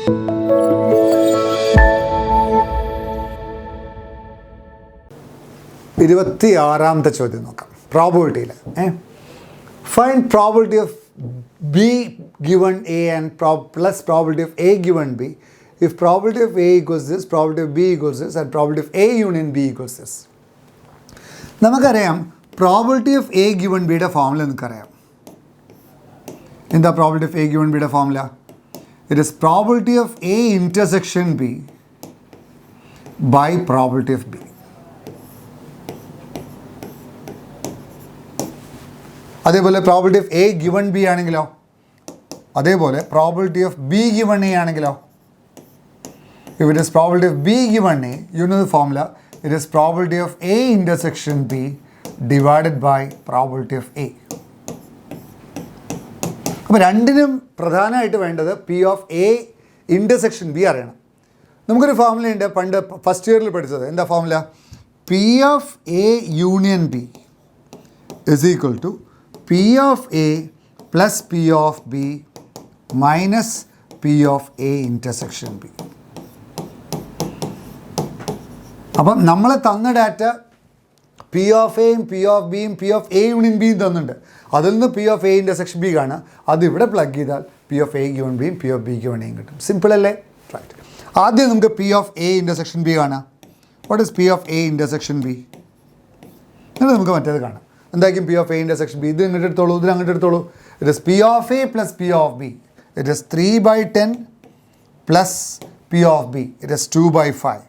26ാമത്തെ ചോദ്യം നോക്കാം. പ്രോബബിലിറ്റിയിൽ find probability of B given A and plus probability of A given B if probability of A equals this, probability of B equals this, and probability of A union B equals this. നമുക്കറിയാം probability of A given ബിയുടെ formula നമുക്കറിയാം. എന്താ probability of A given ബിയുടെ formula? It is probability of A intersection B by probability of B. അതേപോലെ probability of A given B ആണെങ്കിലോ, അതേപോലെ probability of B given A ആണെങ്കിലോ, if it is probability of B given A, you know the formula, it is probability of A intersection B divided by probability of A. അപ്പോൾ രണ്ടിനും പ്രധാനമായിട്ട് വേണ്ടത് P of A intersection B അറിയണം. നമുക്കൊരു ഫോമുലയുണ്ട്, പണ്ട് first ഇയറിൽ പഠിച്ചത്. എന്താ formula? P of A union B is equal to P of A plus P of B minus P of A intersection B. അപ്പം നമ്മൾ തന്ന ഡാറ്റ പി ഓഫ് എയും പി ഓഫ് ബിയും പി ഓഫ് എ യൂണിയൻ ബിയും തന്നിട്ടുണ്ട്. അതിൽ നിന്ന് P of A intersection B കാണുക, അത് ഇവിടെ പ്ലഗ് ചെയ്താൽ പി ഓഫ് എ ഗിവൺ ബിയും പി ഓഫ് ബി ഗിവൺ എയും കിട്ടും. സിമ്പിൾ അല്ലേ? റൈറ്റ്. ആദ്യം നമുക്ക് P of A intersection B കാണാം. What is P of A intersection B? എന്നിട്ട് നമുക്ക് മറ്റേത് കാണാം. എന്തായിരിക്കും P of A intersection B? ഇത് ഇങ്ങോട്ട് എടുത്തോളൂ, ഇതിന് അങ്ങോട്ട് എടുത്തോളൂ. It is P of A plus P of B. It is 3/10 plus P of B. It is 2/5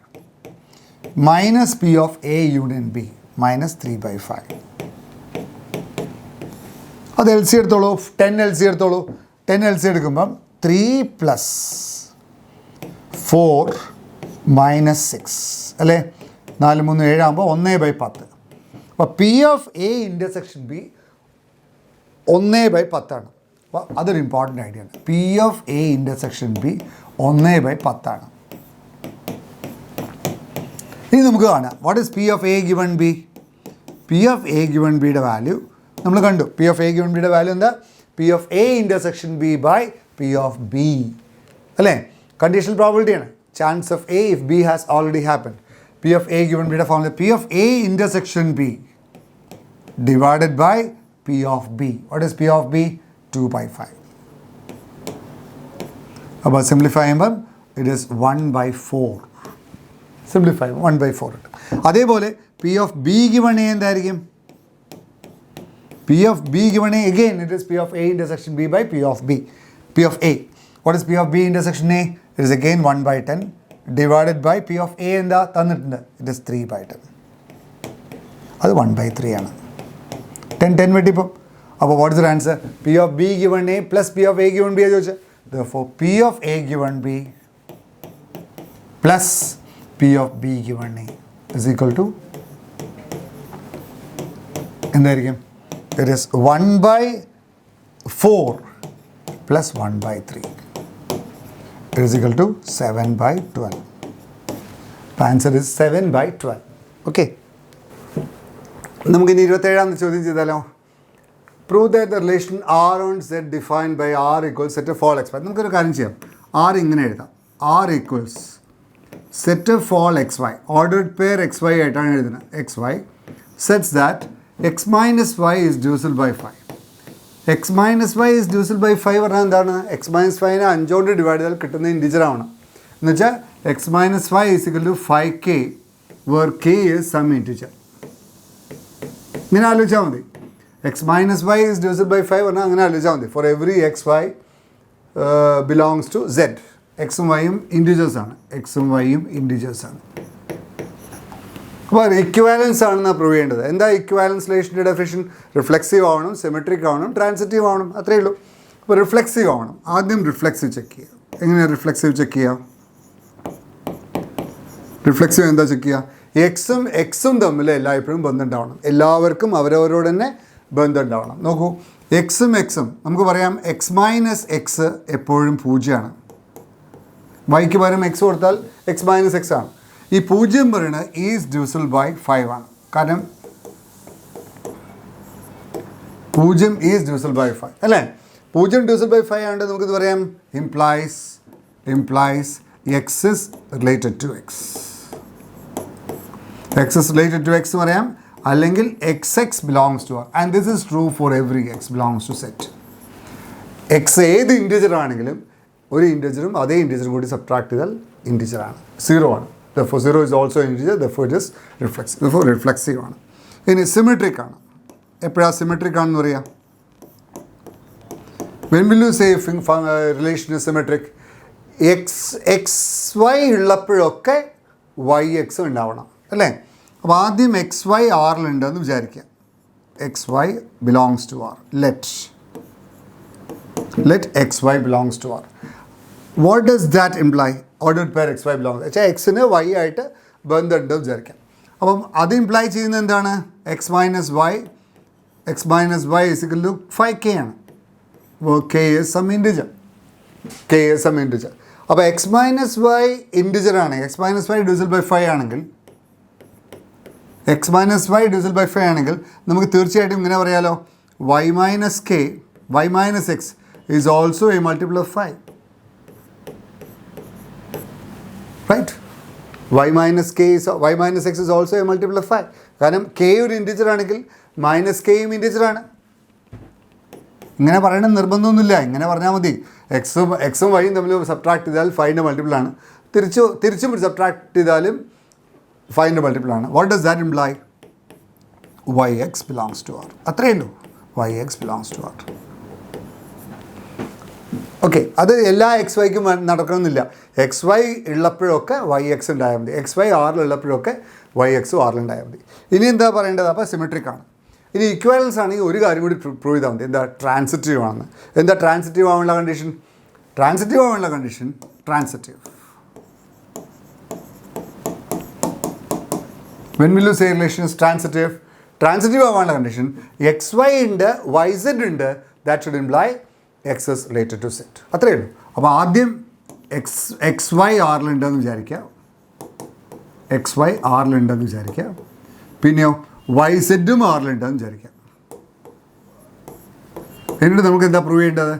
minus P of A union B minus 3/5. അത് എൽ സി എടുത്തോളൂ. 10 L C എടുത്തോളൂ. 10 L C എടുക്കുമ്പം 3 + 4 - 6 അല്ലേ? 4 3 7 ആകുമ്പോൾ 1/10. അപ്പോൾ P of A intersection B 1/10 ആണ്. അപ്പോൾ അതൊരു ഇമ്പോർട്ടൻ്റ് ഐഡിയ ആണ്. P of A intersection B 1/10 ആണ്. ഇനി നമുക്ക് കാണാം what is P of A given B. P of A given ബിയുടെ വാല്യൂ നമ്മൾ കണ്ടു. പി ഓഫ് എ ഗിവൺ ബിയുടെ വാല്യൂ എന്താ? P of A intersection B by P of B അല്ലേ? കണ്ടീഷണൽ പ്രോബിലിറ്റിയാണ്. Chance of A if B has already happen. P of A given ബിയുടെ formula P of A intersection B divided by P of B. What is P of B? 2/5. അപ്പോൾ simplify ചെയ്യുമ്പം it is 1/4. Simplify 1/4 ഉണ്ട്. അതേപോലെ P of B given A എന്തായിരിക്കും? P of B given A again it is P of A intersection B by P of B. P of A what is P of B intersection A? It is again 1/10 divided by P of A എന്താ തന്നിട്ടുണ്ട്? It is 3/10. അത് 1/3 ആണ്. 10 വെട്ടിപ്പം. അപ്പോൾ what is the answer? P of B given A plus P of A given B ചോദിച്ചാൽ therefore P of A given B plus P of B given A is equal to എന്തായിരിക്കും? It is 1/4 plus 1/3. It is equal to 7/12. The answer is 7/12. Okay, നമുക്കിനി 27ാമത്തെ ചോദ്യം ചെയ്താലോ? Prove that the relation R on set defined by R equals set of all X Y. നമുക്കൊരു കാര്യം ചെയ്യാം. R ഇങ്ങനെ എഴുതാം. R equals set of all X Y. Ordered pair X Y ആയിട്ടാണ് എഴുതുന്നത്. X Y sets that X minus Y is divisible by 5. X minus Y is divisible by 5 പറഞ്ഞാൽ എന്താണ്? X minus 5നെ 5 കൊണ്ട് ഡിവൈഡ് ചെയ്താൽ കിട്ടുന്ന integer ആവണം. എന്ന് വെച്ചാൽ X minus 5 is equal to 5k where k is some integer. ഇങ്ങനെ ആലോചിച്ചാൽ മതി. X minus Y is divisible by 5 പറഞ്ഞാൽ അങ്ങനെ ആലോചിച്ചാൽ മതി. For every X Y belongs to Z. എക്സും വൈയും ഇൻറ്റിജേഴ്സാണ്. എക്സും വൈയും ഇൻറ്റിജേഴ്സാണ്. അപ്പോൾ ഇക്വാലൻസ് ആണെന്നാണ് പ്രൂവ് ചെയ്യേണ്ടത്. എന്താ ഇക്വാലൻസ് റിലേഷൻ്റെ ഡെഫിനിഷൻ? റിഫ്ലെക്സീവ് ആവണം, സിമെട്രിക് ആവണം, ട്രാൻസിറ്റീവ് ആവണം. അത്രയേ ഉള്ളൂ. അപ്പോൾ റിഫ്ലെക്സീവ് ആവണം. ആദ്യം റിഫ്ലെക്സീവ് ചെക്ക് ചെയ്യുക. എങ്ങനെയാണ് റിഫ്ലെക്സീവ് ചെക്ക് ചെയ്യുക? റിഫ്ലെക്സീവ് എന്താ ചെക്ക് ചെയ്യുക? എക്സും തമ്മിൽ എല്ലായ്പ്പോഴും ബന്ധം ഉണ്ടാവണം. എല്ലാവർക്കും അവരവരോട് തന്നെ ബന്ധം ഉണ്ടാവണം. നോക്കൂ, എക്സും നമുക്ക് പറയാം എക്സ് മൈനസ് എക്സ് എപ്പോഴും 0 ആണ്. വൈക്ക് പകരം എക്സ് കൊടുത്താൽ എക്സ് മൈനസ് എക്സ് ആണ്. ഈ 0 പറയുന്നത് ഈസ് ഡിവിസിബിൾ ബൈ 5 ആണ്. കാരണം 0 ഈസ് ഡിവിസിബിൾ ബൈ 5 അല്ലേ? 0 ഡിവിസിബിൾ ബൈ 5 ആണ്ട് നമുക്കിത് പറയാം implies implies x is related to x. X is related to x എന്ന് പറയാം, അല്ലെങ്കിൽ xx belongs to r. And this is true for every x belongs to set. x ഏത് integer ആണെങ്കിലും ഒരു ഇൻറ്റിജറും അതേ ഇൻറ്റിജറും കൂടി സബ്ട്രാക്ട് ചെയ്താൽ ഇൻറ്റിജർ ആണ്, 0 ആണ്. Therefore 0 is also an integer, therefore it is reflexive. Therefore reflexive ആണ്. ഇനി സിമെട്രിക് ആണ്. എപ്പോഴാണ് സിമെട്രിക് ആണെന്ന് പറയാം? When will you say relation is symmetric? x y ഉള്ളപ്പോഴൊക്കെ y x ഉണ്ടാവണം അല്ലേ? അപ്പോൾ ആദ്യം എക്സ് വൈ ആറിലുണ്ടെന്ന് വിചാരിക്കുക. X Y belongs to R. Let X Y belongs to R. What does that imply? Ordered pair X Y belongs വെച്ചാൽ എക്സിന് Y ആയിട്ട് ബന്ധമുണ്ടെന്ന് വിചാരിക്കാം. അപ്പം അത് ഇംപ്ലൈ ചെയ്യുന്നത് എന്താണ്? X minus Y is equal to 5k ആണ്. അപ്പോൾ k is some integer. അപ്പോൾ എക്സ് മൈനസ് വൈ ഇൻറ്റിജർ ആണ്. X minus Y divisible by 5 ആണെങ്കിൽ നമുക്ക് തീർച്ചയായിട്ടും ഇങ്ങനെ പറയാലോ, y minus x is also a multiple of 5. Right? y minus x is also a multiple of 5. കാരണം k ഒരു integer ആണെങ്കിൽ മൈനസ് കെയും ഇൻറ്റിജർ ആണ്. ഇങ്ങനെ പറയണ നിർബന്ധമൊന്നുമില്ല, ഇങ്ങനെ പറഞ്ഞാൽ മതി. എക്സും വൈയും തമ്മിൽ സബ്ട്രാക്ട് ചെയ്താൽ 5ൻ്റെ മൾട്ടിപ്പിൾ ആണ്, തിരിച്ചും സബ്ട്രാക്ട് ചെയ്താലും 5ൻ്റെ മൾട്ടിപ്പിൾ ആണ്. What does that imply? yx belongs to r. അത്രയേ ഉള്ളൂ, yx belongs to r. ഓക്കെ, അത് എല്ലാ എക്സ് വൈക്കും നടക്കണമെന്നില്ല. എക്സ് വൈ ഉള്ളപ്പോഴൊക്കെ വൈ എക്സ് ഉണ്ടായാൽ മതി, എക്സ് വൈ ആറിലുള്ളപ്പോഴൊക്കെ വൈ എക്സും ആറിലുണ്ടായാൽ മതി. ഇനി എന്താ പറയേണ്ടത്? അപ്പോൾ സിമെട്രിക് ആണ്. ഇനി ഇക്വാലൻസ് ആണെങ്കിൽ ഒരു കാര്യം കൂടി പ്രൂവ് ചെയ്താൽ മതി. എന്താ? ട്രാൻസിറ്റീവ് ആണെന്ന്. എന്താ ട്രാൻസിറ്റീവ് ആവാനുള്ള condition? When will you say relation is transitive? Transitive ആവാനുള്ള കണ്ടീഷൻ എക്സ് വൈ ഉണ്ട്, വൈ സെഡ് ഉണ്ട്, that should imply x is related to set. അത്രയേ ഉള്ളൂ. അപ്പോൾ ആദ്യം എക്സ് വൈ ആറിലുണ്ടെന്ന് വിചാരിക്കുക. പിന്നെയോ വൈ സെഡും ആറിലുണ്ടെന്ന് വിചാരിക്കുക. എന്നിട്ട് നമുക്ക് എന്താ പ്രൂവ് ചെയ്യേണ്ടത്?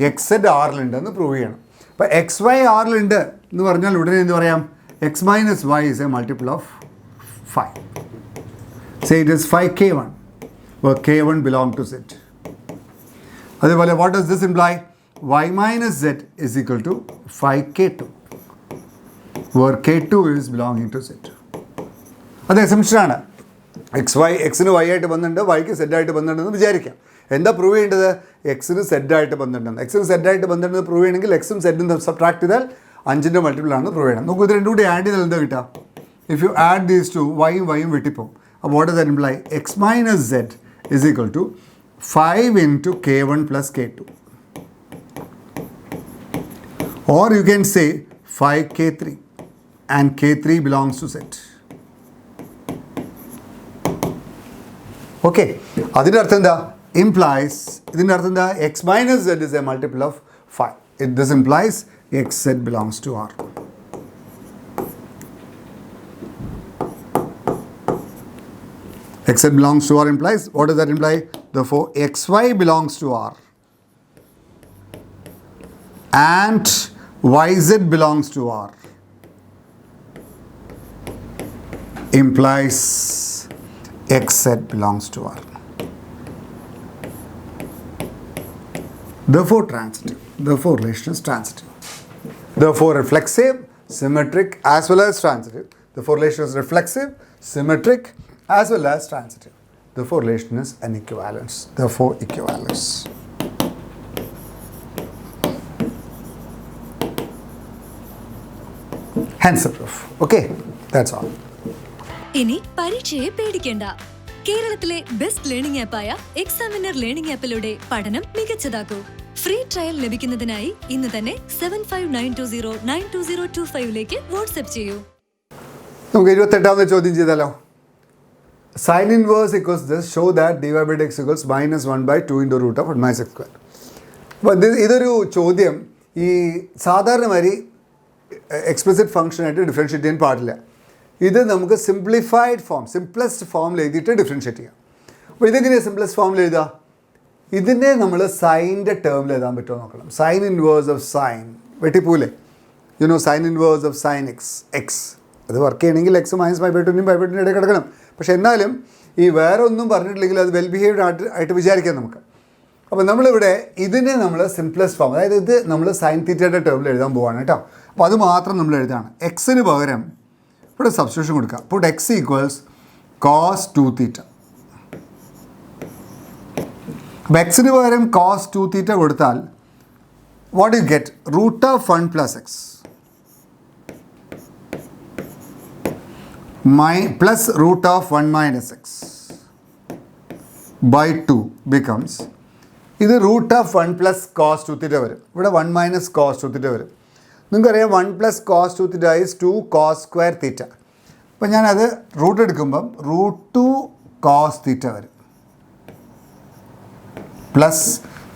എക്സ് സെഡ് ആറിലുണ്ടെന്ന് പ്രൂവ് ചെയ്യണം. അപ്പോൾ എക്സ് വൈ ആറിലുണ്ട് എന്ന് പറഞ്ഞാൽ ഉടനെ എന്ത് പറയാം? X minus Y is a multiple of 5. Say it is 5k1, where k1 belong to z. അതേപോലെ what does this imply? y minus z is equal to 5k2, where k2 is belonging to z. അത് assumption ആണ്. എക്സിന് Y ആയിട്ട് ബന്ധമുണ്ട്, വൈക്ക് Z ആയിട്ട് ബന്ധമുണ്ടെന്ന് വിചാരിക്കാം. എന്താ പ്രൂവ് ചെയ്യേണ്ടത്? എക്സിന് സെഡ് ആയിട്ട് ബന്ധമുണ്ടെന്ന്. എക്സിന് സെഡ് ആയിട്ട് ബന്ധമുണ്ടെന്ന് പ്രൂവ് ചെയ്യണമെങ്കിൽ എക്സും സെഡും സബ്ട്രാക്ട് ചെയ്താൽ 5ൻ്റെ മൾട്ടിപ്പിൾ ആണ് പ്രൂവ് ചെയ്യണം. നമുക്ക് ഇത് രണ്ടും കൂടി ആഡ് ചെയ്താൽ എന്താ കിട്ടുക? If you add these two, y വെട്ടിപ്പോവും. അപ്പോൾ what does that imply? x minus z is equal to 5 into k1 plus k2. Or you can say 5k3 and k3 belongs to z. Okay, അതിൻ്റെ അർത്ഥം എന്താ? ഇതിൻ്റെ അർത്ഥം എന്താ? x minus z is a multiple of 5. This implies x z belongs to R. X z belongs to R implies, what does that imply? Therefore, xy belongs to R and yz belongs to R implies xz belongs to R. Therefore, transitive. Therefore, relation is transitive. Therefore, reflexive, symmetric as well as transitive. Therefore, relation is reflexive, symmetric as well as transitive. Therefore, relation is an equivalence. Therefore, equivalence. Hence the proof. Okay, that's all. ഇനി പരീക്ഷയെ പേടിക്കേണ്ട. കേരളത്തിലെ best learning ആപ്പായ examiner learning ആപ്പിലൂടെ പഠനം മികച്ചതാക്കൂ. Free trial ലഭിക്കുന്നതിനായി ഇന്ന് തന്നെ 7592092025 WhatsApp ചെയ്യൂ. നമുക്ക് 28ാമത്തെ ചോദ്യം ചെയ്താലോ? Sin inverse equals this, show that dy by dx equals minus 1 by 2 into root of minus x square. അപ്പോൾ ഇതൊരു ചോദ്യം ഈ സാധാരണമാതിരി എക്സ്പ്ലിസിറ്റ് ഫംഗ്ഷനായിട്ട് ഡിഫറൻഷ്യേറ്റ് ചെയ്യാൻ പാടില്ല. ഇത് നമുക്ക് സിംപ്ലസ്റ്റ് ഫോമിൽ എഴുതിയിട്ട് ഡിഫറൻഷ്യേറ്റ് ചെയ്യാം. അപ്പോൾ ഇതെങ്ങനെയാണ് സിംപ്ലസ്റ്റ് ഫോമിൽ എഴുതുക? ഇതിനെ നമ്മൾ സൈൻ്റെ ടേമിൽ എഴുതാൻ പറ്റുമോ നോക്കണം. സൈൻ ഇൻവേഴ്സ് ഓഫ് സൈൻ വെട്ടിപ്പോലെ sine inverse of sine X അത് വർക്ക് ചെയ്യണമെങ്കിൽ എക്സ് മൈനസ് പൈ ബൈ ടുവിനും പൈ ബൈ ടുവിനും ഇടയിൽ കിടക്കണം. പക്ഷേ എന്നാലും ഈ വേറെ ഒന്നും പറഞ്ഞിട്ടില്ലെങ്കിൽ അത് വെൽ ബിഹേവ്ഡ് ആയിട്ട് വിചാരിക്കാം നമുക്ക്. അപ്പോൾ നമ്മളിവിടെ ഇതിനെ നമ്മൾ സിംപ്ലസ്റ്റ് ഫോം, അതായത് ഇത് നമ്മൾ സൈൻ തീറ്റയുടെ ടേമിൽ എഴുതാൻ പോവാണ് കേട്ടോ. അപ്പോൾ അത് മാത്രം നമ്മൾ എഴുതാണ്. എക്സിന് പകരം ഇവിടെ സബ്സ്റ്റിറ്റ്യൂഷൻ കൊടുക്കുക. Put x equals cos 2 theta. അപ്പോൾ എക്സിന് പകരം കോസ് 2 തീറ്റ കൊടുത്താൽ what you get root of 1 plus x plus root of 1 minus x by 2 becomes ഇത് റൂട്ട് ഓഫ് 1 പ്ലസ് കോസ് 2 തീറ്റ വരും. ഇവിടെ 1 മൈനസ് കോസ് 2 തീറ്റ വരും. നിങ്ങൾക്കറിയാം 1 plus cos 2 theta is 2 cos square theta. അപ്പം ഞാനത് റൂട്ട് എടുക്കുമ്പം റൂട്ട് 2 കോസ് തീറ്റ വരും പ്ലസ്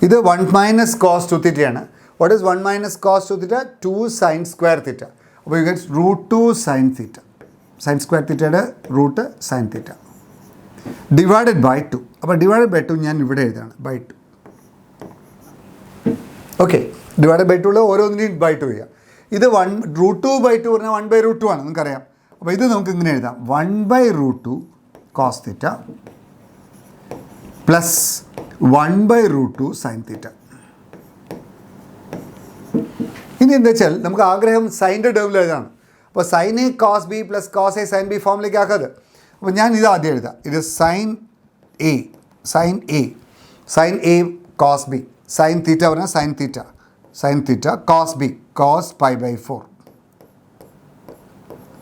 ഇത് 1 മൈനസ് കോസ് 2 തീറ്റയാണ്. What is 1 minus cos 2 theta? 2 sine square theta. അപ്പോൾ you get root 2 sine theta. Sine square തീറ്റയുടെ root sine theta divided by 2. അപ്പോൾ divided by 2 ഞാൻ ഇവിടെ എഴുതാണ് ബൈ 2. ഓക്കെ, ഡിവൈഡഡ് ബൈ 2 ഓരോന്നിനെയും ബൈ 2 ചെയ്യുക. ഇത് റൂട്ട് 2 ബൈ 2 പറഞ്ഞാൽ 1 ബൈ റൂട്ട് 2 ആണ്, നിങ്ങൾക്കറിയാം. അപ്പോൾ ഇത് നമുക്ക് ഇങ്ങനെ എഴുതാം 1 by root 2 cos theta plus 1 by root 2 sine theta. ഇനി എന്താ വെച്ചാൽ നമുക്ക് ആഗ്രഹം സൈൻ്റെ ടേമിൽ എഴുതാണ്. അപ്പോൾ sine A cos B plus cos A sine B ഫോമിലേക്ക് ആക്കാതെ. അപ്പോൾ ഞാൻ ഇത് ആദ്യം എഴുതാം. ഇത് sine A cos B sine theta പറഞ്ഞാൽ sine theta cos B cos pi by 4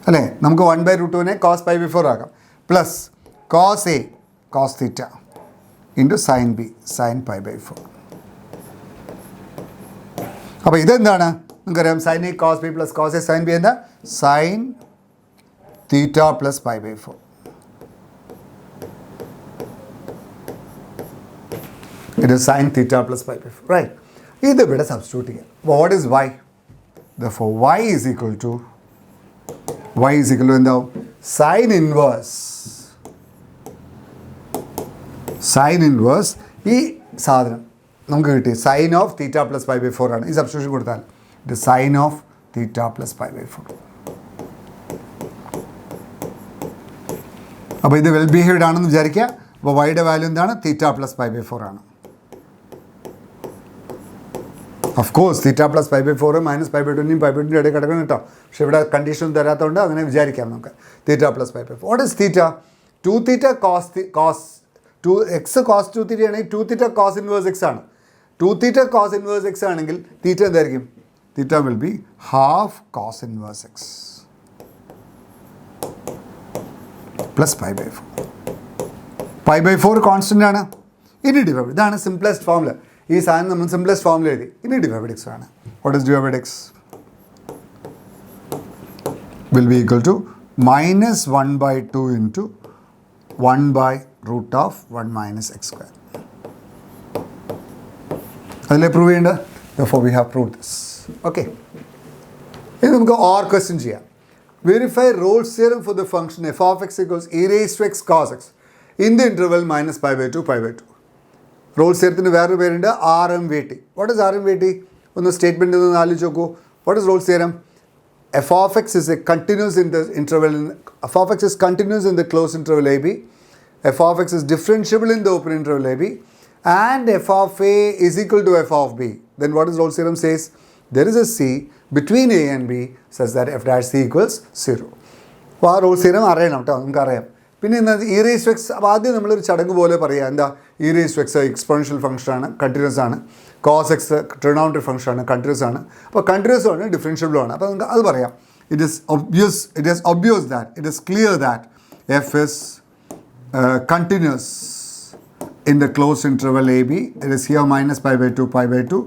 അല്ലേ. നമുക്ക് 1 ബൈ റൂട്ട് 2നെ കോസ് പൈ ബൈ 4 ആക്കാം. Plus cos A cos theta into sine B sine pi by 4. അപ്പോൾ ഇതെന്താണ്? നിങ്ങൾക്കറിയാം sine A cos B plus cos A sine B എന്താ? Sine theta plus pi by 4. It is sin theta plus pi by 4. Right. ഇത് ഇവിടെ substitute ചെയ്യാം. What is y? Therefore y is equal to എന്താവും? sin inverse ഈ സാധനം നമുക്ക് കിട്ടി sine of theta plus pi by 4 ആണ്. ഈ സബ്സ്റ്റിറ്റ്യൂഷൻ കൊടുത്താൽ ഇത് sine of theta plus pi by 4. അപ്പോൾ ഇത് വെൽ ബിഹേവ്ഡ് ആണെന്ന് വിചാരിക്കുക. അപ്പോൾ വൈയുടെ വാല്യൂ എന്താണ്? തീറ്റ പ്ലസ് പൈ ബൈ 4 ആണ്. Of course theta plus pi by 4 minus pi by 2നും പൈ ബൈ 2ൻ്റെ ഇടയിൽ കിടക്കണം കേട്ടോ. പക്ഷേ ഇവിടെ കണ്ടീഷൻ തരാത്തതുകൊണ്ട് അങ്ങനെ വിചാരിക്കാം നമുക്ക്. Theta plus pi by 4. What is theta? 2 theta cos 2 x cos 2 theta ആണെങ്കിൽ 2 തീറ്റ കോസ് ഇൻവേഴ്സ് എക്സ് ആണ്. 2 തീറ്റ കോസ് ഇൻവേഴ്സ് എക്സ് ആണെങ്കിൽ തീറ്റ എന്തായിരിക്കും? Theta will be half cos inverse x plus pi by 4. Pi by 4 constant ആണ്. ഇനി divide, ഇതാണ് simplest formula. ഈ സാധനം നമ്മൾ സിംപ്ലസ്റ്റ് ഫോമിൽ എഴുതി. ഇനി ഡിവൈഡ് എക്സ് ആണ്. What is divide X? Will be equal to minus 1 by 2 into 1 by root of 1 minus X square. അതിലെ പ്രൂവ് ചെയ്യേണ്ടത്. Therefore we have proved this. Okay. ഇനി നമുക്ക് ഓർ ക്വസ്റ്റ്യൻ ചെയ്യാം. Verify Rolle's theorem for the function F of X equals E raise to X cos X in the interval minus pi by 2 pi by 2. Rolle's തിയറത്തിന് വേറൊരു പേരുണ്ട്, RMVT. What is RMVT? ഒന്ന് statement ഒന്ന് ആലോചിച്ച് നോക്കൂ. What is Rolls theorem? F of X is A continuous in the interval. F of X is continuous in the close interval A B. F of X is differentiable in the open interval A B. And f of a is equal to f of b. Then what is Rolle's theorem says? There is a c between a and b such that f dash c equals 0. അപ്പോൾ ആ Rolle's theorem അറിയണം കേട്ടോ, നമുക്കറിയാം. പിന്നെ എന്താ e raise to X? അപ്പോൾ ആദ്യം നമ്മളൊരു ചടങ്ങ് പോലെ പറയുക. എന്താ? E raise to x exponential ഫംഗ്ഷനാണ്, കണ്ടിന്യൂസ് ആണ്. കോസ് എക്സ് ട്രിഗണോമെട്രിക് ഫംഗ്ഷനാണ്, കണ്ടിന്യൂസ് ആണ്. അപ്പോൾ കണ്ടിന്യൂസ് ആണ്, ഡിഫറൻഷ്യബിളും ആണ്. അപ്പോൾ നമുക്ക് അത് പറയാം. It is obvious that it is clear that F is continuous in the closed interval AB. It is here minus pi by 2 pi by 2,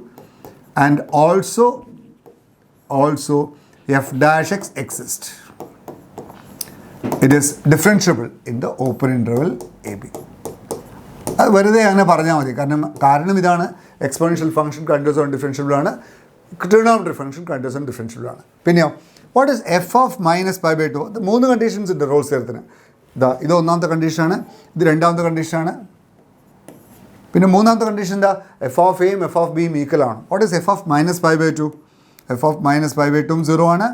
and also f dash x exists. It is differentiable in the open interval AB. അത് വെറുതെ അങ്ങനെ പറഞ്ഞാൽ മതി. കാരണം ഇതാണ്, exponential function continuous ആണ്, differentiable ആണ്. Trigonometric function continuous ആണ്, ഡിഫറൻഷ്യബിൾ ആണ്. പിന്നെയോ what is f of minus pi by 2? 3 conditions ഉണ്ട് റോൾസ് തിയറത്തിന്. ഇത് ഒന്നാമത്തെ കണ്ടീഷനാണ്, ഇത് രണ്ടാമത്തെ കണ്ടീഷനാണ്. പിന്നെ മൂന്നാമത്തെ കണ്ടീഷൻ എന്താ? എഫ് ഓഫ് എയും എഫ് ഓഫ് ബിയും ഈക്വൽ ആണ്. What is f of minus pi by 2? F of minus pi by ടും 0 ആണ്,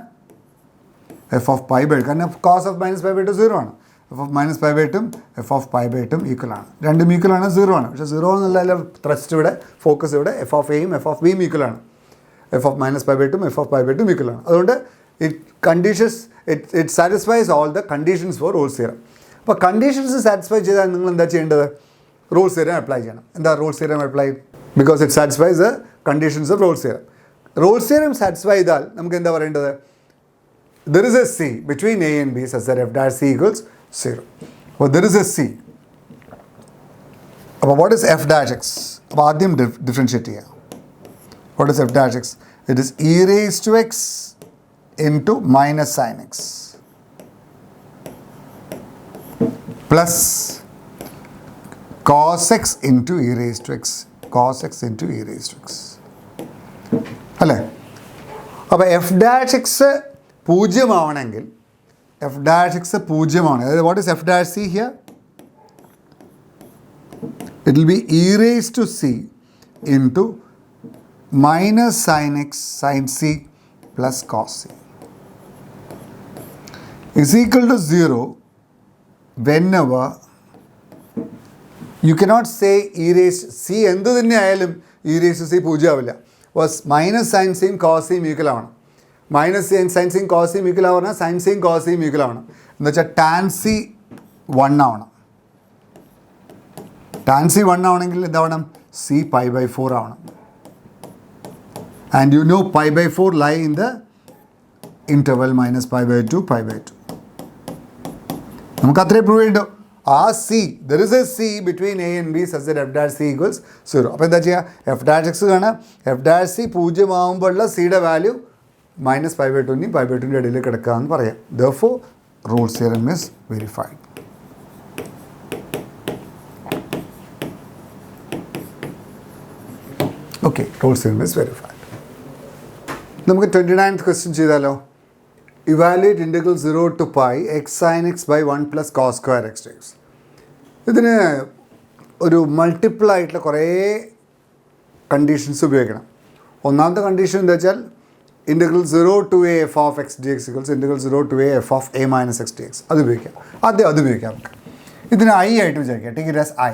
എഫ് ഓഫ് പൈ ബൈ കാരണം cos of minus pi by two 0 ആണ്, f of minus pi by ടും f of pi by ടും equal ആണ്. രണ്ടും equal ആണ്, 0 ആണ്. പക്ഷേ 0 എന്നുള്ള ത്രസ്റ്റ് ഇവിടെ ഫോക്കസ് ഇവിടെ എഫ് ഓഫ് എയും എഫ് ഓഫ് ബിയും ഈക്വൽ ആണ്. F of minus pi by ടും എഫ് ഓഫ് പൈ ബൈ ടും ഈക്വൽ ആണ്. അതുകൊണ്ട് it satisfies all the conditions for Rolle's theorem. അപ്പോൾ കണ്ടീഷൻസ് സാറ്റിസ്ഫൈ ചെയ്താൽ നിങ്ങൾ എന്താ ചെയ്യേണ്ടത്? റോൾസ് തിയറം അപ്ലൈ ചെയ്യണം. എന്താ Rolle's theorem apply? Because it satisfies the conditions of Rolle's theorem. Rolle's theorem satisfy ചെയ്താൽ നമുക്ക് എന്താ പറയേണ്ടത്? There is a C between A and B such that f dash C equals 0. Well, there is a C. But what is f dash x? അപ്പോൾ ആദ്യം differentiate ചെയ്യാം. What is f dash x? It is e raised to x into minus sin x plus cos x into e raised to x. Cos x into e raised to x. അല്ലേ? അപ്പോൾ F dash X പൂജ്യമാവണമെങ്കിൽ F dash X പൂജ്യമാണ്. അതായത് what is F dash C here? It will be E raise to C into minus sine X sine C plus cos C is equal to 0 whenever you cannot say e raised C എന്ത് തന്നെ ആയാലും E raise to C പൂജ്യമാവില്ല. Minus sine സിയും cos സിയും equal ആവണം. Minus sine സിയും cos സിയും equal ആവണം, സൈൻ സിയും കോസ് സിയും ഈക്വൽ ആവണം. എന്ന് വെച്ചാൽ ടാൻ സി 1 ആവണം. ടാൻ സി 1 ആവണമെങ്കിൽ എന്താവണം? സി പൈ ബൈ 4 ആവണം. And you know pi by 4 lie in the interval minus pi by 2 pi by 2. നമുക്ക് അത്രേ പ്രൂവ് ചെയ്യണ്ടോ? ആ C there is a C between A and B such that F dash C equals 0. അപ്പോൾ എന്താ ചെയ്യുക? F dash X കാണാം. F dash C പൂജ്യമാകുമ്പോഴുള്ള സിയുടെ വാല്യൂ മൈനസ് പൈ ബൈ ടുവിൻ്റെയും പൈ ബൈ ടുവിൻ്റെ ഇടയിൽ കിടക്കുക എന്ന് പറയാം. Therefore Rolle's theorem is verified. Okay, Rolls theorem is verified. നമുക്ക് 29th ക്വസ്റ്റ്യൻ ചെയ്താലോ? Evaluate integral 0 to pi x sin x by 1 plus cos square x dx. ഇതിന് ഒരു മൾട്ടിപ്പിൾ ആയിട്ടുള്ള കുറേ കണ്ടീഷൻസ് ഉപയോഗിക്കണം. ഒന്നാമത്തെ കണ്ടീഷൻ എന്താ വെച്ചാൽ integral 0 to a f of x dx equals integral 0 to a f of a minus x dx. അത് ഉപയോഗിക്കാം. അത് ഉപയോഗിക്കാം നമുക്ക്. ഇതിന് ഐ ആയിട്ട് വിചാരിക്കാം. ടേക്ക് ഇറ്റ് ആസ് ഐ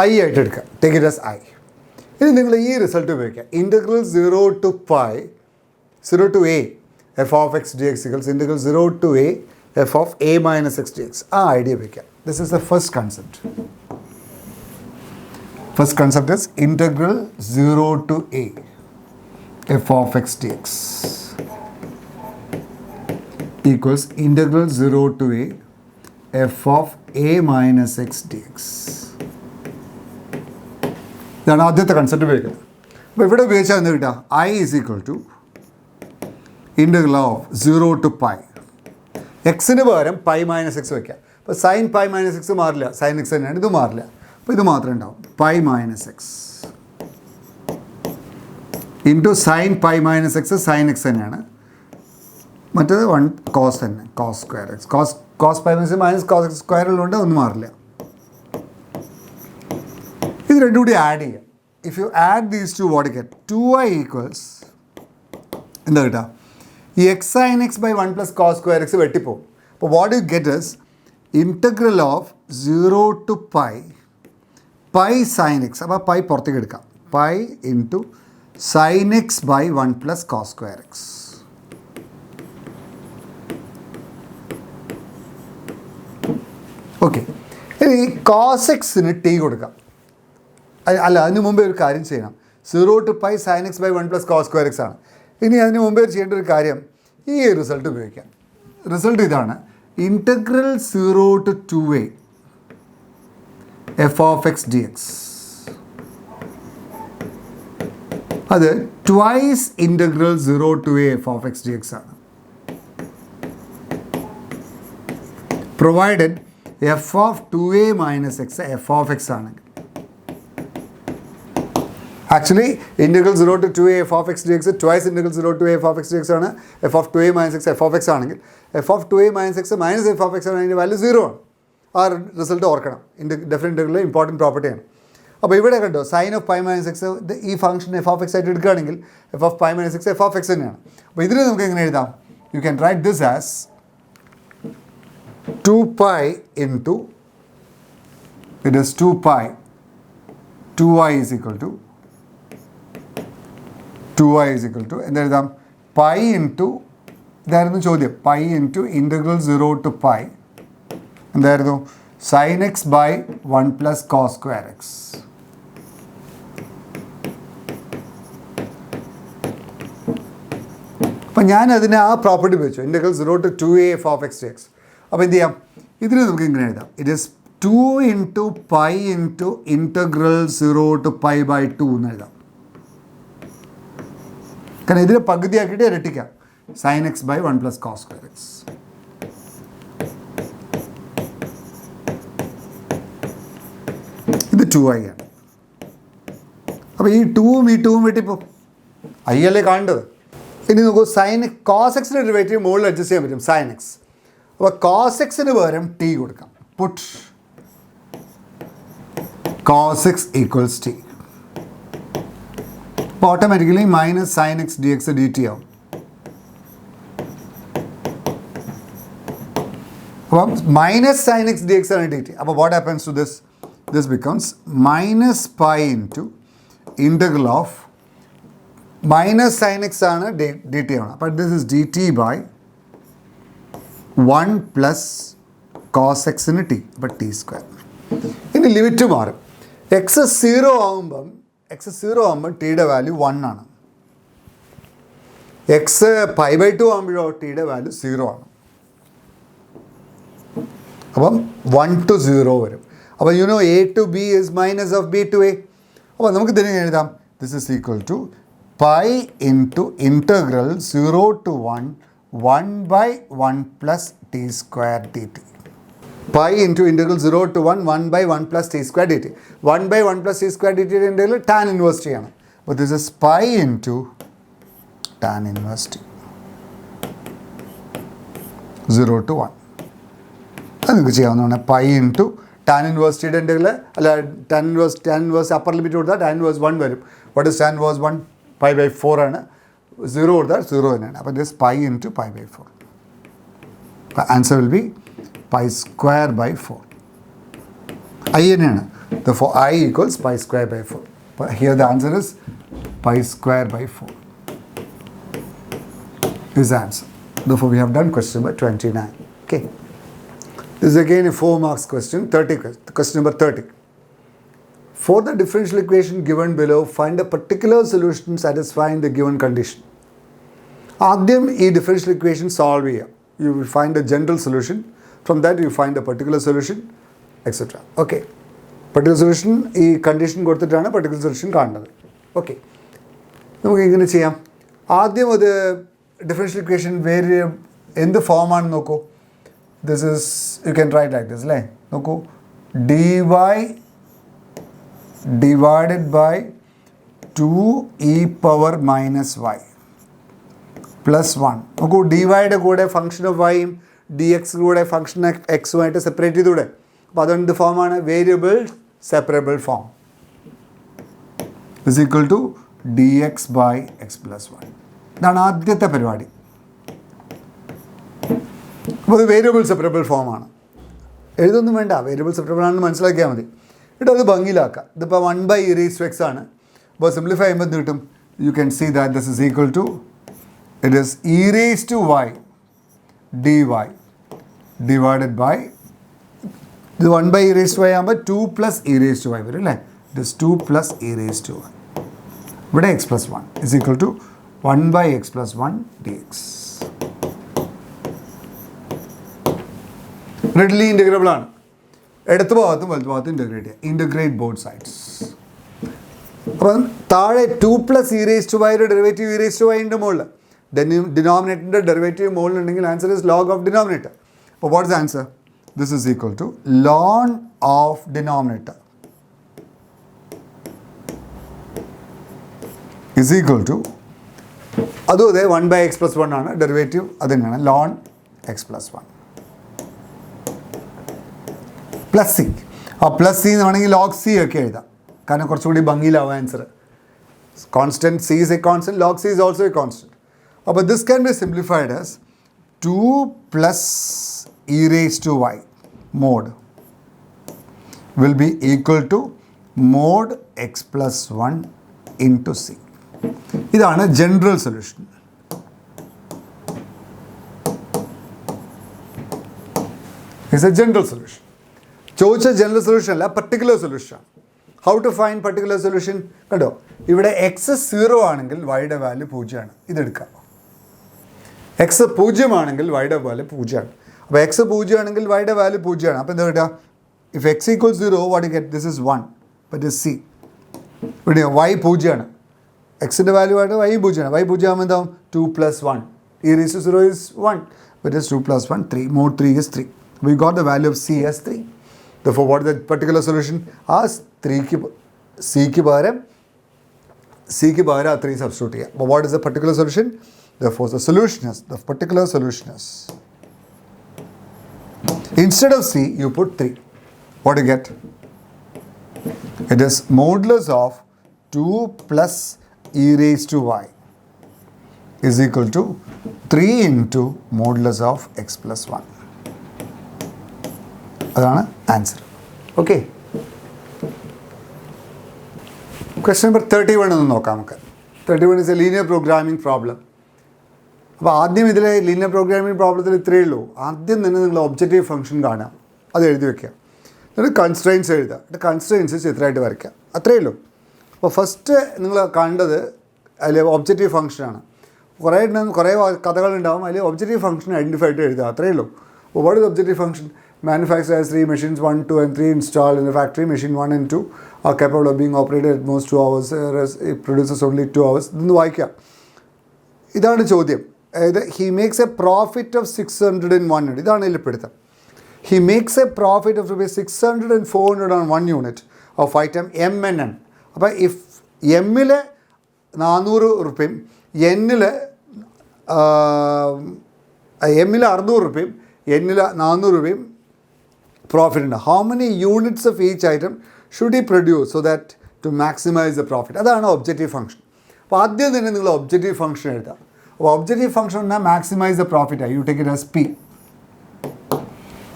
ആയിട്ട് എടുക്കാം. Take it as I. ഇനി നിങ്ങൾ ഈ റിസൾട്ട് ഉപയോഗിക്കുക. Integral 0 to pi 0 to a f of x dx equals integral 0 to a f of a minus x dx. ആ ഐഡിയ ഉപയോഗിക്കാം. This is the first concept. First concept is integral 0 to a f of x dx equals integral 0 to a f of a minus x dx. ഇതാണ് ആദ്യത്തെ concept ഉപയോഗിക്കുന്നത്. അപ്പോൾ ഇവിടെ ഉപയോഗിച്ചാൽ എന്താ കിട്ടുക? I is equal to integral of 0 to pi. എക്സിന് പകരം പൈ മൈനസ് എക്സ് വയ്ക്കുക. അപ്പോൾ സൈൻ പൈ മൈനസ് എക്സ് മാറില്ല, സൈൻ എക്സ് തന്നെയാണ്. ഇത് മാറില്ല. അപ്പോൾ ഇത് മാത്രമേ ഉണ്ടാവും. Pi minus x into sine pi minus x sine x തന്നെയാണ്. മറ്റേത് 1 കോസ് തന്നെ, cos square x. Cos pi minus cos x square ഉള്ളതുകൊണ്ട് ഒന്നും മാറില്ല. ഇത് രണ്ടും കൂടി ആഡ് ചെയ്യാം. If you add these two what get 2i equals എന്താ കിട്ടുക? ഈ x sine X by 1 plus cos square X വെട്ടിപ്പോവും. അപ്പോൾ what you get is integral of 0 to pi pi sine x. അപ്പോൾ പൈ പുറത്തേക്ക് എടുക്കാം. Pi into sine X by 1 plus cos square x. Okay, ഇനി cos എക്സിന് t കൊടുക്കാം. അല്ല, അതിന് മുമ്പേ ഒരു കാര്യം ചെയ്യണം. 0 to pi sin x by 1 plus cos square x ആണ്. ഇനി അതിന് മുമ്പേ ചെയ്യേണ്ട ഒരു കാര്യം ഈ റിസൾട്ട് ഉപയോഗിക്കാം. റിസൾട്ട് ഇതാണ്. Integral 0 to 2a f of x dx. അത് twice integral 0 to a f of x dx ആണ്. Provided f of 2a minus x f of x ആണെങ്കിൽ. Actually integral 0 to 2a f of x dx twice integral 0 to a f of x dx ആണ്. f of 2a minus x f of x ആണെങ്കിൽ f of 2a minus x minus f of x ആണ്. അതിൻ്റെ value 0 ആണ്. ആ result ഓർക്കണം. Definite ഇൻ്റഗ്രലിലെ important പ്രോപ്പർട്ടിയാണ്. അപ്പോൾ ഇവിടെ കണ്ടോ sine of pi minus X ഈ ഫംഗ്ഷൻ എഫ് ഓഫ് എക്സ് ആയിട്ട് എടുക്കുകയാണെങ്കിൽ F of pi minus X F of X തന്നെയാണ്. അപ്പോൾ ഇതിന് നമുക്ക് എങ്ങനെ എഴുതാം? You can write this as 2π into it is 2π 2y is equal to എന്തെഴുതാം? പൈ ഇൻറ്റു ഇതായിരുന്നു ചോദ്യം, പൈ ഇൻറ്റു ഇൻ്റഗ്രൽ 0 to π എന്തായിരുന്നു? Sine X by 1 plus cos square X. അപ്പം ഞാൻ അതിന് ആ പ്രോപ്പർട്ടി വെച്ചു, integral 0 to 2a F of X X. അപ്പോൾ എന്ത് ചെയ്യാം? ഇതിന് നമുക്ക് ഇങ്ങനെ എഴുതാം, it is 2 into pi into integral 0 to π by 2 എന്ന് എഴുതാം. കാരണം ഇതിനെ പകുതിയാക്കിയിട്ട് ഇരട്ടിക്കാം, sine X by 1 plus cos square X. ഇത് 2i ആണ്. അപ്പോൾ ഈ 2ഉം ഈ 2ഉം വെട്ടിപ്പോൾ ഐ അല്ലേ കാണേണ്ടത്. ഇനി നോക്കൂ, സൈൻ കോസ് എക്സിൻ്റെ ഡെറിവേറ്റീവ് മുകളിൽ അഡ്ജസ്റ്റ് ചെയ്യാൻ പറ്റും, സൈൻ എക്സ്. അപ്പോൾ കോസ് എക്സിന് പകരം ടി കൊടുക്കാം, put cos X equals T. അപ്പോൾ automatically minus sine X D X D T ആവും. അപ്പം minus sine X D X ആണ് ഡി ടി. അപ്പോൾ what happens to this? This becomes minus pi into integral of minus sine X ആണ് D T ആണ്. അപ്പോൾ this is D T by 1 plus cos എക്സിന് T, അപ്പോൾ T square. ഇനി limit മാറും. X 0 ആകുമ്പം ടിയുടെ വാല്യൂ 1 ആണ്. എക്സ് പൈ ബൈ 2 ആകുമ്പോഴോ ടിയുടെ വാല്യൂ 0 ആണ്. അപ്പം 1 to 0 വരും. അപ്പോൾ you know a to b is minus of b to a. അപ്പോൾ നമുക്ക് ഇതിനെ എഴുതാം, this is equal to pi into integral 0 to 1 by 1 plus t square dt. Pi into integral 0 to 1 by 1 plus t square dt. 1 by 1 plus t square dt integral tan inverse t ആണ്. But this is pi into tan inverse t. 0 to 1. അത് നിങ്ങൾക്ക് ചെയ്യാവുന്നതാണ്. Pi into tan inverse ടിയുടെ integral അല്ല tan inverse upper limit കൊടുത്താൽ tan inverse 1 വരും. What is tan inverse 1? Pi by 4 ആണ്. 0 കൊടുത്താൽ 0 തന്നെയാണ്. അപ്പോൾ this pi into pi by 4. Answer will be pi square by 4. I തന്നെയാണ്. I equals pi square by 4. But here the answer is pi square by 4 is the answer. Therefore, we have done question number 29. Okay. This is again a 4 marks question. Question number 30. For the differential equation given below, find a particular solution satisfying the given condition. ആദ്യം ഈ differential equation solve ചെയ്യുക. You will find A general solution. From that you find A particular solution etcetera. Okay, particular solution ഈ condition കൊടുത്തിട്ടാണ് particular solution കാണുന്നത്. Okay, നമുക്ക് ഇങ്ങനെ ചെയ്യാം. ആദ്യം അത് ഡിഫറൻഷ്യൽ ഇക്വേഷൻ എന്ത് ഫോമാണെന്ന് നോക്കൂ. This is you can write like this അല്ലേ. നോക്കൂ, dy divided by 2e power minus y plus 1. നോക്കൂ, ഡിവൈയുടെ കൂടെ ഫംഗ്ഷൻ ഓഫ് വൈയും ഡി എക്സ് കൂടെ ഫംഗ്ഷൻ എക്സുമായിട്ട് സെപ്പറേറ്റ് ചെയ്തൂടെ. അപ്പോൾ അതെന്ത് ഫോമാണ്? Variable separable form. Is equal to D X by X plus 1. ഇതാണ് ആദ്യത്തെ പരിപാടി. അപ്പോൾ അത് വേരിയബിൾ സെപ്പറബിൾ ഫോമാണ്. എഴുതൊന്നും വേണ്ട, വേരിയബിൾ സെപ്പറബിൾ ആണെന്ന് മനസ്സിലാക്കിയാൽ മതി. എന്നിട്ട് അത് ഭംഗിയിലാക്കാം. ഇതിപ്പോൾ 1/e⁻x ആണ്. അപ്പോൾ സിംപ്ലിഫൈ ചെയ്യുമ്പോൾ എന്ത് കിട്ടും? You can see that this is equal to it is e⁻y dy divided by ഇത് 1/e⁻y ആകുമ്പോൾ 2 plus e⁻y വരും അല്ലേ. It is 2 plus e⁻y. ഇവിടെ x plus 1 is equal to 1/x plus 1 dx. Readily integrable ആണ്. ഇടത്ത് ഭാഗത്തും വലത്ത് ഭാഗത്തും ഇൻ്റഗ്രേറ്റ് ചെയ്യുക. Integrate both sides. അപ്പം താഴെ 2 plus e⁻y ഡെറിവേറ്റീവ് e⁻y ഉണ്ട് മുകളിൽ. ഡിനോമിനേറ്ററിൻ്റെ ഡെറിവേറ്റീവ് മുകളിലുണ്ടെങ്കിൽ answer is log of denominator. അപ്പോൾ what is answer? This is equal to ln of denominator is equal to അതും അതെ 1/x plus 1 ആണ് ഡെറിവേറ്റീവ്. അത് തന്നെയാണ് ln x plus 1 plus C. ആ പ്ലസ് സി എന്ന് വേണമെങ്കിൽ ലോഗ് സി ഒക്കെ എഴുതാം. കാരണം കുറച്ചുകൂടി ഭംഗിയിലാവും answer. Constant C is a constant, log C is also a constant. അപ്പോൾ this can be simplified as 2 plus e raised to y mod will be equal to mod x plus 1 into c. ഇതാണ് general solution. It's a general solution. ചോദിച്ച general solution അല്ല, particular solution. How to find particular solution? കണ്ടോ, ഇവിടെ X 0 ആണെങ്കിൽ വൈയുടെ value 0 ആണ്. ഇതെടുക്കാം. X 0 ആണെങ്കിൽ വൈയുടെ വാല്യൂ 0 ആണ്. അപ്പോൾ എക്സ് 0 ആണെങ്കിൽ വൈയുടെ വാല്യൂ 0 ആണ്. അപ്പോൾ എന്താ കിട്ടുക? If X equal 0 what you get? This is 1 but is C. ഇവിടെ വൈ 0 ആണ്. എക്സിൻ്റെ വാല്യൂ ആയിട്ട് വൈ 0 ആണ്. വൈ 0 ആകുമ്പോൾ എന്താവും? 2 plus 1. e raised to 0 is 1. But is 2 plus 1, 3. Mod 3 is 3. We got the value of c as 3. Therefore, what is the particular solution? As 3 c ക്ക് പകരം ആ 3 substitute ചെയ്യുക. But what is the particular solution? Therefore, the particular solution is, instead of c, you put 3. What do you get? It is modulus of 2 plus e raised to y is equal to 3 into modulus of x plus 1. അതാണ് answer. Okay, question number 31 ഒന്ന് നോക്കാം നമുക്ക്. 31 is A linear programming problem. അപ്പോൾ ആദ്യം ഇതിലെ linear programming പ്രോബ്ലത്തിൽ ഇത്രയേ ഉള്ളൂ. ആദ്യം തന്നെ നിങ്ങൾ ഒബ്ജക്റ്റീവ് ഫംഗ്ഷൻ കാണാം, അത് എഴുതി വെക്കുക. എന്നിട്ട് കൺസ്ട്രെയിൻസ് എഴുതുക. എന്നിട്ട് കൺസ്ട്രെയിൻസ് ചിത്രമായിട്ട് വരയ്ക്കുക. അത്രയേ ഉള്ളൂ. അപ്പോൾ ഫസ്റ്റ് നിങ്ങൾ കണ്ടത് അതിൽ ഒബ്ജക്റ്റീവ് ഫംഗ്ഷനാണ്. കുറേ കഥകളുണ്ടാവും, അതിൽ ഒബ്ജക്റ്റീവ് ഫംഗ്ഷൻ ഐഡൻറ്റിഫൈ ആയിട്ട് എഴുതുക. അത്രയേ ഉള്ളൂ. അപ്പോൾ what is objective function? Manufacturer has 3 machines, 1, 2 and 3 installed in the factory. Machine 1 and 2 are capable of being operated at most 2 hours, whereas it produces only 2 hours. ഇതൊന്ന് വായിക്കാം. ഇതാണ് ചോദ്യം. അതായത് he makes a profit of 600 and 100. ഇതാണ് ഇതിൽ പിടുത്തം. He makes a profit of rupees 600 and 400 on 1 unit of item M and N. അപ്പോൾ if എമ്മിൽ 400 റുപ്യയും എന്നിൽ 600 റുപ്യയും എന്നിൽ 400 രൂപയും പ്രോഫിറ്റ് ഉണ്ട്. How many units of each item should we produce so that to maximise the profit? അതാണ് objective function. അപ്പോൾ ആദ്യം തന്നെ നിങ്ങൾ ഒബ്ജക്റ്റീവ് ഫംഗ്ഷൻ എഴുതാം. അപ്പോൾ ഒബ്ജക്റ്റീവ് ഫംഗ്ഷൻ എന്നാൽ മാക്സിമൈസ് ദ പ്രോഫിറ്റ് ആയി. You take it as P.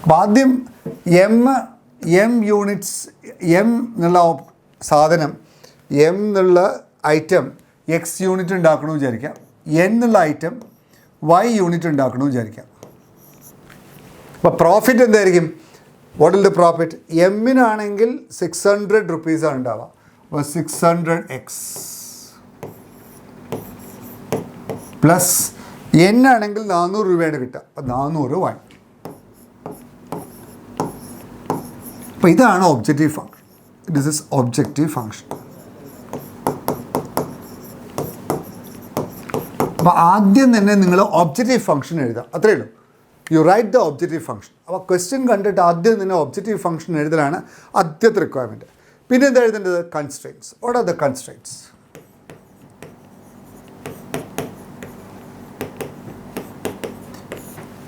അപ്പോൾ ആദ്യം എം യൂണിറ്റ്സ്, എം എന്നുള്ള സാധനം, എം എന്നുള്ള ഐറ്റം എക്സ് യൂണിറ്റ് ഉണ്ടാക്കണമെന്ന് വിചാരിക്കാം. എൻ എന്നുള്ള ഐറ്റം വൈ യൂണിറ്റ് ഉണ്ടാക്കണമെന്ന് വിചാരിക്കാം. അപ്പോൾ പ്രോഫിറ്റ് എന്തായിരിക്കും? What will the profit? എമ്മിനാണെങ്കിൽ 600 റുപ്പീസാണ് ഉണ്ടാവുക. അപ്പോൾ 600x പ്ലസ് എൻ ആണെങ്കിൽ 400 രൂപയാണ് കിട്ടുക. അപ്പോൾ 400 y. അപ്പോൾ ഇതാണ് objective function. This is objective function. അപ്പോൾ ആദ്യം തന്നെ നിങ്ങൾ ഒബ്ജക്റ്റീവ് ഫംഗ്ഷൻ എഴുതാം. അത്രയേ ഉള്ളൂ. You write the objective function. അപ്പോൾ ക്വസ്റ്റ്യൻ കണ്ടിട്ട് ആദ്യം തന്നെ ഒബ്ജക്റ്റീവ് ഫംഗ്ഷൻ എഴുതലാണ് ആദ്യത്തെ റിക്വയർമെൻറ്റ്. പിന്നെ എന്താ എഴുതേണ്ടത്? Constraints. What are the constraints?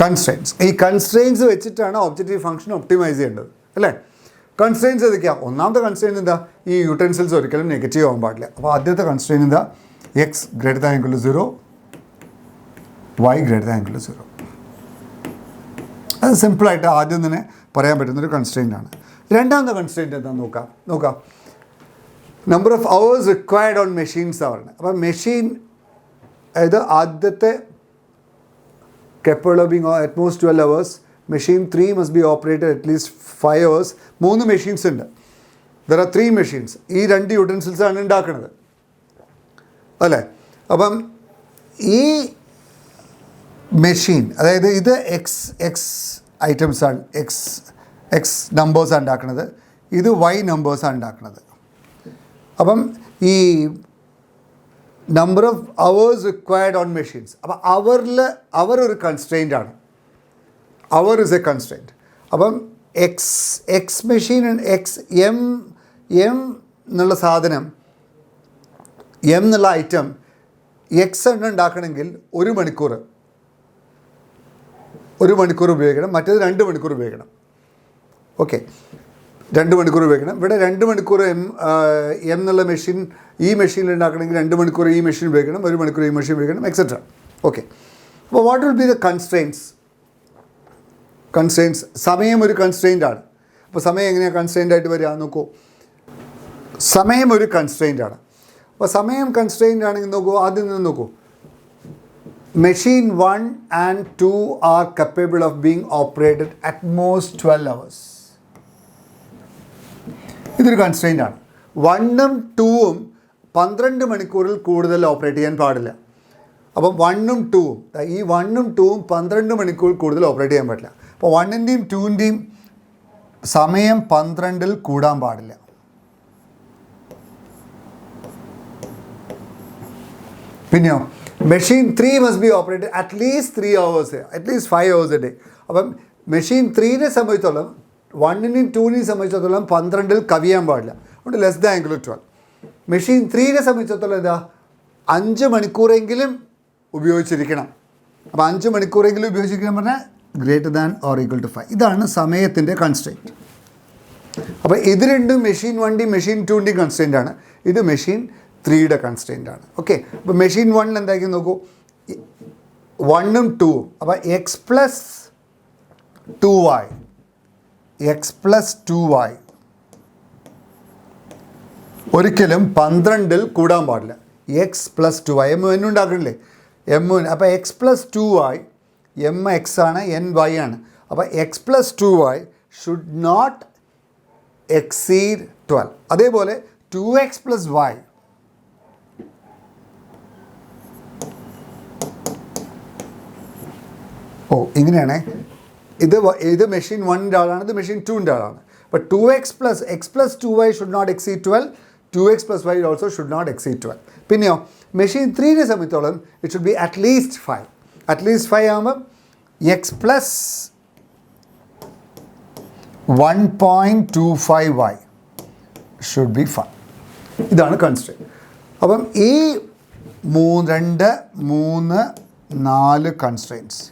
Constraints. ഈ കൺസ്ട്രെയിൻസ് വെച്ചിട്ടാണ് ഒബ്ജക്റ്റീവ് ഫംഗ്ഷൻ ഒപ്റ്റിമൈസ് ചെയ്യേണ്ടത്, അല്ലേ? കൺസ്ട്രെയിൻസ് ഏതൊക്കെയാണ്? ഒന്നാമത്തെ കൺസ്ട്രെയിൻ എന്താ? ഈ യൂട്ടൻസിൽസ് ഒരിക്കലും നെഗറ്റീവ് ആകാൻ പാടില്ല. അപ്പോൾ ആദ്യത്തെ കൺസ്ട്രെയിൻ എന്താ? X greater than equal to 0, y greater than equal to 0. അത് സിമ്പിളായിട്ട് ആദ്യം തന്നെ പറയാൻ പറ്റുന്നൊരു കൺസ്ട്രെയിൻ്റ് ആണ്. രണ്ടാമത്തെ കൺസ്ട്രെയിൻ്റ് എന്താണെന്ന് നോക്കാം. Number of hours required on machines ആണ്. അപ്പോൾ മെഷീൻ, അതായത് ആദ്യത്തെ capable of being at most 12 hours. Machine 3 must be operated at least 5 hours. 3 machines ഉണ്ട്. There are 3 machines. ഈ 2 യൂട്ടൻസിൽസ് ആണ് ഉണ്ടാക്കുന്നത്, അല്ലേ? അപ്പം ഈ മെഷീൻ, അതായത് ഇത് എക്സ് ഐറ്റംസാണ്, എക്സ് നമ്പേഴ്സാണ് ഉണ്ടാക്കുന്നത്. ഇത് വൈ നമ്പേഴ്സാണ് ഉണ്ടാക്കുന്നത്. അപ്പം ഈ number of hours required on machines, അപ്പം അവർ ഒരു കൺസ്ട്രെയിൻ്റ് ആണ്. അവർ ഇസ് എ കൺസ്ട്രെയിൻറ്റ്. അപ്പം എക്സ് മെഷീൻ, എം എന്നുള്ള സാധനം, എം എന്നുള്ള ഐറ്റം എക്സ് എണ്ണം ഉണ്ടാക്കണമെങ്കിൽ 1 മണിക്കൂർ ഉപയോഗിക്കണം, മറ്റേത് 2 മണിക്കൂർ ഉപയോഗിക്കണം. ഓക്കെ. 2 മണിക്കൂർ ഉപയോഗിക്കണം. ഇവിടെ 2 മണിക്കൂർ എന്നുള്ള മെഷീൻ ഈ മെഷീനിൽ ഉണ്ടാക്കണമെങ്കിൽ 2 മണിക്കൂർ ഈ മെഷീൻ ഉപയോഗിക്കണം, 1 മണിക്കൂർ ഈ മെഷീൻ ഉപയോഗിക്കണം, എക്സെട്ര. ഓക്കെ, അപ്പോൾ what will be the constraints? സമയം ഒരു കൺസ്ട്രെയിൻ്റ് ആണ്. അപ്പോൾ സമയം എങ്ങനെയാണ് കൺസ്ട്രെയിൻ്റ് ആയിട്ട് വരിക നോക്കൂ. സമയം ഒരു കൺസ്ട്രെയിൻ്റ് ആണ്. അപ്പോൾ സമയം കൺസ്ട്രെയിൻ്റ് ആണെങ്കിൽ നോക്കൂ, ആദ്യം നിന്ന് നോക്കൂ. Machine 1 and 2 are capable of being operated at most 12 hours. ഇതൊരു കൺസ്ട്രെയിൻ്റ് ആണ്. 1ഉം 2ഉം 12 മണിക്കൂറിൽ കൂടുതൽ ഓപ്പറേറ്റ് ചെയ്യാൻ പാടില്ല. അപ്പം 1ഉം 2ഉം ഈ 1ഉം 2ഉം 12 മണിക്കൂർ കൂടുതൽ ഓപ്പറേറ്റ് ചെയ്യാൻ പറ്റില്ല. അപ്പോൾ 1ൻ്റെയും 2ൻ്റെയും സമയം 12ൽ കൂടാൻ പാടില്ല. പിന്നെയോ machine 3 must be operated at least 3 hours, at least 5 hours a day. അപ്പം മെഷീൻ 3നെ സംബന്ധിച്ചോളം 1നെയും 2നെയും സംബന്ധിച്ചിടത്തോളം 12ൽ കവിയാൻ പാടില്ല. അതുകൊണ്ട് less than equal to 12. Machine 3നെ സംബന്ധിച്ചിടത്തോളം എന്താ 5 മണിക്കൂറെങ്കിലും ഉപയോഗിച്ചിരിക്കണം. അപ്പോൾ 5 മണിക്കൂറെങ്കിലും ഉപയോഗിച്ചിരിക്കണം പറഞ്ഞാൽ greater than or equal to 5. ഇതാണ് സമയത്തിൻ്റെ കൺസ്ട്രെയിൻറ്റ്. അപ്പോൾ ഇത് രണ്ടും മെഷീൻ 1ൻ്റെയും മെഷീൻ 2ൻ്റെയും കൺസ്ട്രെയിൻ്റ് ആണ്. ഇത് മെഷീൻ 3യുടെ കൺസ്ട്രെയിൻ്റ് ആണ്. ഓക്കെ, അപ്പോൾ മെഷീൻ 1 എന്തായിരിക്കും നോക്കൂ, 1ഉം 2ഉം. അപ്പോൾ x plus 2y ഒരിക്കലും 12ൽ കൂടാൻ പാടില്ല. x plus 2y എം ഉണ്ടാക്കണില്ലേ, എം. അപ്പോൾ x plus 2y, M x ആണ്, എൻ വൈ ആണ്. അപ്പോൾ x plus 2y should not exceed 12. അതേപോലെ 2x plus y ഇങ്ങനെയാണ്. ഇത് മെഷീൻ 1ൻ്റെ ആളാണ്, ഇത് മെഷീൻ 2ൻ്റെ ആളാണ്. അപ്പോൾ 2x plus x plus 2y should not exceed 12. 2x plus y also should not exceed 12. പിന്നെയോ മെഷീൻ 3നെ സംബന്ധിച്ചോളം it should be at least 5. At least 5 ആകുമ്പം x plus 1.25y should be 5. ഇതാണ് കൺസ്ട്രെയിൻറ്റ്. അപ്പം ഈ 2, 3, 4 കൺസ്ട്രെയിൻറ്റ്സ്,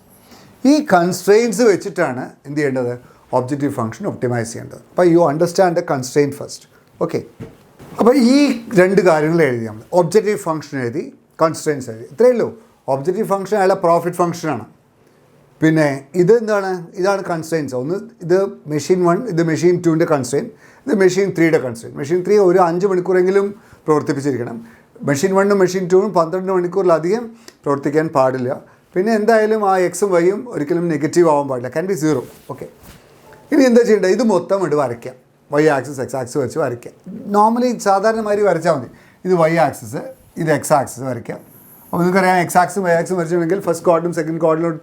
ഈ കൺസ്ട്രെയിൻറ്റ്സ് വെച്ചിട്ടാണ് എന്ത് ചെയ്യേണ്ടത്, ഒബ്ജക്റ്റീവ് ഫംഗ്ഷൻ ഒപ്റ്റിമൈസ് ചെയ്യേണ്ടത്. അപ്പോൾ you understand the constraint first. Okay, അപ്പോൾ ഈ 2 കാര്യങ്ങൾ എഴുതി നമ്മൾ. ഒബ്ജക്റ്റീവ് ഫംഗ്ഷൻ എഴുതി, കൺസ്ട്രെയിൻറ്റ്സ് എഴുതി. ഇത്രയേ ഉള്ളൂ. ഒബ്ജക്റ്റീവ് ഫംഗ്ഷൻ അയാളെ പ്രോഫിറ്റ് ഫംഗ്ഷനാണ്. പിന്നെ ഇത് എന്താണ്, ഇതാണ് കൺസ്ട്രെയിൻറ്റ്സ്. ഒന്ന് ഇത് മെഷീൻ 1, ഇത് മെഷീൻ 2ൻ്റെ കൺസ്ട്രെയിൻറ്റ്, ഇത് മെഷീൻ 3യുടെ കൺസ്ട്രെയിൻറ്റ്. മെഷീൻ 3 ഒരു 5 മണിക്കൂറെങ്കിലും പ്രവർത്തിപ്പിച്ചിരിക്കണം. മെഷീൻ 1ഉം മെഷീൻ 2ഉം 12 മണിക്കൂറിലധികം പ്രവർത്തിക്കാൻ പാടില്ല. പിന്നെ എന്തായാലും ആ എക്സും വൈയും ഒരിക്കലും നെഗറ്റീവ് ആവാൻ പാടില്ല, ക്യാൻ ബി 0. ഓക്കെ, ഇനി എന്താ ചെയ്യേണ്ടത്, ഇത് മൊത്തം ഇട്ട് വരയ്ക്കാം. വൈ ആക്സിസ് എക്സ് ആക്സിസ് വെച്ച് വരയ്ക്കാം. നോർമലി സാധാരണമാതിരി വരച്ചാൽ മതി. ഇത് വൈ ആക്സിസ്, ഇത് എക്സ് ആക്സിസ് വരയ്ക്കാം. അപ്പോൾ നിങ്ങൾക്കറിയാം എക്സ് ആക്സും വൈ ആക്സും വരച്ചിട്ടുണ്ടെങ്കിൽ ഫസ്റ്റ് ക്വാഡ്രൻറ്റും സെക്കൻഡ് ക്വാഡ്രൻറ്റും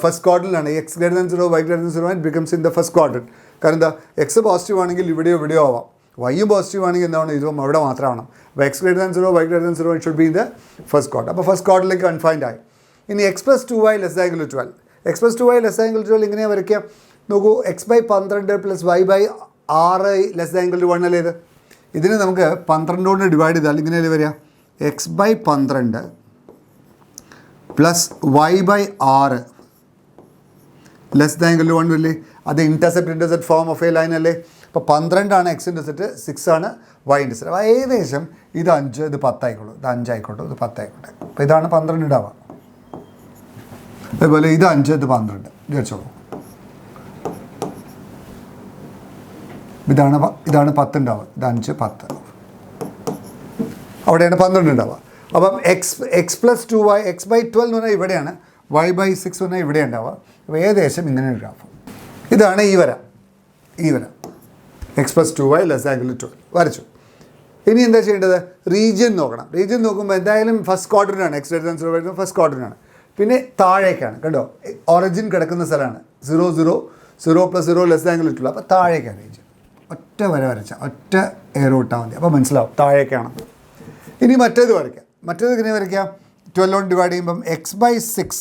ഫസ്റ്റ് ക്വാഡ്രൻറ്റിലാണ്. X greater than 0, y greater than 0 and becomes in the first quadrant. കാരണം എന്താ, എക്സ് പോസിറ്റീവ് ആണെങ്കിൽ ഇവിടെയോ ആവാം, വൈയും പോസിറ്റീവ് ആണെങ്കിൽ എന്താണ്, ഇതും അവിടെ മാത്രമാണ്. അപ്പോൾ x greater than 0, y greater than 0 should be in the first quadrant. അപ്പോൾ ഫസ്റ്റ് ക്വാഡ്രൻറ്റിലേക്ക് കൺഫൈൻഡ് ആയി. ഇനി x plus 2y less than equal to 12. x plus 2y less than equal to 12 ഇങ്ങനെ വരയ്ക്കാം. നോക്കൂ, x/12 plus y/6 less than equal to 1 അല്ലേ ഇത്. ഇതിന് നമുക്ക് 12 കൊണ്ട് ഡിവൈഡ് ചെയ്താൽ ഇങ്ങനെയല്ലേ വരിക, x/12 plus y/6 less than equal to 1 അല്ലേ. അത് intercept form of a line അല്ലേ. അപ്പോൾ 12 ആണ് എക്സ് ഇൻ്റർസെപ്റ്റ്, 6 ആണ് വൈ ഇൻ്റർസെപ്റ്റ്. അപ്പോൾ ഏകദേശം ഇത് 5, ഇത് 10 ആയിക്കോളൂ, ഇത് 5 ആയിക്കോട്ടെ, ഇത് 10 ആയിക്കോട്ടെ. അപ്പോൾ ഇതാണ് 12 ഉണ്ടാവുക. അതേപോലെ ഇത് 5, ഇത് 12 വിചാരിച്ചോളൂ. ഇതാണ് 10 ഉണ്ടാവുക, ഇത് 5, 10. അവിടെയാണ് 12 ഉണ്ടാവുക. അപ്പം എക്സ് പ്ലസ് 2y, x/12 എന്ന് പറഞ്ഞാൽ ഇവിടെയാണ്, y/6 എന്ന് പറഞ്ഞാൽ ഇവിടെ ഉണ്ടാവുക. അപ്പോൾ ഏകദേശം ഇങ്ങനെ ഒരു ഗ്രാഫ്. ഇതാണ് ഈ വര. x plus 2y less than equal to 12 വരച്ചു. ഇനി എന്താ ചെയ്യേണ്ടത്, റീജിയൻ നോക്കണം. റീജിയൻ നോക്കുമ്പോൾ എന്തായാലും ഫസ്റ്റ് ക്വാഡ്രൻ്റാണ്, എക്സ് ഗ്രേറ്റർ ദാൻ 0 വരുന്നത് ഫസ്റ്റ് ക്വാഡ്രൻ്റാണ്. പിന്നെ താഴേക്കാണ്, കണ്ടോ, ഒറിജിൻ കിടക്കുന്ന സ്ഥലമാണ്. 0, 0, 0 plus 0 less than equal to 12. അപ്പോൾ താഴേക്കാണ് റീജിയൻ. ഒറ്റ വര വരച്ചാൽ, ഒറ്റ എയർ ഇട്ടാൽ മതി, അപ്പോൾ മനസ്സിലാവും താഴേക്കാണ്. ഇനി മറ്റേത് വരയ്ക്കാം. മറ്റേത് എങ്ങനെ വരയ്ക്കാം, 12 കൊണ്ട് ഡിവൈഡ് ചെയ്യുമ്പം x/6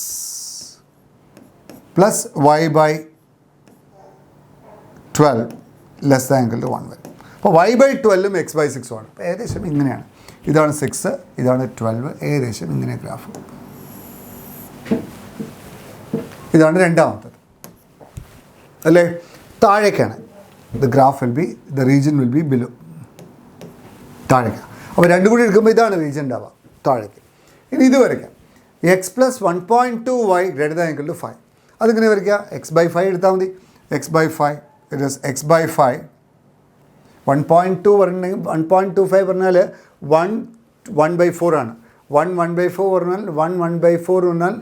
plus y/12 less than equal to 1 വരും. അപ്പോൾ y/12ഉം x/6ഉം ആണ്. അപ്പോൾ ഏകദേശം ഇങ്ങനെയാണ്. ഇതാണ് 6, ഇതാണ് 12, ഏകദേശം ഇങ്ങനെ ഗ്രാഫ്. ഇതാണ് രണ്ടാമത്തത് അല്ലേ. താഴേക്കാണ്. the graph will be, the region will be below. താഴേക്ക്. അപ്പോൾ രണ്ടും കൂടി എടുക്കുമ്പോൾ ഇതാണ് റീജിയൻ ഉണ്ടാവുക താഴേക്ക്. ഇനി ഇത് വരയ്ക്കാം. X plus 1.2y greater than equal to 5. അതിങ്ങനെ വരയ്ക്കുക. x/5 എടുത്താൽ മതി. x/5 it is x/5. 1.2 പറഞ്ഞിട്ടുണ്ടെങ്കിൽ 1.25 പറഞ്ഞാൽ 1/4 ആണ്. 1/4 പറഞ്ഞാൽ 1/4 പറഞ്ഞാൽ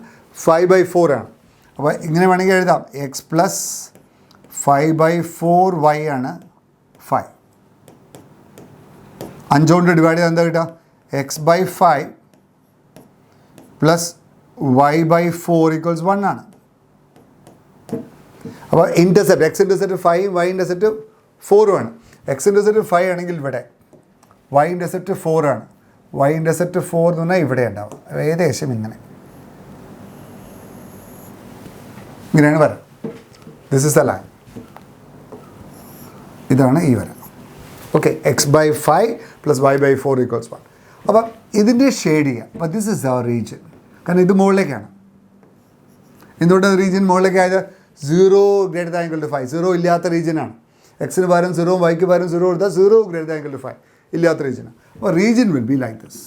5/4 ആണ്. അപ്പോൾ ഇങ്ങനെ വേണമെങ്കിൽ എഴുതാം. എക്സ് പ്ലസ് 5/4y ആണ് 5. 5 കൊണ്ട് ഡിവൈഡ് ചെയ്താൽ എന്താ കിട്ടുക? x/5 പ്ലസ് y/4 ഈക്വൽസ് 1 ആണ്. അപ്പോൾ intercept X intercept 5 y intercept 4 ആണ്. എക്സ് ഇൻ്റർസെപ്റ്റ് 5 ആണെങ്കിൽ ഇവിടെ, y ഇൻ്റർസെപ്റ്റ് 4 ആണ്. y ഇൻ്റർസെപ്റ്റ് 4 എന്ന് പറഞ്ഞാൽ ഇവിടെ ഉണ്ടാവും. ഏകദേശം ഇങ്ങനെയാണ് വര. This is A line. ഇതാണ് ഈ വര. Okay, x/5 plus y/4 equals 1. അപ്പം ഇതിൻ്റെ ഷെയ്ഡ് ചെയ്യാം. അപ്പം ദിസ് ഇസ് അവർ റീജിയൻ. കാരണം ഇത് മുകളിലേക്കാണ്. എന്തുകൊണ്ടാണ് റീജിയൻ മുകളിലേക്കായത്? 0 ഗ്രേറ്റർ ദാൻ ഈക്വൽ ടു 5. 0 ഇല്ലാത്ത റീജിയനാണ്. എക്സിന് പകരം 0 വൈക്ക് പകരം 0 കൊടുത്താൽ 0 ഗ്രേറ്റർ ദാൻ ഈക്വൽ ടു 5 ഇല്ലാത്ത റീജിയനാണ്. അപ്പോൾ region will be like this.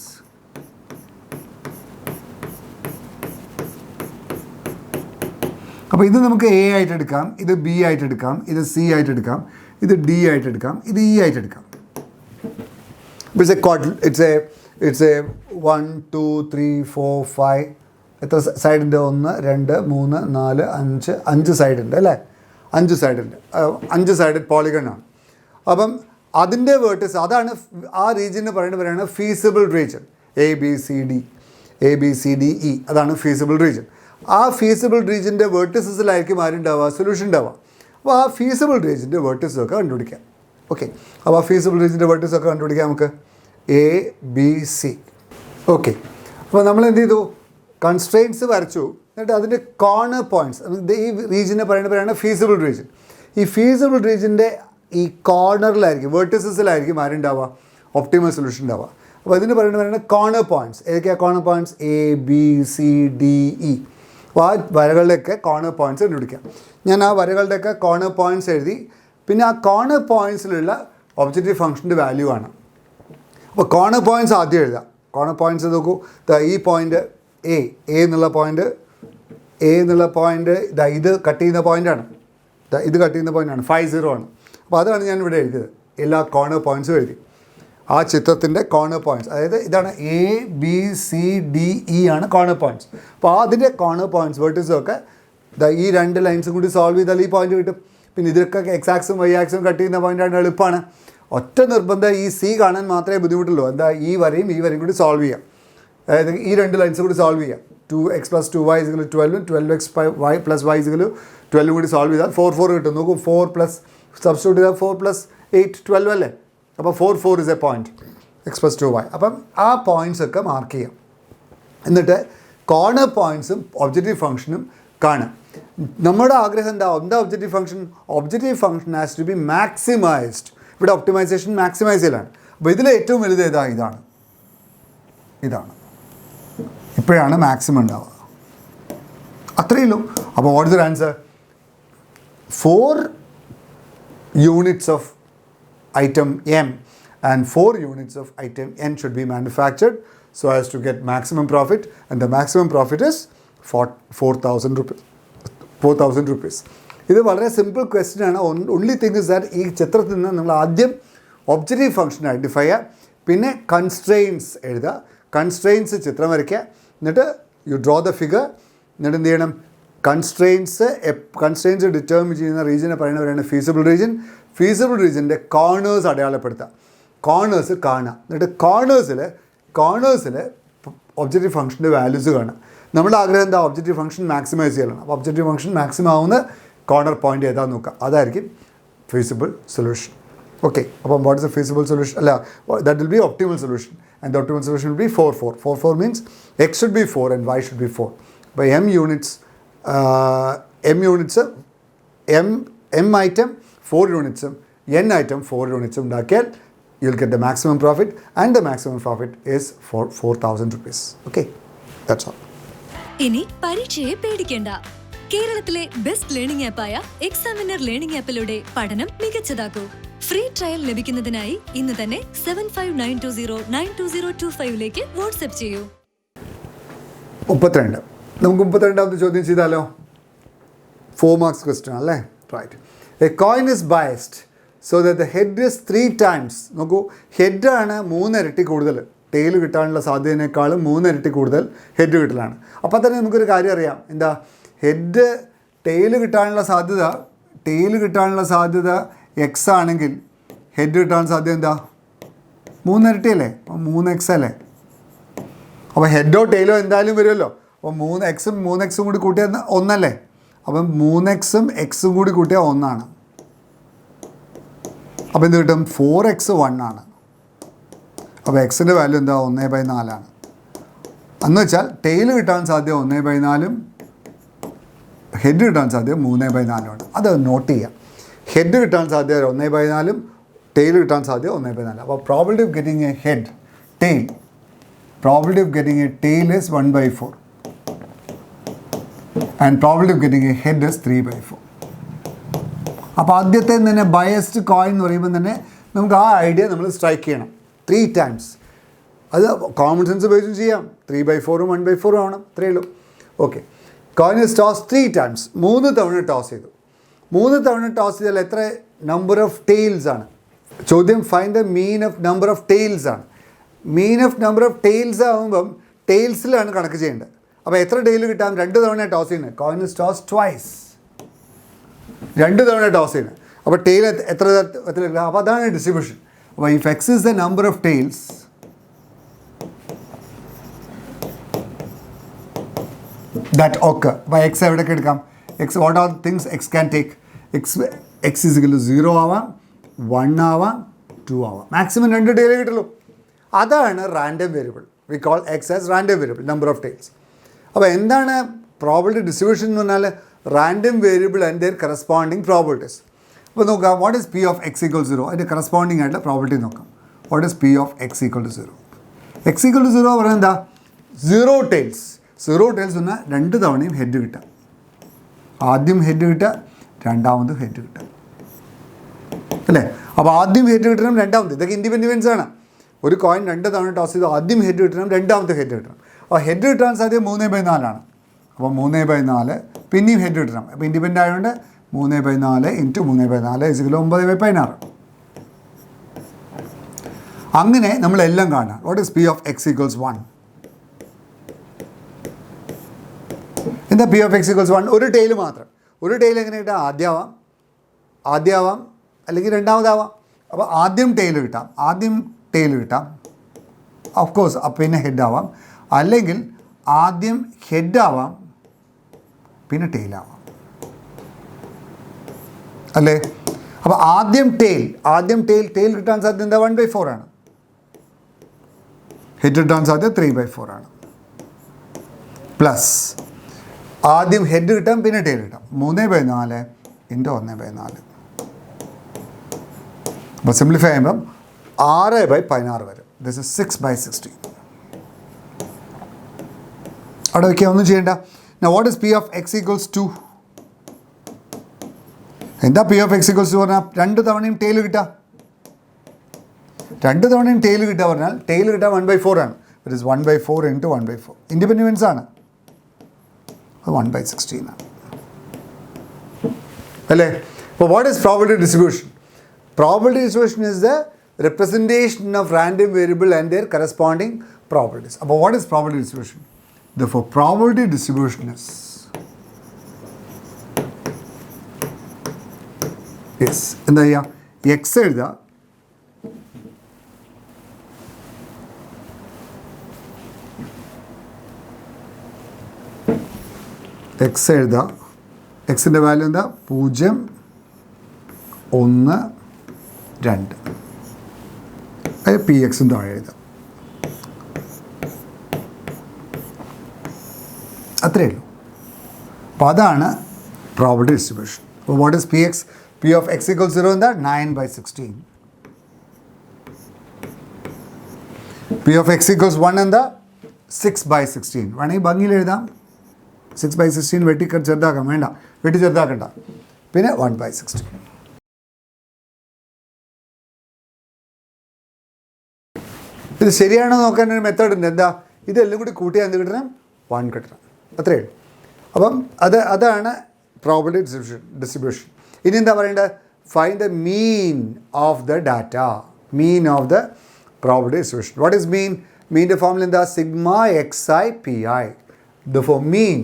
അപ്പോൾ ഇത് നമുക്ക് എ ആയിട്ട് എടുക്കാം, ഇത് ബി ആയിട്ട് എടുക്കാം, ഇത് സി ആയിട്ട് എടുക്കാം, ഇത് ഡി ആയിട്ട് എടുക്കാം, ഇത് ഇ ആയിട്ട് എടുക്കാം. ഇറ്റ്സ് എ 1 2 3 4 5 എത്ര സൈഡുണ്ട്? 1 2 3 4 5 5 സൈഡുണ്ട് അല്ലേ? 5 സൈഡുണ്ട്. 5 സൈഡഡ് പോളിഗണാണ്. അപ്പം അതിൻ്റെ വേർട്ടസ് അതാണ് ആ റീജിയന് പറയുന്നത് ഫീസിബിൾ റീജിയൻ. ABCDE അതാണ് ഫീസിബിൾ റീജിയൻ. ആ ഫീസിബിൾ റീജിയൻ്റെ വേർട്ടസസിലായിരിക്കും ആരുണ്ടാവുക? സൊല്യൂഷൻ ഉണ്ടാവുക. അപ്പോൾ ആ ഫീസിബിൾ റീജിയൻ്റെ വേർട്ടസൊക്കെ കണ്ടുപിടിക്കാം. ഓക്കെ, അപ്പോൾ ആ ഫീസിബിൾ റീജിയൻ്റെ വേർട്ടസൊക്കെ കണ്ടുപിടിക്കാം നമുക്ക്. ABC. ഓക്കെ, അപ്പോൾ നമ്മൾ എന്ത് ചെയ്തു? കൺസ്ട്രെയിൻസ് വരച്ചു. എന്നിട്ട് അതിൻ്റെ കോർണർ പോയിൻറ്റ്സ്, ഈ റീജിയനെ പറയുന്നത് ഫീസിബിൾ റീജിയൻ. ഈ ഫീസിബിൾ റീജിയൻ്റെ ഈ കോർണറിലായിരിക്കും, വേർട്ടസസിലായിരിക്കും ആരുണ്ടാവുക? ഒപ്റ്റിമൽ സൊല്യൂഷൻ ഉണ്ടാവുക. അപ്പോൾ ഇതിന് പറയുന്നത് കോർണർ പോയിൻറ്റ്സ്. ഏതൊക്കെയാണ് കോർണർ പോയിൻറ്റ്സ്? ABCDE. അപ്പോൾ ആ വരകളുടെയൊക്കെ കോർണർ പോയിൻറ്റ്സ് കണ്ടുപിടിക്കാം. ഞാൻ ആ വരകളുടെയൊക്കെ കോർണർ പോയിൻറ്റ്സ് എഴുതി. പിന്നെ ആ കോർണർ പോയിൻറ്റ്സിലുള്ള ഒബ്ജക്റ്റീവ് ഫംഗ്ഷൻ്റെ വാല്യൂ ആണ്. അപ്പോൾ കോർണർ പോയിൻറ്റ്സ് ആദ്യം എഴുതാം. കോർണർ പോയിൻറ്റ്സ് നോക്കൂ. ഈ പോയിൻ്റ് എ എന്നുള്ള പോയിൻ്റ് ഇത് കട്ട് ചെയ്യുന്ന പോയിൻ്റാണ്. ഇത് കട്ട് ചെയ്യുന്ന പോയിൻ്റാണ് 50 ആണ്. അപ്പോൾ അതാണ് ഞാൻ ഇവിടെ എഴുതിയത്. എല്ലാ കോർണർ പോയിൻറ്റ്സും എഴുതി. ആ ചിത്രത്തിൻ്റെ കോർണർ പോയിൻറ്റ്സ്, അതായത് ഇതാണ് ABCDE ആണ് കോർണർ പോയിൻറ്റ്സ്. അപ്പോൾ അതിൻ്റെ കോർണർ പോയിൻറ്റ്സ് വേർട്ടസൊക്കെ ഈ 2 ലൈൻസും കൂടി സോൾവ് ചെയ്താൽ ഈ പോയിൻ്റ് കിട്ടും. പിന്നെ ഇതൊക്കെ എക്സ് ആക്സും വൈ ആക്സും കട്ട് ചെയ്യുന്ന പോയിൻ്റാണ്, എളുപ്പമാണ്. ഒറ്റ നിർബന്ധം ഈ സി കാണാൻ മാത്രമേ ബുദ്ധിമുട്ടുള്ളൂ. ഈ വരയും കൂടി സോൾവ് ചെയ്യാം. അതായത് ഈ 2 ലൈൻസും കൂടി സോൾവ് ചെയ്യാം. 2x + 2y = 12, 12x y + y = 12 കൂടി സോൾവ് ചെയ്താൽ 4 കിട്ടും. നോക്കൂ, 4 പ്ലസ് സബ്സ്റ്റിറ്റ്യൂട്ട് ചെയ്താൽ 4 + 8 12 അല്ലേ? അപ്പോൾ 4 is A point. x + 2y. അപ്പം ആ പോയിൻറ്റ്സ് ഒക്കെ മാർക്ക് ചെയ്യാം. എന്നിട്ട് കോർണർ പോയിൻറ്റ്സും ഒബ്ജക്റ്റീവ് ഫംഗ്ഷനും കാണാം. നമ്മുടെ ആഗ്രഹം എന്താ objective function? Objective function has to be maximised. ഇവിടെ ഒപ്റ്റിമൈസേഷൻ മാക്സിമൈസ് ചെയ്യലാണ്. അപ്പോൾ ഇതിൽ ഏറ്റവും വലുത് ഇതാണ്. ഇപ്പോഴാണ് മാക്സിമം ഉണ്ടാവുക. അത്രയേ ഉള്ളൂ. അപ്പോൾ what is the answer? 4 units of item M and 4 units of item N should be manufactured so as to get maximum profit, and the maximum profit is 4,000 rupees. ഇത് വളരെ സിമ്പിൾ ക്വസ്റ്റ്യൻ ആണ്. Only thing is that ഈ ചിത്രത്തിൽ നിന്ന് നമ്മൾ ആദ്യം objective function identify ചെയ്യുക, പിന്നെ കൺസ്ട്രെയിൻസ് എഴുതുക, കൺസ്ട്രെയിൻസ് ചിത്രം വരയ്ക്കുക, എന്നിട്ട് യു ഡ്രോ ദ ഫിഗർ. എന്നിട്ട് എന്ത് ചെയ്യണം? കൺസ്ട്രെയിൻസ് ഡിറ്റർമിൻ ചെയ്യുന്ന റീജിയനെ പറയുന്നവരാണ് ഫീസിബിൾ റീജിയൻ. ഫീസിബിൾ റീജിയൻ്റെ കോർണേഴ്സ് അടയാളപ്പെടുത്തുക, കോർണേഴ്സ് കാണുക. എന്നിട്ട് കോർണേഴ്സിൽ ഒബ്ജക്റ്റീവ് ഫംഗ്ഷൻ്റെ വാല്യൂസ് കാണുക. നമ്മുടെ ആഗ്രഹം എന്താ? ഒബ്ജക്റ്റീവ് ഫംഗ്ഷൻ മാക്സിമൈസ് ചെയ്യണം. അപ്പോൾ ഒബ്ജക്റ്റീവ് ഫംഗ്ഷൻ മാക്സിമം ആവുന്ന കോർണർ പോയിൻ്റ് ഏതാണെന്ന് നോക്കുക. അതായിരിക്കും ഫീസിബിൾ സൊല്യൂഷൻ. ഓക്കെ, അപ്പം what is a feasible solution? അല്ല, that will be optimal solution. And the optimal solution will be 4 4. 4 4 means x should be 4 and y should be 4. By m units m item 4 units, n item 4 units ഉണ്ടാക്കിയാൽ you'll get the maximum profit, and the maximum profit is 4,000 rupees. Okay, that's all. ഇനി പരീക്ഷയെ പേടിക്കേണ്ട. കേരളത്തിലെ best learning ആപ്പായ examiner learning ആപ്പിലൂടെ പഠനം മികച്ചതാക്കൂ. Free trial ലഭിക്കുന്നതിനായി ഇന്ന് തന്നെ 7592092025 വാട്സ്ആപ്പ് ചെയ്യൂ. 32. നമുക്ക് 32ാമത്തെ ചോദ്യം ചെയ്താലോ? 4 മാർക്സ് ക്വസ്റ്റ്യൻ അല്ലേ? Right. A coin is biased so that the head is 3 times. നോക്കൂ, ഹെഡാണ് 3 ഇരട്ടി കൂടുതൽ. ടെയിൽ കിട്ടാനുള്ള സാധ്യതയേക്കാളും 3 ഇരട്ടി കൂടുതൽ ഹെഡ് കിട്ടലാണ്. അപ്പോൾ തന്നെ നമുക്കൊരു കാര്യം അറിയാം. എന്താ? ഹെഡ് ടെയിൽ കിട്ടാനുള്ള സാധ്യത എക്സ് ആണെങ്കിൽ ഹെഡ് കിട്ടാനുള്ള സാധ്യത എന്താ? 3 ഇരട്ടിയല്ലേ? അപ്പോൾ 3x അല്ലേ? അപ്പോൾ ഹെഡോ ടെയിലോ എന്തായാലും വരുമല്ലോ. അപ്പോൾ 3xും 3xും കൂടി കൂട്ടിയാൽ 1 അല്ലേ? അപ്പം 3xും എക്സും കൂടി കൂട്ടിയാൽ 1 ആണ്. അപ്പോൾ എന്ത് കിട്ടും? 4x 1 ആണ്. അപ്പോൾ എക്സിൻ്റെ വാല്യൂ എന്താ? 1/4 ആണ്. എന്ന് വെച്ചാൽ ടെയിൽ കിട്ടാൻ സാധ്യത 1/4ഉം ഹെഡ് കിട്ടാൻ സാധ്യത 3/4 ആണ്. അത് നോട്ട് ചെയ്യാം. ഹെഡ് കിട്ടാൻ സാധ്യത 1/4ഉം ടെയിൽ കിട്ടാൻ സാധ്യത 1/4. അപ്പോൾ probability of getting a head tail is 1/4 and probability of getting a head is 3/4. അപ്പോൾ ആദ്യത്തെ തന്നെ ബയസ്ഡ് കോയിൻ എന്ന് പറയുമ്പോൾ തന്നെ നമുക്ക് ആ ഐഡിയ നമ്മൾ സ്ട്രൈക്ക് ചെയ്യണം. 3 ടൈംസ്. അത് കോമൺ സെൻസ് ഉപയോഗിച്ചും ചെയ്യാം. 3/4ഉം 1/4ഉം ആവണം. അത്രയേ ഉള്ളൂ. Okay. Coin is toss 3 times. 3 തവണ ടോസ് ചെയ്തു. 3 തവണ ടോസ് ചെയ്താൽ എത്ര നമ്പർ ഓഫ് ടെയിൽസ് ആണ്? ചോദ്യം find the mean of number of tails ആണ്. Mean of number of tails ആകുമ്പം ടെയിൽസിലാണ് കണക്ക് ചെയ്യേണ്ടത്. അപ്പോൾ എത്ര ടെയിൽ കിട്ടാം? 2 തവണ ടോസ് ചെയ്യുന്നത്. Coin is toss twice. 2 തവണ ടോസ് ചെയ്യുന്നത്. അപ്പോൾ ടെയിൽ എത്ര അപ്പോൾ അതാണ് ഡിസ്ട്രിബ്യൂഷൻ. അപ്പോൾ if x is the number of tails that occur. അപ്പോൾ എക്സ് എവിടെയൊക്കെ എടുക്കാം? X what are things x can take? X is equal to 0 ആവാം, 1 ആവാം, 2 ആവാം. മാക്സിമം 2 ടെയിലേ കിട്ടുള്ളൂ. അതാണ് random variable. We call x as random variable, number of tails. അപ്പോൾ എന്താണ് പ്രോബിലിറ്റി ഡിസ്ട്രിബ്യൂഷൻ എന്ന് പറഞ്ഞാൽ? Random variable and their corresponding probabilities. അപ്പോൾ നോക്കാം, what is P of x equal 0? അതിൻ്റെ കറസ്പോണ്ടിങ് ആയിട്ടുള്ള പ്രോബിലിറ്റി നോക്കാം. What is P of x equal to 0? X equal to 0 പറഞ്ഞാൽ എന്താ? 0 ടെയിൽസ്. 0 ടെയിൽസ് പറഞ്ഞാൽ 2 തവണയും ഹെഡ് കിട്ടുക. ആദ്യം ഹെഡ് കിട്ടുക, രണ്ടാമത് ഹെഡ് കിട്ടുക, അല്ലേ? അപ്പോൾ ആദ്യം ഹെഡ് കിട്ടണം, രണ്ടാമത്. ഇതൊക്കെ ഇൻഡിപെൻഡൻസ് ആണ്. ഒരു കോയിൻ 2 തവണ ടോസ് ചെയ്ത് ആദ്യം ഹെഡ് കിട്ടണം, രണ്ടാമത്തെ ഹെഡ് കിട്ടണം. അപ്പോൾ ഹെഡ് കിട്ടാൻ സാധ്യത 3/4 ആണ്. അപ്പോൾ 3/4 പിന്നെയും ഹെഡ് കിട്ടണം. അപ്പോൾ ഇൻഡിപെൻഡൻ്റ് ആയതുകൊണ്ട് 3/4 ഇൻറ്റു 3/4 = 9/16. അങ്ങനെ നമ്മളെല്ലാം കാണാം. What is P of X equals 1? എന്താ പി ഓഫ് എക്സ് ഈക്വൽസ് 1? ഒരു ടെയിൽ മാത്രം. ഒരു ടെയിൽ എങ്ങനെ കിട്ടാം? ആദ്യമാവാം അല്ലെങ്കിൽ രണ്ടാമതാവാം. അപ്പോൾ ആദ്യം ടെയിൽ കിട്ടാം, ഓഫ് കോഴ്സ്. പിന്നെ ഹെഡ് ആവാം, അല്ലെങ്കിൽ ആദ്യം ഹെഡ് ആവാം, പിന്നെ ടെയിൽ ആവാം, അല്ലേ? അപ്പോൾ ആദ്യം ടെയിൽ കിട്ടാൻ സാധ്യത എന്താ? 1/4 ആണ്. ഹെഡ് കിട്ടാൻ സാധ്യത 3/4 ആണ്. പ്ലസ് ആദ്യം ഹെഡ് കിട്ടാം, പിന്നെ ടെയിൽ കിട്ടാം. 3/4 ഇൻറ്റു 1/4. അപ്പോൾ സിംപ്ലിഫൈ ചെയ്യുമ്പം 6/16 വരും. This is 6/16. അവിടെ വയ്ക്കുക, ഒന്നും ചെയ്യേണ്ട. What is P of X equals 2? എന്താ പി ഓഫ് എക്സ് ഈക്വൽസ് 2 പറഞ്ഞാൽ? 2 തവണയും ടെയിൽ കിട്ടുക. 2 തവണയും ടെയിൽ കിട്ടുക പറഞ്ഞാൽ ടെയിൽ കിട്ടാൻ 1/4 ആണ്. It is 1/4 into 1/4. ഇൻഡിപെൻഡൻസ് ആണ്. അത് 1/16 ആണ്, അല്ലേ? അപ്പോൾ what is probability distribution? Probability distribution is the representation of random variable and their corresponding probabilities. But what is probability distribution? Therefore, probability distribution is എന്താ ചെയ്യുക? എക്സ് എഴുതുക, എക്സിൻ്റെ വാല്യൂ എന്താ? 0, 1, 2. അത് പി എക്സും താഴെ എഴുതാം. അത്രയേ ഉള്ളൂ. അപ്പോൾ അതാണ് പ്രോബിലിറ്റി ഡിസ്ട്രിബ്യൂഷൻ. അപ്പോൾ what is P X? P of x equal 0 എന്താ? 9/16. പി ഓഫ് എക്സ് ഈക്വൽസ് 1 എന്താ? 6/16. വേണമെങ്കിൽ ഭംഗിയിൽ എഴുതാം. 6/16 വെട്ടി ചെറുതാക്കാം, വേണ്ട, വെട്ടി ചെറുതാക്കണ്ട. പിന്നെ 1/16. ഇത് ശരിയാണോ നോക്കാൻ ഒരു മെത്തേഡ് ഉണ്ട്. എന്താ, ഇതെല്ലാം കൂടി കൂട്ടിയാൽ എന്ത് കിട്ടണം? 1 കിട്ടണം. അത്രയേ ഉള്ളൂ. അപ്പം അതാണ് പ്രോബബിലിറ്റി ഡിസ്ട്രിബ്യൂഷൻ. ഇനി എന്താ പറയേണ്ടത്? Find the mean of the data, mean of the probability distribution. What is മീൻ? മീൻ്റെ ഫോമിൽ എന്താ? Sigma xi pi. Therefore mean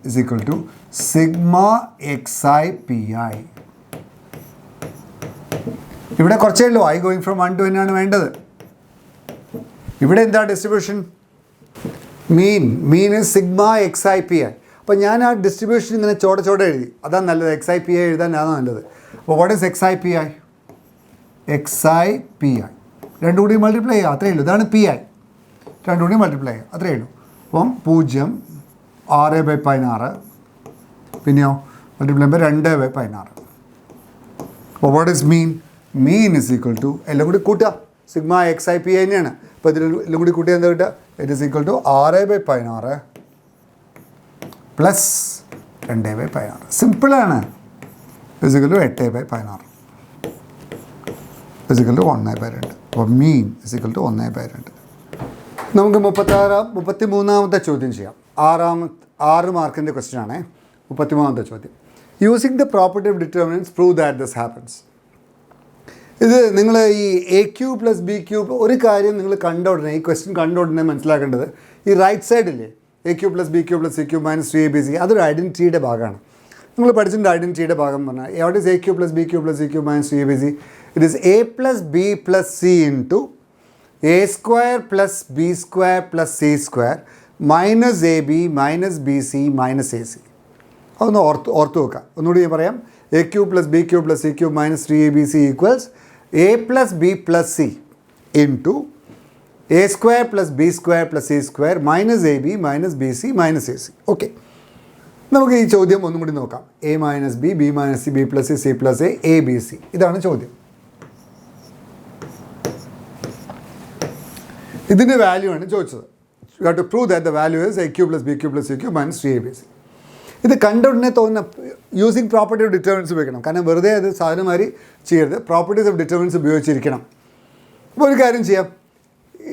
is equal to sigma xi pi. ഇവിടെ കുറച്ചേ ഉള്ളൂ, I going from 1 to n ആണ് വേണ്ടത്. ഇവിടെ എന്താ ഡിസ്ട്രിബ്യൂഷൻ? മീൻ സിഗ്മ xi pi. അപ്പോൾ ഞാൻ ആ ഡിസ്ട്രിബ്യൂഷൻ ഇങ്ങനെ ചോടെ എഴുതി, അതാണ് നല്ലത്. xi pi എഴുതാനാണ് നല്ലത്. അപ്പോൾ what is xi pi? xi pi രണ്ടും കൂടി മൾട്ടിപ്ലൈ ചെയ്യുക, അത്രയേ ഉള്ളൂ. ഇതാണ് pi, രണ്ടും കൂടി മൾട്ടിപ്ലൈ ചെയ്യുക, അത്രയേ ഉള്ളൂ. അപ്പം 0 6/16, പിന്നെയോ മൾട്ടിപ്ലൈ ചെയ്യുമ്പോൾ 2/16. അപ്പോൾ what is mean? Mean is equal to, എല്ലാം കൂടി കൂട്ടുക, സിഗ്മ xi pi തന്നെയാണ്. അപ്പോൾ ഇതിലെല്ലാം കൂടി കൂട്ടിയാൽ എന്താ കിട്ടുക? It is equal to 6/16 plus 2/16. സിമ്പിളാണ്. Is equal to 8/16 is equal to 1/2. അപ്പോൾ മീൻ ഇസ് ഈക്വൽ ടു 1/2. നമുക്ക് 33ാമത്തെ ചോദ്യം ചെയ്യാം. 6 മാർക്കിൻ്റെ ക്വസ്റ്റ്യൻ ആണേ. 33ാമത്തെ ചോദ്യം. Using the property of determinants prove that this happens. ഇത് നിങ്ങൾ ഈ AQ + BQ ഒരു കാര്യം നിങ്ങൾ കണ്ട ഉടനെ, ഈ ക്വസ്റ്റ്യൻ കണ്ട ഉടനെ മനസ്സിലാക്കേണ്ടത്, ഈ right സൈഡില്ലേ AQ + BQ + CQ - 3ABC, അതൊരു ഐഡൻറ്റിറ്റിയുടെ ഭാഗമാണ്. നിങ്ങൾ പഠിച്ചിട്ടുണ്ട് ഐഡൻറ്റിറ്റിയുടെ ഭാഗം പറഞ്ഞാൽ. What is AQ + BQ + CQ - 3ABC? It is A + B + C into A² + B² + C² minus AB minus BC minus AC. അതൊന്ന് ഓർത്ത് വെക്കാം. ഒന്നുകൂടി ഞാൻ പറയാം. AQ + BQ + CQ - 3ABC equals A + B + C into A² + B² + C² minus AB minus BC minus AC. Okay, നമുക്ക് ഈ ചോദ്യം ഒന്നും കൂടി നോക്കാം. A - B, B - C, B + C, C + A, ABC. ഇതാണ് ചോദ്യം. ഇതിൻ്റെ വാല്യൂ ആണ് ചോദിച്ചത്. You have to prove that the value is AQ + BQ + CQ - 3ABC. ഇത് കണ്ട ഉടനെ തോന്നുന്ന യൂസിങ് പ്രോപ്പർട്ടി ഓഫ് ഡിറ്റർമിനൻസ് ഉപയോഗിക്കണം. കാരണം വെറുതെ അത് സാധനമാതിരി ചെയ്യരുത്, പ്രോപ്പർട്ടീസ് ഓഫ് ഡിറ്റർമിനൻസ് ഉപയോഗിച്ചിരിക്കണം. അപ്പോൾ ഒരു കാര്യം ചെയ്യാം.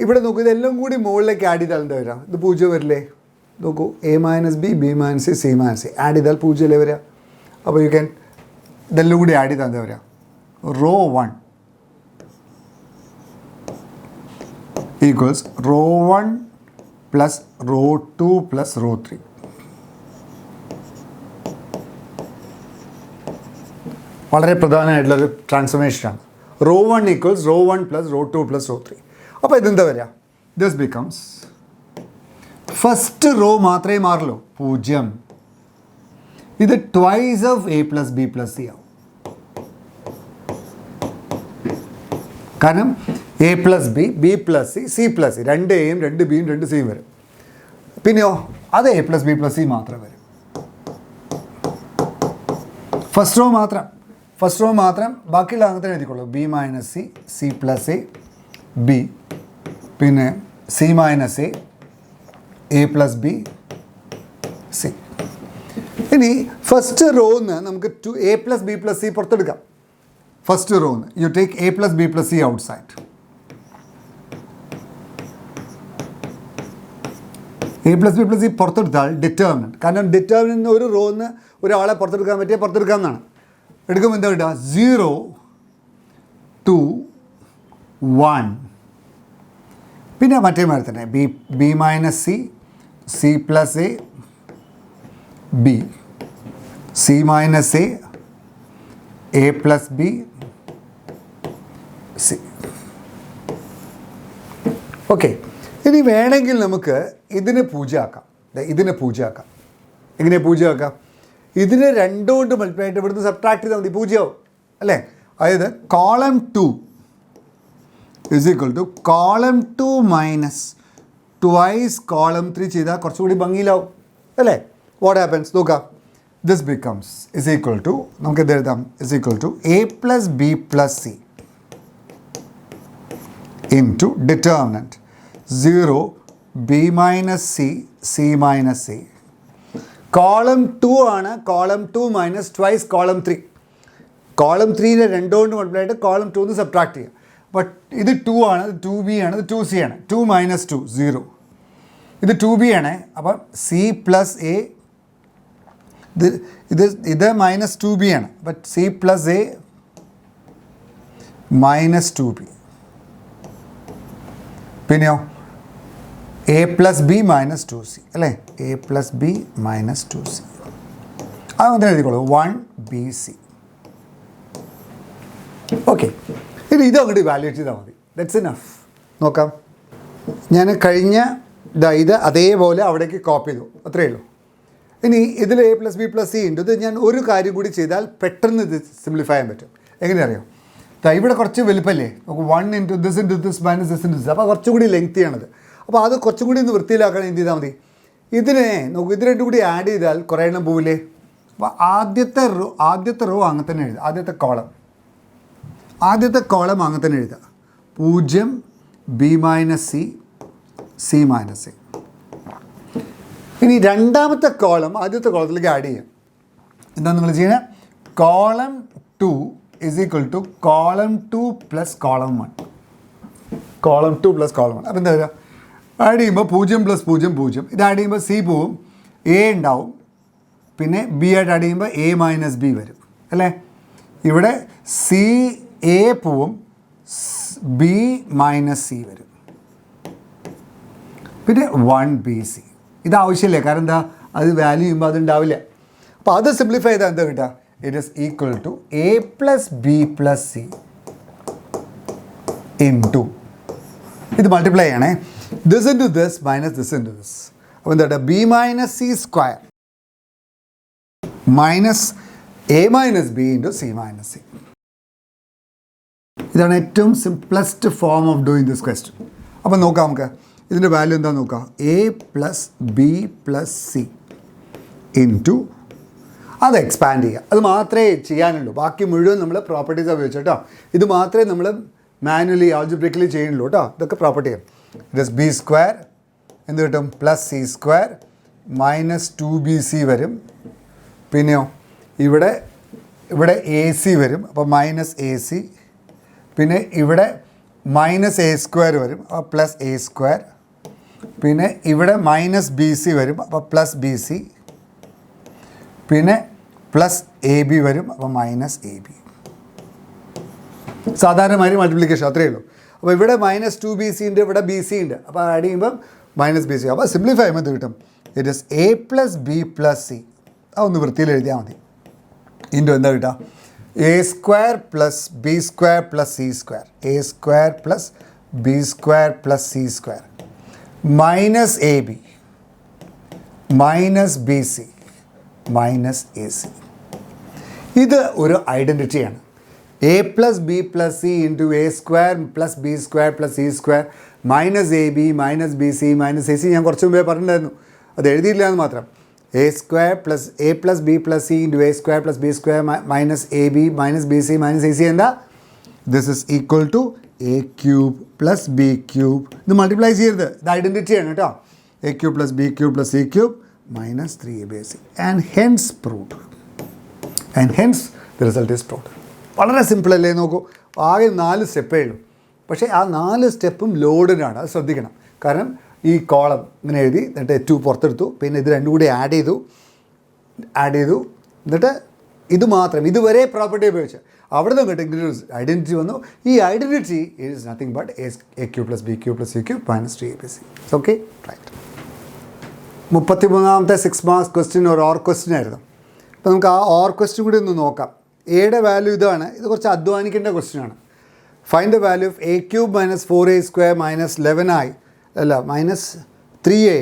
ഇവിടെ നോക്കൂ, ഇതെല്ലാം കൂടി മുകളിലേക്ക് ആഡ് ചെയ്താൽ എന്താ വരിക? ഇത് 0 വരില്ലേ? നോക്കൂ, A - B, B - C, C - C add ചെയ്താൽ 0 അല്ലേ വരിക? അപ്പോൾ യു ക്യാൻ ഇതെല്ലാം കൂടി ആഡ് ചെയ്താൽ എന്താ വരിക? Row 1 equals row 1 plus row 2 plus row 3. വളരെ പ്രധാനമായിട്ടുള്ളൊരു ട്രാൻസ്ഫോർമേഷനാണ്. Row 1 equals row 1 plus row 2 plus row 3. അപ്പോൾ ഇതെന്താ വരിക? ദിസ് ബിക്കംസ്, ഫസ്റ്റ് റോ മാത്രമേ മാറുള്ളൂ, 0. ഇത് twice of A + B + C ആവും. കാരണം A + B, B + C, C + C, 2 Aയും 2 Bയും 2 Cയും വരും. പിന്നെയോ അത് A + B + C മാത്രം വരും. ഫസ്റ്റ് റോ മാത്രം ബാക്കിയുള്ള അങ്ങനത്തെ എഴുതിക്കൊള്ളൂ. B - C, C + A, B, പിന്നെ C - A, A + B, C. ഇനി ഫസ്റ്റ് റോന്ന് നമുക്ക് A + B + C പുറത്തെടുക്കാം. ഫസ്റ്റ് റോന്ന് you take A + B + C outside. A + B + C പുറത്തെടുത്താൽ ഡിറ്റർമിനൻറ്റ്, കാരണം ഡിറ്റർമിനൻറ്റ് ഒരു റോന്ന് ഒരാളെ പുറത്തെടുക്കാൻ പറ്റിയാൽ പുറത്തെടുക്കാം എന്നാണ്. എടുക്കുമ്പോൾ എന്താ കിട്ടുക? 0, 2, 1. പിന്നെ മറ്റേ മാതിരി തന്നെ B - C, C + A, B, C - A, A + B, C. Okay, ഇനി വേണമെങ്കിൽ നമുക്ക് ഇതിനെ 0 ആക്കാം. ഇതിനെ 0 ആക്കാം. എങ്ങനെ 0 ആക്കാം? ഇതിനെ 2 കൊണ്ട് മൾട്ടിപ്ലൈ ആയിട്ട് ഇവിടുന്ന് സബ്ട്രാക്ട് ചെയ്താൽ മതി, 0 ആവും അല്ലേ? അതായത് column 2 is equal to column 2 minus twice column 3 ചെയ്താൽ കുറച്ചുകൂടി ഭംഗിയിലാവും അല്ലേ? വാട്ട് ഹാപ്പൻസ് നോക്കാം. This becomes is equal to, നമുക്ക് ഇത് എഴുതാം, is equal to A + B + C into determinant 0, b minus c, c minus c. Column 2 ആണ്, column 2 minus twice column 3. Column 3നെ 2 കൊണ്ട് മൾട്ടിപ്ലൈ ചെയ്തിട്ട് കോളം 2 സബ്ട്രാക്ട് ചെയ്യുക. ബട്ട് ഇത് 2 ആണ്, ഇത് 2b ആണ്, ഇത് 2c ആണ്. 2 മൈനസ് 2 0. ഇത് 2b ആണ്. അപ്പം സി പ്ലസ് എ, ഇത് മൈനസ് 2b ആണ്. But C plus A minus 2b. പിന്നെയോ A plus B minus 2c അല്ലേ, A plus B minus 2c. അതെന്താ എഴുതിക്കോളൂ, 1bc. ഓക്കെ, ഇനി ഇത് അങ്ങോട്ട് ഇവാലുവേറ്റ് ചെയ്താൽ മതി. That's enough. നോക്കാം, ഞാൻ കഴിഞ്ഞ ഇത് അതേപോലെ അവിടേക്ക് കോപ്പി ചെയ്തു, അത്രയേ ഉള്ളൂ. ഇനി ഇതിൽ A plus b plus C ഉണ്ട്. ഇത് ഞാൻ ഒരു കാര്യം കൂടി ചെയ്താൽ പെട്ടെന്ന് ഇത് സിംപ്ലിഫൈ ചെയ്യാൻ പറ്റും. എങ്ങനെ അറിയാം? ഇവിടെ കുറച്ച് വലുപ്പമല്ലേ, നമുക്ക് 1 into this minus this into this. അപ്പോൾ കുറച്ചും കൂടി ലെങ്തി ആണത്. അപ്പോൾ അത് കുറച്ചും കൂടി ഒന്ന് വൃത്തിയിലാക്കാൻ എന്ത് ചെയ്താൽ മതി? ഇതിനെ നമുക്ക് ഇത് രണ്ടും കൂടി ആഡ് ചെയ്താൽ കുറേ എണ്ണം പോവില്ലേ? അപ്പോൾ ആദ്യത്തെ റോ അങ്ങനെ തന്നെ എഴുതുക. ആദ്യത്തെ കോളം അങ്ങനെ തന്നെ എഴുതുക. 0 b minus c, c minus C. ഇനി രണ്ടാമത്തെ കോളം ആദ്യത്തെ കോളത്തിലേക്ക് ആഡ് ചെയ്യാം. എന്താ നിങ്ങൾ ചെയ്യുന്നത്? Column 2 is equal to column 2 plus column 1. Column 2 plus column 1. അപ്പോൾ എന്താ വരിക? ആഡ് ചെയ്യുമ്പോൾ 0 പ്ലസ് 0 0. ഇത് ആഡ് ചെയ്യുമ്പോൾ സി പോവും, എ ഉണ്ടാവും, പിന്നെ ബി ആയിട്ട് ആഡ് ചെയ്യുമ്പോൾ എ മൈനസ് ബി വരും അല്ലേ. ഇവിടെ സി എ പോവും, ബി മൈനസ് സി വരും, പിന്നെ 1bc. ഇത് ആവശ്യമില്ല, കാരണം എന്താ, അത് വാല്യൂ ചെയ്യുമ്പോൾ അതുണ്ടാവില്ല. അപ്പോൾ അത് സിംപ്ലിഫൈ ചെയ്താൽ എന്താ കിട്ടുക? It is equal to a plus b plus c into, ഇത് മൾട്ടിപ്ലൈ ചെയ്യണേ, this into this minus this into this. അപ്പോൾ എന്താ, b minus c square minus a minus b into c minus c. ഇതാണ് ഏറ്റവും simplest form of doing this question. അപ്പോൾ നോക്കാം, നമുക്ക് ഇതിൻ്റെ വാല്യൂ എന്താണെന്ന് നോക്കാം. A plus b plus c into, അത് എക്സ്പാൻഡ് ചെയ്യുക. അത് മാത്രമേ ചെയ്യാനുള്ളൂ. ബാക്കി മുഴുവൻ നമ്മൾ പ്രോപ്പർട്ടീസ് ഉപയോഗിച്ചു കേട്ടോ. ഇത് മാത്രമേ നമ്മൾ മാനുവലി ആൾജിബ്രിക്കലി ചെയ്യുന്നുള്ളൂ കേട്ടോ. ഇതൊക്കെ പ്രോപ്പർട്ടിയാണ്. ഇറ്റ് ഇസ് ബി സ്ക്വയർ എന്ത് കിട്ടും? Plus c square minus 2bc വരും. പിന്നെയോ ഇവിടെ എ സി വരും, അപ്പോൾ മൈനസ് എ സി. പിന്നെ ഇവിടെ മൈനസ് എ സ്ക്വയർ വരും, അപ്പോൾ പ്ലസ് എ സ്ക്വയർ. പിന്നെ ഇവിടെ മൈനസ് ബി സി വരും, അപ്പോൾ പ്ലസ് ബി സി. പിന്നെ പ്ലസ് എ ബി വരും, അപ്പോൾ മൈനസ് എ ബി. സാധാരണമാതിരി മൾട്ടിപ്ലിക്കേഷൻ അത്രയേ ഉള്ളൂ. അപ്പോൾ ഇവിടെ മൈനസ് 2bc ഉണ്ട്, ഇവിടെ ബി സി ഉണ്ട്, അപ്പോൾ ആഡ് ചെയ്യുമ്പം മൈനസ് ബി സി. അപ്പോൾ സിംപ്ലിഫൈ ചെയ്യുമ്പോൾ ഇത് കിട്ടും. It is a plus b plus c. അതൊന്ന് വൃത്തിയിൽ എഴുതിയാൽ മതി. ഇൻറ്റു എന്താ കിട്ടുക? A square plus b square plus c square, a square plus b square plus c square minus a b minus b c minus a c. ഇത് ഒരു ഐഡൻറ്റിറ്റിയാണ്. A plus b plus c into a square plus b square plus c square minus a b minus b c minus a c. ഞാൻ കുറച്ച് മുമ്പേ പറഞ്ഞിട്ടുണ്ടായിരുന്നു, അത് എഴുതിയില്ല എന്ന് മാത്രം. A square plus a plus b plus c into a square plus b square minus a b minus b c minus a c. എന്താ? This is equal to a cube plus b cube. ഇത് multiply ചെയ്യരുത്, ഇത് ഐഡൻറ്റിറ്റിയാണ് കേട്ടോ. A cube plus b cube plus c cube minus 3abc. And hence proved. And hence the result is proved. വളരെ സിമ്പിളല്ലേ? നോക്കൂ, ആകെ 4 സ്റ്റെപ്പേ ഉള്ളൂ. പക്ഷേ ആ 4 സ്റ്റെപ്പും ലോഡഡാണ്. അത് ശ്രദ്ധിക്കണം. കാരണം ഈ കോളം ഇങ്ങനെ എഴുതി, എന്നിട്ട് 2 പുറത്തെടുത്തു, പിന്നെ ഇത് രണ്ടും കൂടി ആഡ് ചെയ്തു, എന്നിട്ട് ഇത് മാത്രം ഇതുവരെ പ്രോപ്പർട്ടി ഉപയോഗിച്ച് അവിടെ നിന്ന് കിട്ടുന്ന ഐഡൻറ്റിറ്റി വന്നു. ഈ identity is nothing but a cube plus b cube plus c cube minus 3abc. Okay, right. 33ാമത്തെ 6 മാർക്സ് ക്വസ്റ്റ്യൻ ഒരു ഓർ ക്വസ്റ്റ്യൻ ആയിരുന്നു. അപ്പോൾ നമുക്ക് ആ ഓർ ക്വസ്റ്റ്യൻ കൂടി ഒന്ന് നോക്കാം. എയുടെ വാല്യൂ ഇതാണ്. ഇത് കുറച്ച് അധ്വാനിക്കേണ്ട ക്വസ്റ്റ്യൻ ആണ്. Find the value of a cube minus 4a square minus 11i minus 3a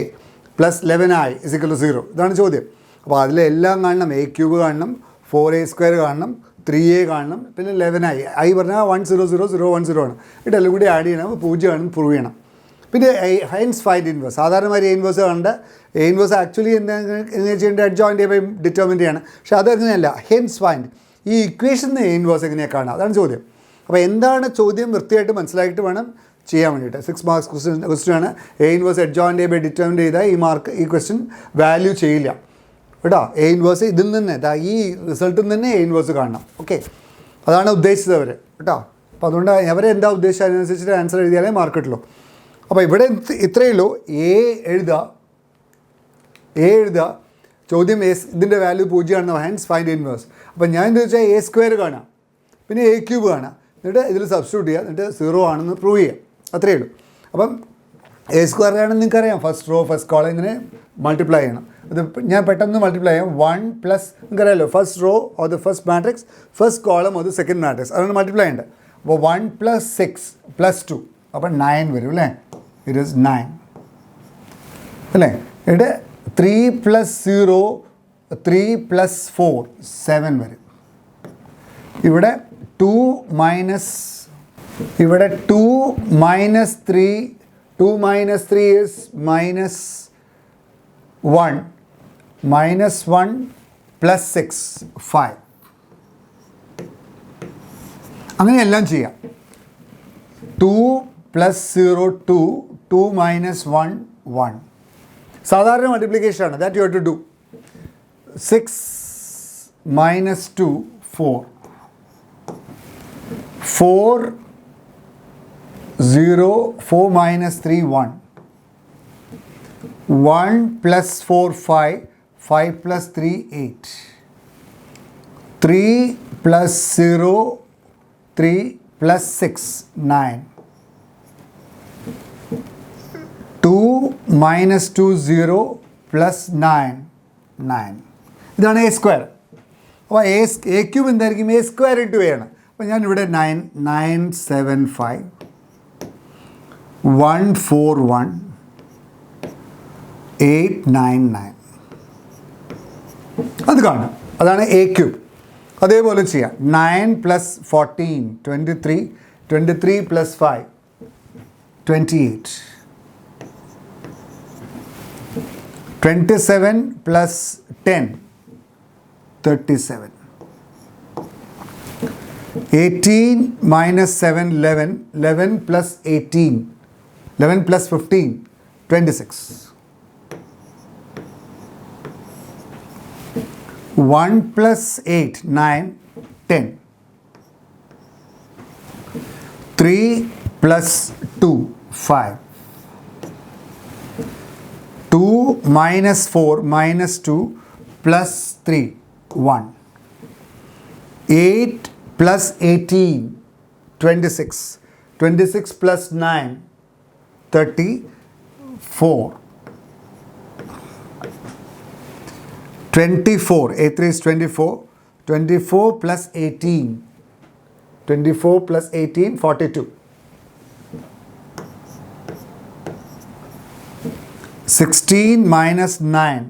plus 11i is equal to 0. ഇതാണ് ചോദ്യം. അപ്പോൾ അതിലെല്ലാം കാണണം. എ ക്യൂബ് കാണണം, 4a സ്ക്വയർ കാണണം, 3a കാണണം, പിന്നെ 11i. ഐ പറഞ്ഞാൽ 1000010 ആണ്. ഇതെല്ലാം കൂടി ആഡ് ചെയ്യണം, 0 ആണെന്ന് പ്രൂവ് ചെയ്യണം. പിന്നെ ഹെൻസ് ഫൈൻഡ് ഇൻവേഴ്സ്. സാധാരണമാതിരി എ ഇൻവേഴ്സ് കണ്ട് എ ഇൻവേഴ്സ് ആക്ച്വലി എന്താ ചെയ്യേണ്ടത്? അഡ്ജോയിൻ്റ് ബൈ ഡിറ്റർമിൻ്റ് ആണ്. പക്ഷേ അതങ്ങനെയല്ല. ഹെൻസ് ഫൈൻഡ് ഈ ഇക്വേഷനിൽ എ ഇൻവേഴ്സ് എങ്ങനെയാണ് കാണുക? അതാണ് ചോദ്യം. അപ്പോൾ എന്താണ് ചോദ്യം വൃത്തിയായിട്ട് മനസ്സിലാക്കിയിട്ട് വേണം ചെയ്യാൻ വേണ്ടിയിട്ട് 6 മാർക്സ് ക്വസ്റ്റ്യനാണ്. A inverse adjoint A by determinant ചെയ്താൽ ഈ ക്വസ്റ്റ്യൻ വാല്യൂ ചെയ്യില്ല കേട്ടോ. എ ഇൻവേഴ്സ് ഇതിൽ നിന്ന് ഈ റിസൾട്ടിൽ നിന്ന് തന്നെ എ ഇൻവേഴ്സ് കാണണം. ഓക്കെ, അതാണ് ഉദ്ദേശിച്ചത് അവർ കേട്ടോ. അപ്പോൾ അതുകൊണ്ട് അവരെന്താ ഉദ്ദേശിച്ചത് അതിനനുസരിച്ചിട്ട് ആൻസർ എഴുതിയാലേ മാർക്ക് കിട്ടുള്ളൂ. അപ്പോൾ ഇവിടെ ഇത്രയേ ഉള്ളൂ. എ എഴുതുക, ചോദ്യം ഇതിൻ്റെ വാല്യൂ 0 ആണെന്ന് ഹെൻസ് ഫൈൻഡ് ഇൻവേഴ്സ്. അപ്പോൾ ഞാൻ എന്താ വെച്ചാൽ എ സ്ക്വയർ കാണാം, പിന്നെ എ ക്യൂബ് കാണാം, എന്നിട്ട് ഇതിൽ സബ്സ്റ്റിറ്റ്യൂട്ട് ചെയ്യുക, എന്നിട്ട് 0 ആണെന്ന് പ്രൂവ് ചെയ്യുക. അത്രയേ ഉള്ളൂ. അപ്പം എ സ്ക്വയർ ആണെന്ന് നിങ്ങൾക്കറിയാം, ഫസ്റ്റ് റോ ഫസ്റ്റ് കോളം ഇങ്ങനെ മൾട്ടിപ്ലൈ ചെയ്യണം. അത് ഞാൻ പെട്ടെന്ന് മൾട്ടിപ്ലൈ ചെയ്യാം. 1 പ്ലസ് നിങ്ങൾക്കറിയാമല്ലോ, first row or the first matrix, first column or the second matrix, അതാണ് മൾട്ടിപ്ലൈ ചെയ്യേണ്ടത്. അപ്പോൾ 1 + 6 + 2 അപ്പം 9 വരും അല്ലേ. ഇറ്റ് ഈസ് 9 അല്ലേ. എന്നിട്ട് 3 + 0 3 + 4 7 വരും. ഇവിടെ 2 - 3 2 - 3 is -1 -1 + 6 5. അങ്ങനെയെല്ലാം ചെയ്യാം. 2 + 0 2 2 - 1 1. സാധാരണ മൾട്ടിപ്ലിക്കേഷനാണ്. That you have to do. 6 - 2 4 4 0 4 - 3 1 1 + 4 5 5 + 3 8 3 + 0 3 + 6 9 2 - 2 0 + 9 9. ഇതാണ് എ സ്ക്വയർ. അപ്പോൾ എ ക്യൂബ് എന്തായിരിക്കും? എ സ്ക്വയർ ഇൻറ്റു എ ആണ്. അപ്പോൾ ഞാൻ ഇവിടെ 9 9 7 5 1 4 1 8 9 9 അത് കാണും. അതാണ് എ ക്യൂബ്. അതേപോലെ ചെയ്യാം. 9 + 14 23 23 + 5 28 27 + 10 37 18 - 7 11 11 + 18 11 + 15 26 1 + 8 9 10 3 + 2 5 2 - 4 - 2 + 3 1 8 + 18 26 26 + 9 34 24 A3 is 24 24 + 18 24 + 18 42 16 - 9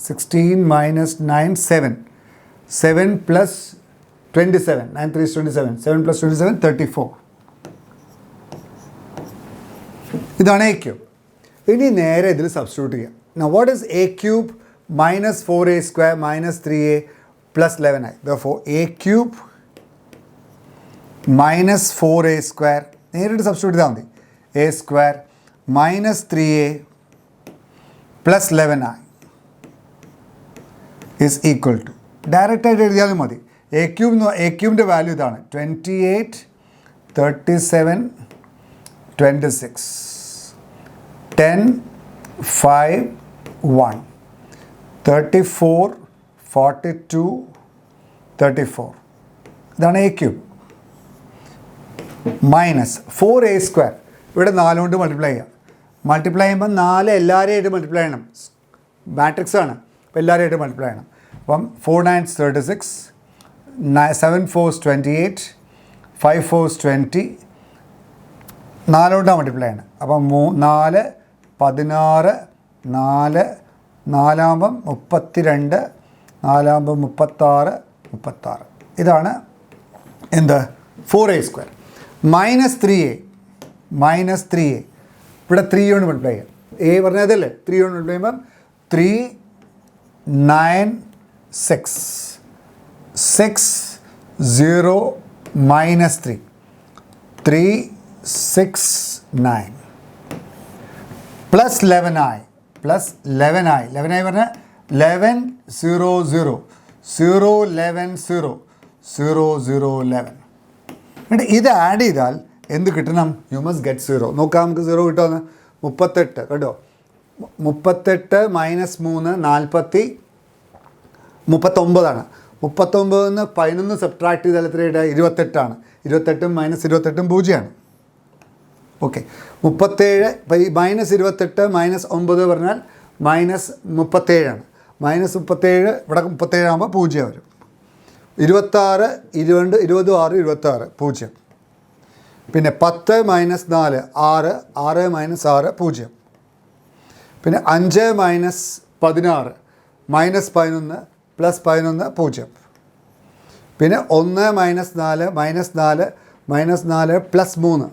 16 - 9 7 7 + 27 9 3 is 27 7 + 27 34. ഇതാണ് എ ക്യൂബ്. ഇനി നേരെ ഇതിൽ സബ്സ്റ്റിറ്റ്യൂട്ട് ചെയ്യാം. Now what is a cube minus 4a square minus 3a plus 11i? Therefore a cube minus 4a square നേരിട്ട് സബ്സ്റ്റിറ്റ്യൂട്ട് ചെയ്താൽ മതി. a square minus 3a plus 11i is equal to, direct ആയിട്ട് എഴുതിയാലും മതി. എ ക്യൂബിൻ്റെ വാല്യൂ ഇതാണ് 28 37 26 10 5 1 34 42 34. ഇതാണ് A cube. Minus 4a square, ഇവിടെ 4 കൊണ്ട് മൾട്ടിപ്ലൈ ചെയ്യാം. മൾട്ടിപ്ലൈ ചെയ്യുമ്പോൾ 4 എല്ലാവരെയായിട്ട് മൾട്ടിപ്ലൈ ചെയ്യണം. മാട്രിക്സ് ആണ്, അപ്പോൾ എല്ലാവരെയായിട്ട് മൾട്ടിപ്ലൈ ചെയ്യണം. അപ്പം 4 9 36 7 4 28 5 4 20 4 കൊണ്ടാണ് മൾട്ടിപ്ലൈ ചെയ്യണം. അപ്പം 4 16 4 4 32 4 36 36. ഇതാണ് എന്ത്? 4a square. മൈനസ് 3a ഇവിടെ 3 കൊണ്ട് മൾട്ടിപ്ലൈ ചെയ്യാം. എ പറഞ്ഞതല്ലേ 3 കൊണ്ട് മൾട്ടിപ്ലൈ ചെയ്യുമ്പം 3 9 6 6 0 -3 3 6 9 പ്ലസ് 11i പ്ലസ് 11i പറഞ്ഞാൽ 11 0 0 0 11 0 0 0 11. എന്നിട്ട് ഇത് ആഡ് ചെയ്താൽ എന്ത് കിട്ടണം? You must get 0. നോക്കാം നമുക്ക് 0 കിട്ടുമെന്ന്. 38 കേട്ടോ. 38 മൈനസ് 3 39. 39 11 സബ്ട്രാക്ട് ചെയ്താൽ എത്രയുടെ 28. 28 മൈനസ് 28 0. ഓക്കെ. 37 മൈനസ് 28 മൈനസ് 9 പറഞ്ഞാൽ മൈനസ് 37. മൈനസ് 37 ഇവിടെ 37 ആകുമ്പോൾ 0 വരും. 26 20 26 26 0. പിന്നെ 10 മൈനസ് 4 6 6 മൈനസ് 6 0. പിന്നെ 5 മൈനസ് 16 മൈനസ് 11 പ്ലസ് 11 0. പിന്നെ 1 minus 4 minus 4 minus 4 plus 3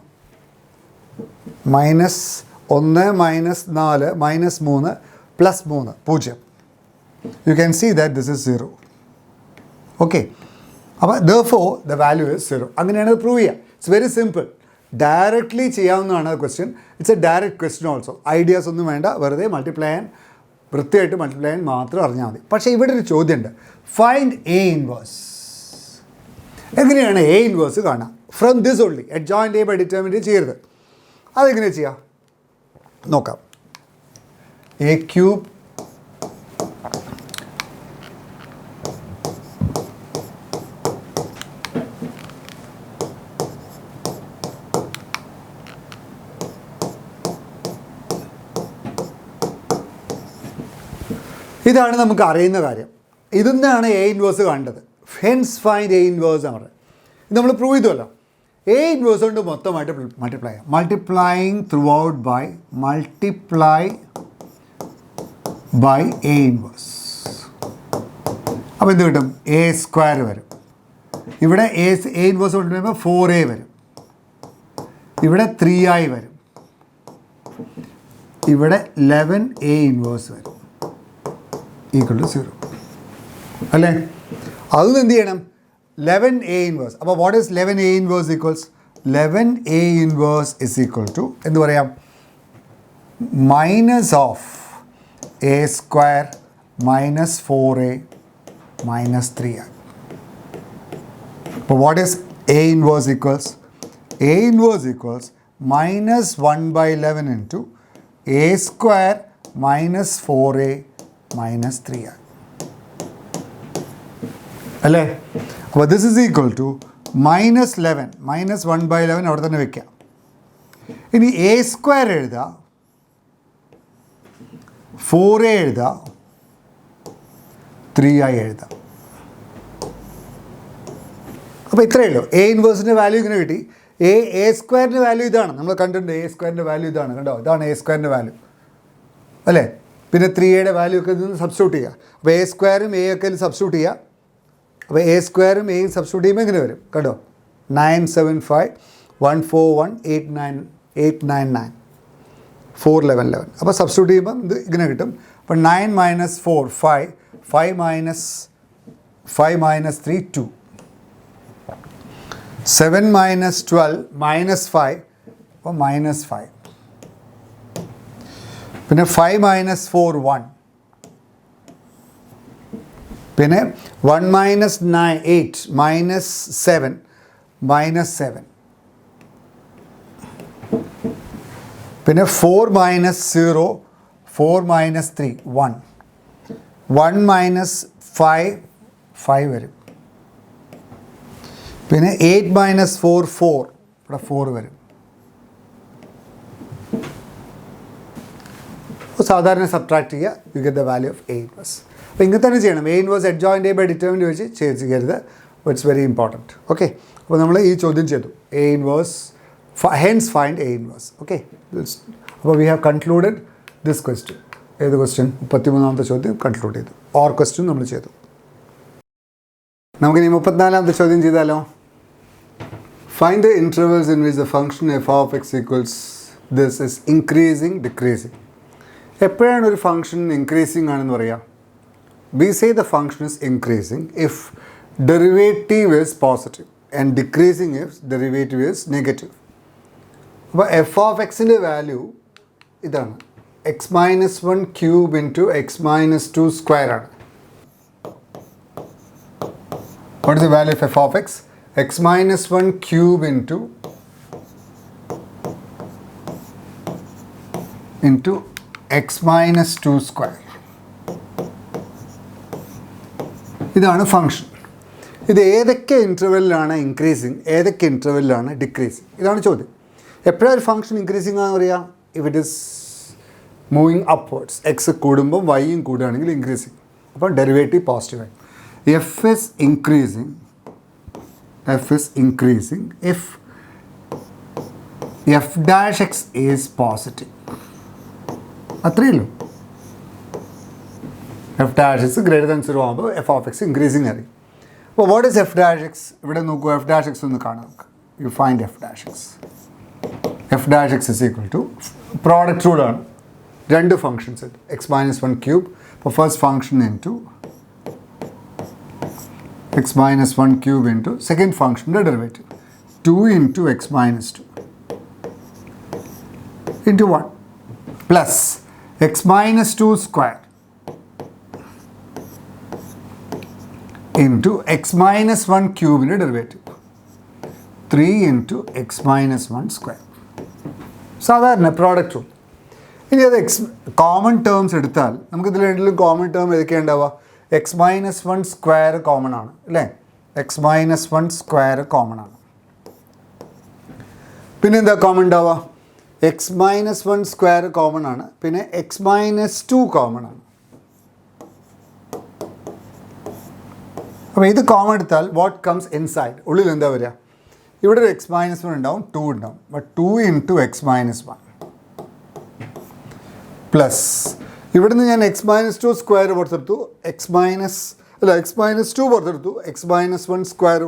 minus 1 minus 4 minus 3 plus 3 0. You can see that this is 0. Okay. അപ്പോൾ therefore the value is 0. അങ്ങനെയാണ് ഇത് പ്രൂവ് ചെയ്യുക. It's very simple. ഡയറക്റ്റ്ലി ചെയ്യാവുന്നതാണ് question. It's A direct question also. Ideas ഒന്നും വേണ്ട. വെറുതെ multiply ചെയ്യാൻ വൃത്തിയായിട്ട് മൾട്ടിപ്ലൈ ചെയ്യാൻ മാത്രം അറിഞ്ഞാൽ മതി. പക്ഷേ ഇവിടെ ഒരു ചോദ്യമുണ്ട്. Find A inverse. എങ്ങനെയാണ് എ ഇൻവേഴ്സ് കാണാം? From this only. Adjoint A by determinant ചെയ്യരുത്. അതെങ്ങനെ ചെയ്യാം നോക്കാം. എ ക്യൂബ് ഇതാണ് നമുക്ക് അറിയുന്ന കാര്യം. ഇതിന്നാണ് എ ഇൻവേഴ്സ് കണ്ടത്. ഹെൻസ് ഫൈൻഡ് എ ഇൻവേഴ്സ് ആണ് പറയുന്നത്. ഇത് നമ്മൾ പ്രൂവ് ചെയ്തുമല്ലോ. എ ഇൻവേഴ്സ് കൊണ്ട് മൊത്തമായിട്ട് മൾട്ടിപ്ലൈ ചെയ്യാം. Multiplying throughout by multiply by A inverse. അപ്പോൾ എന്ത് കിട്ടും? എ സ്ക്വയർ വരും. ഇവിടെ എ ഇൻവേഴ്സ് കൊണ്ട് വരുമ്പോൾ 4a വരും. ഇവിടെ 3i വരും. ഇവിടെ 11a ഇൻവേഴ്സ് വരും. ഈക്വൽ ടു 0 അല്ലേ? അതും എന്ത് ചെയ്യണം? 11a inverse. അപ്പോൾ what is 11a inverse equals? 11a inverse is equal to എന്ത് പറയാം? Minus of a square minus 4a minus 3i. അപ്പോൾ what is a inverse equals? A inverse equals minus 1/11 into a square minus 4a minus 3i അല്ലേ? അപ്പോൾ this is equal to minus 11 minus 1/11 അവിടെ തന്നെ വയ്ക്കാം. ഇനി A square എഴുതാം, 4a എഴുതാം, 3i എഴുതാം. അപ്പോൾ ഇത്രയേ ഉള്ളൂ. എ ഇൻവേഴ്സിൻ്റെ വാല്യൂ ഇങ്ങനെ കിട്ടി. എ സ്ക്വയറിൻ്റെ വാല്യൂ ഇതാണ്. നമ്മൾ കണ്ടിട്ടുണ്ട്. എ സ്ക്വയറിൻ്റെ വാല്യൂ ഇതാണ്. കണ്ടോ? ഇതാണ് എ സ്ക്വയറിൻ്റെ വാല്യൂ അല്ലേ? പിന്നെ 3a വാല്യൂ ഒക്കെ ഇതിന് സബ്സ്റ്റിറ്റ്യൂട്ട് ചെയ്യുക. അപ്പോൾ എ സ്ക്വയറും എ ഒക്കെ സബ്സ്റ്റിറ്റ്യൂട്ട് ചെയ്യുക. അപ്പോൾ എ സ്ക്വയറും എയും സബ്സ്റ്റിറ്റ്യൂട്ട് ചെയ്യുമ്പോൾ എങ്ങനെ വരും? കണ്ടോ? 975 141 899 411. അപ്പോൾ സബ്സ്റ്റിറ്റ്യൂട്ട് ചെയ്യുമ്പം ഇത് ഇങ്ങനെ കിട്ടും. അപ്പോൾ 9 മൈനസ് 4 5 5 മൈനസ് 3 2 7 മൈനസ് 12 മൈനസ് 5 അപ്പോൾ മൈനസ് 5. പിന്നെ 5 മൈനസ് 4 1. പിന്നെ 1 മൈനസ് 8 മൈനസ് 7 മൈനസ് 7. പിന്നെ 4 മൈനസ് 0 4 മൈനസ് 3 1. 1 മൈനസ് 5 വരും. പിന്നെ 8 മൈനസ് 4 4 ഇവിടെ 4 വരും. സാധാരണ സബ്ട്രാക്ട് ചെയ്യുക. You get the value of a inverse. അപ്പോൾ ഇങ്ങനെ തന്നെ ചെയ്യണം. A inverse adjoint A by determinant വെച്ച് ചെയ്യരുത്. It's very important. ഓക്കെ. അപ്പോൾ നമ്മൾ ഈ ചോദ്യം ചെയ്തു. A inverse hence find A inverse. Okay. അപ്പോൾ we have concluded this question. ഏത് ക്വസ്റ്റ്യൻ? 33ാമത്തെ ചോദ്യം കൺക്ലൂഡ് ചെയ്തു. ഓർ ക്വസ്റ്റ്യൻ നമ്മൾ ചെയ്തു. നമുക്കിനി 34ാമത്തെ ചോദ്യം ചെയ്താലോ? Find the intervals in which the function F of X equals this is increasing decreasing. എപ്പോഴാണ് ഒരു ഫംഗ്ഷൻ ഇൻക്രീസിങ് ആണെന്ന് പറയുക? We say the function is increasing if derivative is positive and decreasing if derivative is negative. അപ്പോൾ f of എക്സിൻ്റെ value ഇതാണ് x minus 1 cube into x minus 2 square ആണ്. What is the value of f of X? X minus 1 cube into x minus 2 square. ഇതാണ് function. ഇത് ഏതൊക്കെ ഇൻ്റർവെല്ലിലാണ് increasing, ഏതൊക്കെ ഇൻ്റർവെല്ലിലാണ് decreasing, ഇതാണ് ചോദ്യം. എപ്പോഴാണ് ഒരു ഫങ്ഷൻ ഇൻക്രീസിങ് ആണെന്ന് പറയാം? If it is moving upwards, x കൂടുമ്പോൾ വൈയും കൂടുകയാണെങ്കിൽ ഇൻക്രീസിങ്, അപ്പോൾ ഡെറിവേറ്റീവ് പോസിറ്റീവ് ആയി. F is increasing if f dash x is positive. അത്രയേ ഉള്ളൂ. F dash x greater than 0 ആകുമ്പോൾ എഫ് ഓഫ് എക്സ് ഇൻക്രീസിങ് ആയിരിക്കും. അപ്പോൾ what is F dash x? ഇവിടെ നോക്കൂ, എഫ് ഡാഷ് എക്സ് ഒന്ന് കാണാം നമുക്ക്. You find f dash x. F dash x is equal to product റൂളാണ്. രണ്ട് ഫങ്ഷൻസ് ഉണ്ട്, എക്സ് മൈനസ് 1 ക്യൂബ്. അപ്പോൾ first function into x minus 1 cube into second ഫങ്ഷൻ്റെ derivative 2 into x minus 2 into 1 plus x minus 2 square into x minus 1 ക്യൂബിൻ്റെ derivative 3 into x minus 1 square. സാധാരണ product rule. ഇനി അത് common terms എടുത്താൽ നമുക്കിതിൽ രണ്ടിലും common term ഏതൊക്കെയാണ് ഉണ്ടാവുക? എക്സ് മൈനസ് 1 സ്ക്വയർ കോമൺ ആണ് അല്ലേ? എക്സ് മൈനസ് 1 സ്ക്വയർ കോമൺ ആണ്. പിന്നെ എന്താ കോമൺ ഉണ്ടാവുക? എക്സ് മൈനസ് 1 സ്ക്വയർ കോമൺ ആണ്. പിന്നെ എക്സ് മൈനസ് 2 കോമൺ ആണ്. അപ്പോൾ ഇത് കോമൺ എടുത്താൽ വാട്ട് കംസ് ഇൻസൈഡ്? ഉള്ളിൽ എന്താ വരിക? ഇവിടെ ഒരു എക്സ് മൈനസ് 1 ഉണ്ടാവും, 2 ഉണ്ടാവും. But 2 into x minus 1 plus ഇവിടുന്ന് ഞാൻ എക്സ് മൈനസ് 2 സ്ക്വയർ പുറത്തെടുത്തു, എക്സ് മൈനസ് 2 പുറത്തെടുത്തു, എക്സ് മൈനസ് 1 സ്ക്വയർ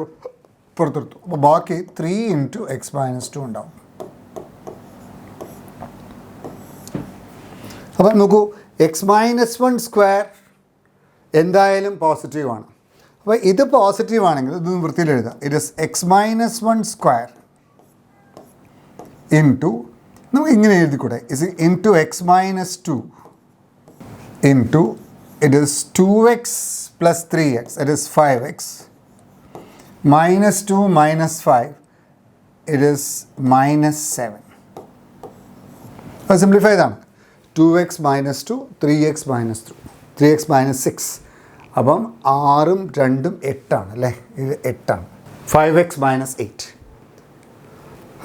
പുറത്തെടുത്തു. അപ്പോൾ ബാക്കി 3 ഇൻറ്റു എക്സ് മൈനസ് 2 ഉണ്ടാവും. അപ്പം നോക്കൂ, എക്സ് മൈനസ് 1 സ്ക്വയർ എന്തായാലും പോസിറ്റീവാണ്. അപ്പോൾ ഇത് പോസിറ്റീവ് ആണെങ്കിൽ ഇത് വൃത്തിയിൽ എഴുതാം. It is x minus 1 square into, നമുക്ക് ഇങ്ങനെ എഴുതിക്കൂടെ, is into x minus 2 into it is 2x plus 3x, it is 5x minus 2 minus 5, it is minus 7. അത് സിംപ്ലിഫൈ ചെയ്താണ്. 2x minus 2, 3x minus 2, 3x minus 6. അപ്പം 6ഉം 2ഉം 8 അല്ലേ? ഇത് 8 5x minus 8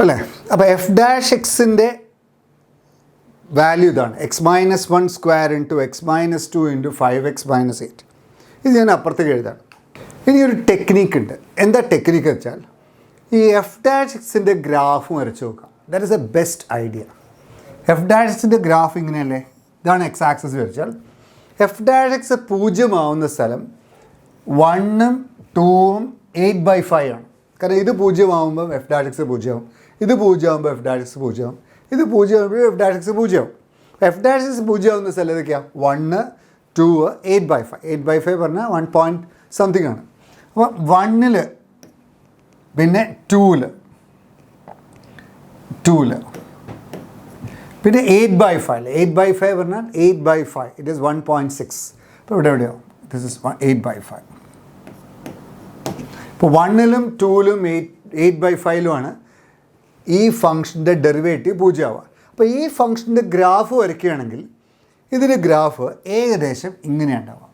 അല്ലേ? അപ്പോൾ എഫ് ഡാഷ് എക്സിൻ്റെ വാല്യൂ ഇതാണ്, x minus 1 square into x minus 2 into 5x minus 8. ഇത് ഞാൻ അപ്പുറത്തേക്ക് എഴുതാണ്. ഇനി ഒരു ടെക്നീക്ക് ഉണ്ട്. എന്താ ടെക്നിക്ക് വെച്ചാൽ, ഈ എഫ് ഡാഷ് എക്സിൻ്റെ ഗ്രാഫ് വരച്ച് നോക്കാം. That is A best idea. F dash എക്സിൻ്റെ ഗ്രാഫ് ഇങ്ങനെയല്ലേ? ഇതാണ് എക്സ് ആക്സസ് വരച്ചാൽ എഫ് ഡാഷ് എക്സ് 0 ആവുന്ന സ്ഥലം 1ഉം 2ഉം 8/5 ആണ്. കാരണം ഇത് 0 ആകുമ്പോൾ എഫ് ഡാഷ് എക്സ് 0 ആവും, ഇത് 0 ആകുമ്പോൾ എഫ് ഡാഷ് എക്സ് 0 ആവും, ഇത് 0 ആകുമ്പോൾ എഫ് ഡാഷ് എക്സ് 0 ആവും. എഫ് ഡാഷ് എക്സ് 0 ആവുന്ന സ്ഥലം ഏതൊക്കെയാണ്? 1, 2, 8/5. 8/5 പറഞ്ഞാൽ 1 പോയിൻറ്റ് സംതിങ് ആണ്. അപ്പോൾ 1ൽ പിന്നെ 2ൽ പിന്നെ 8/5. 8/5 പറഞ്ഞാൽ 8/5, ഇറ്റ് ഈസ് 1.6. അപ്പോൾ ഇവിടെ എവിടെയോ ദിസ് ഇസ് 8/5. ഇപ്പോൾ 1ലും 2ലും 8/5ലുമാണ് ഈ ഫംഗ്ഷൻ്റെ ഡെറിവേറ്റീവ് 0 ആവുക. അപ്പോൾ ഈ ഫംഗ്ഷൻ്റെ ഗ്രാഫ് വരയ്ക്കുകയാണെങ്കിൽ ഇതിൻ്റെ ഗ്രാഫ് ഏകദേശം ഇങ്ങനെ ഉണ്ടാവുക.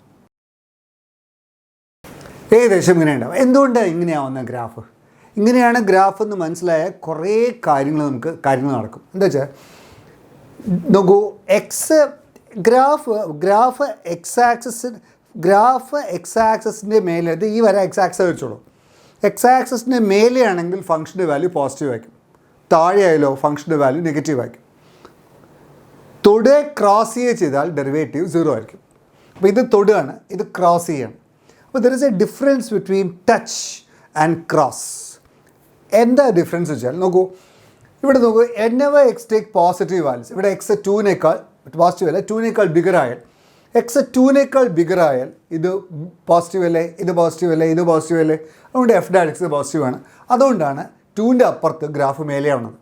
എന്തുകൊണ്ടാണ് ഇങ്ങനെയാവുന്ന ഗ്രാഫ്? ഇങ്ങനെയാണ് ഗ്രാഫ് എന്ന് മനസ്സിലായാൽ കുറേ കാര്യങ്ങൾ നടക്കും. എന്താ വെച്ചാൽ നോക്കൂ, ഗ്രാഫ് എക്സ് ആക്സസിൻ്റെ മേലെ, ഇത് ഈ വര എക്സ് ആക്സസ് വെച്ചോളൂ. എക്സ് ആക്സസിൻ്റെ മേലെയാണെങ്കിൽ ഫംഗ്ഷൻ്റെ വാല്യൂ പോസിറ്റീവ് ആയിരിക്കും, താഴെയായാലോ ഫംഗ്ഷൻ്റെ വാല്യൂ നെഗറ്റീവ് ആയിരിക്കും. തൊടുക ക്രോസ് ചെയ്താൽ ഡെറിവേറ്റീവ് 0 ആയിരിക്കും. അപ്പോൾ ഇത് തൊടുകയാണ്, ഇത് ക്രോസ് ചെയ്യാണ്. അപ്പോൾ there is A difference between touch and cross. എന്താ ഡിഫറൻസ് വെച്ചാൽ നോക്കൂ, ഇവിടെ നോക്കൂ, whenever x take positive values, ഇവിടെ എക്സ് 2നേക്കാൾ പോസിറ്റീവ് അല്ല, 2നേക്കാൾ ബിഗർ ആയാൽ, എക്സ് 2നേക്കാൾ ബിഗർ ആയാൽ ഇത് പോസിറ്റീവ് അല്ലേ, ഇത് പോസിറ്റീവ് അല്ലേ, ഇത് പോസിറ്റീവ് അല്ലേ? അതുകൊണ്ട് എഫ് ഡാഷ് എക്സ് പോസിറ്റീവ് ആണ്. അതുകൊണ്ടാണ് 2ൻ്റെ അപ്പുറത്ത് ഗ്രാഫ് മേലെയാവുന്നത്.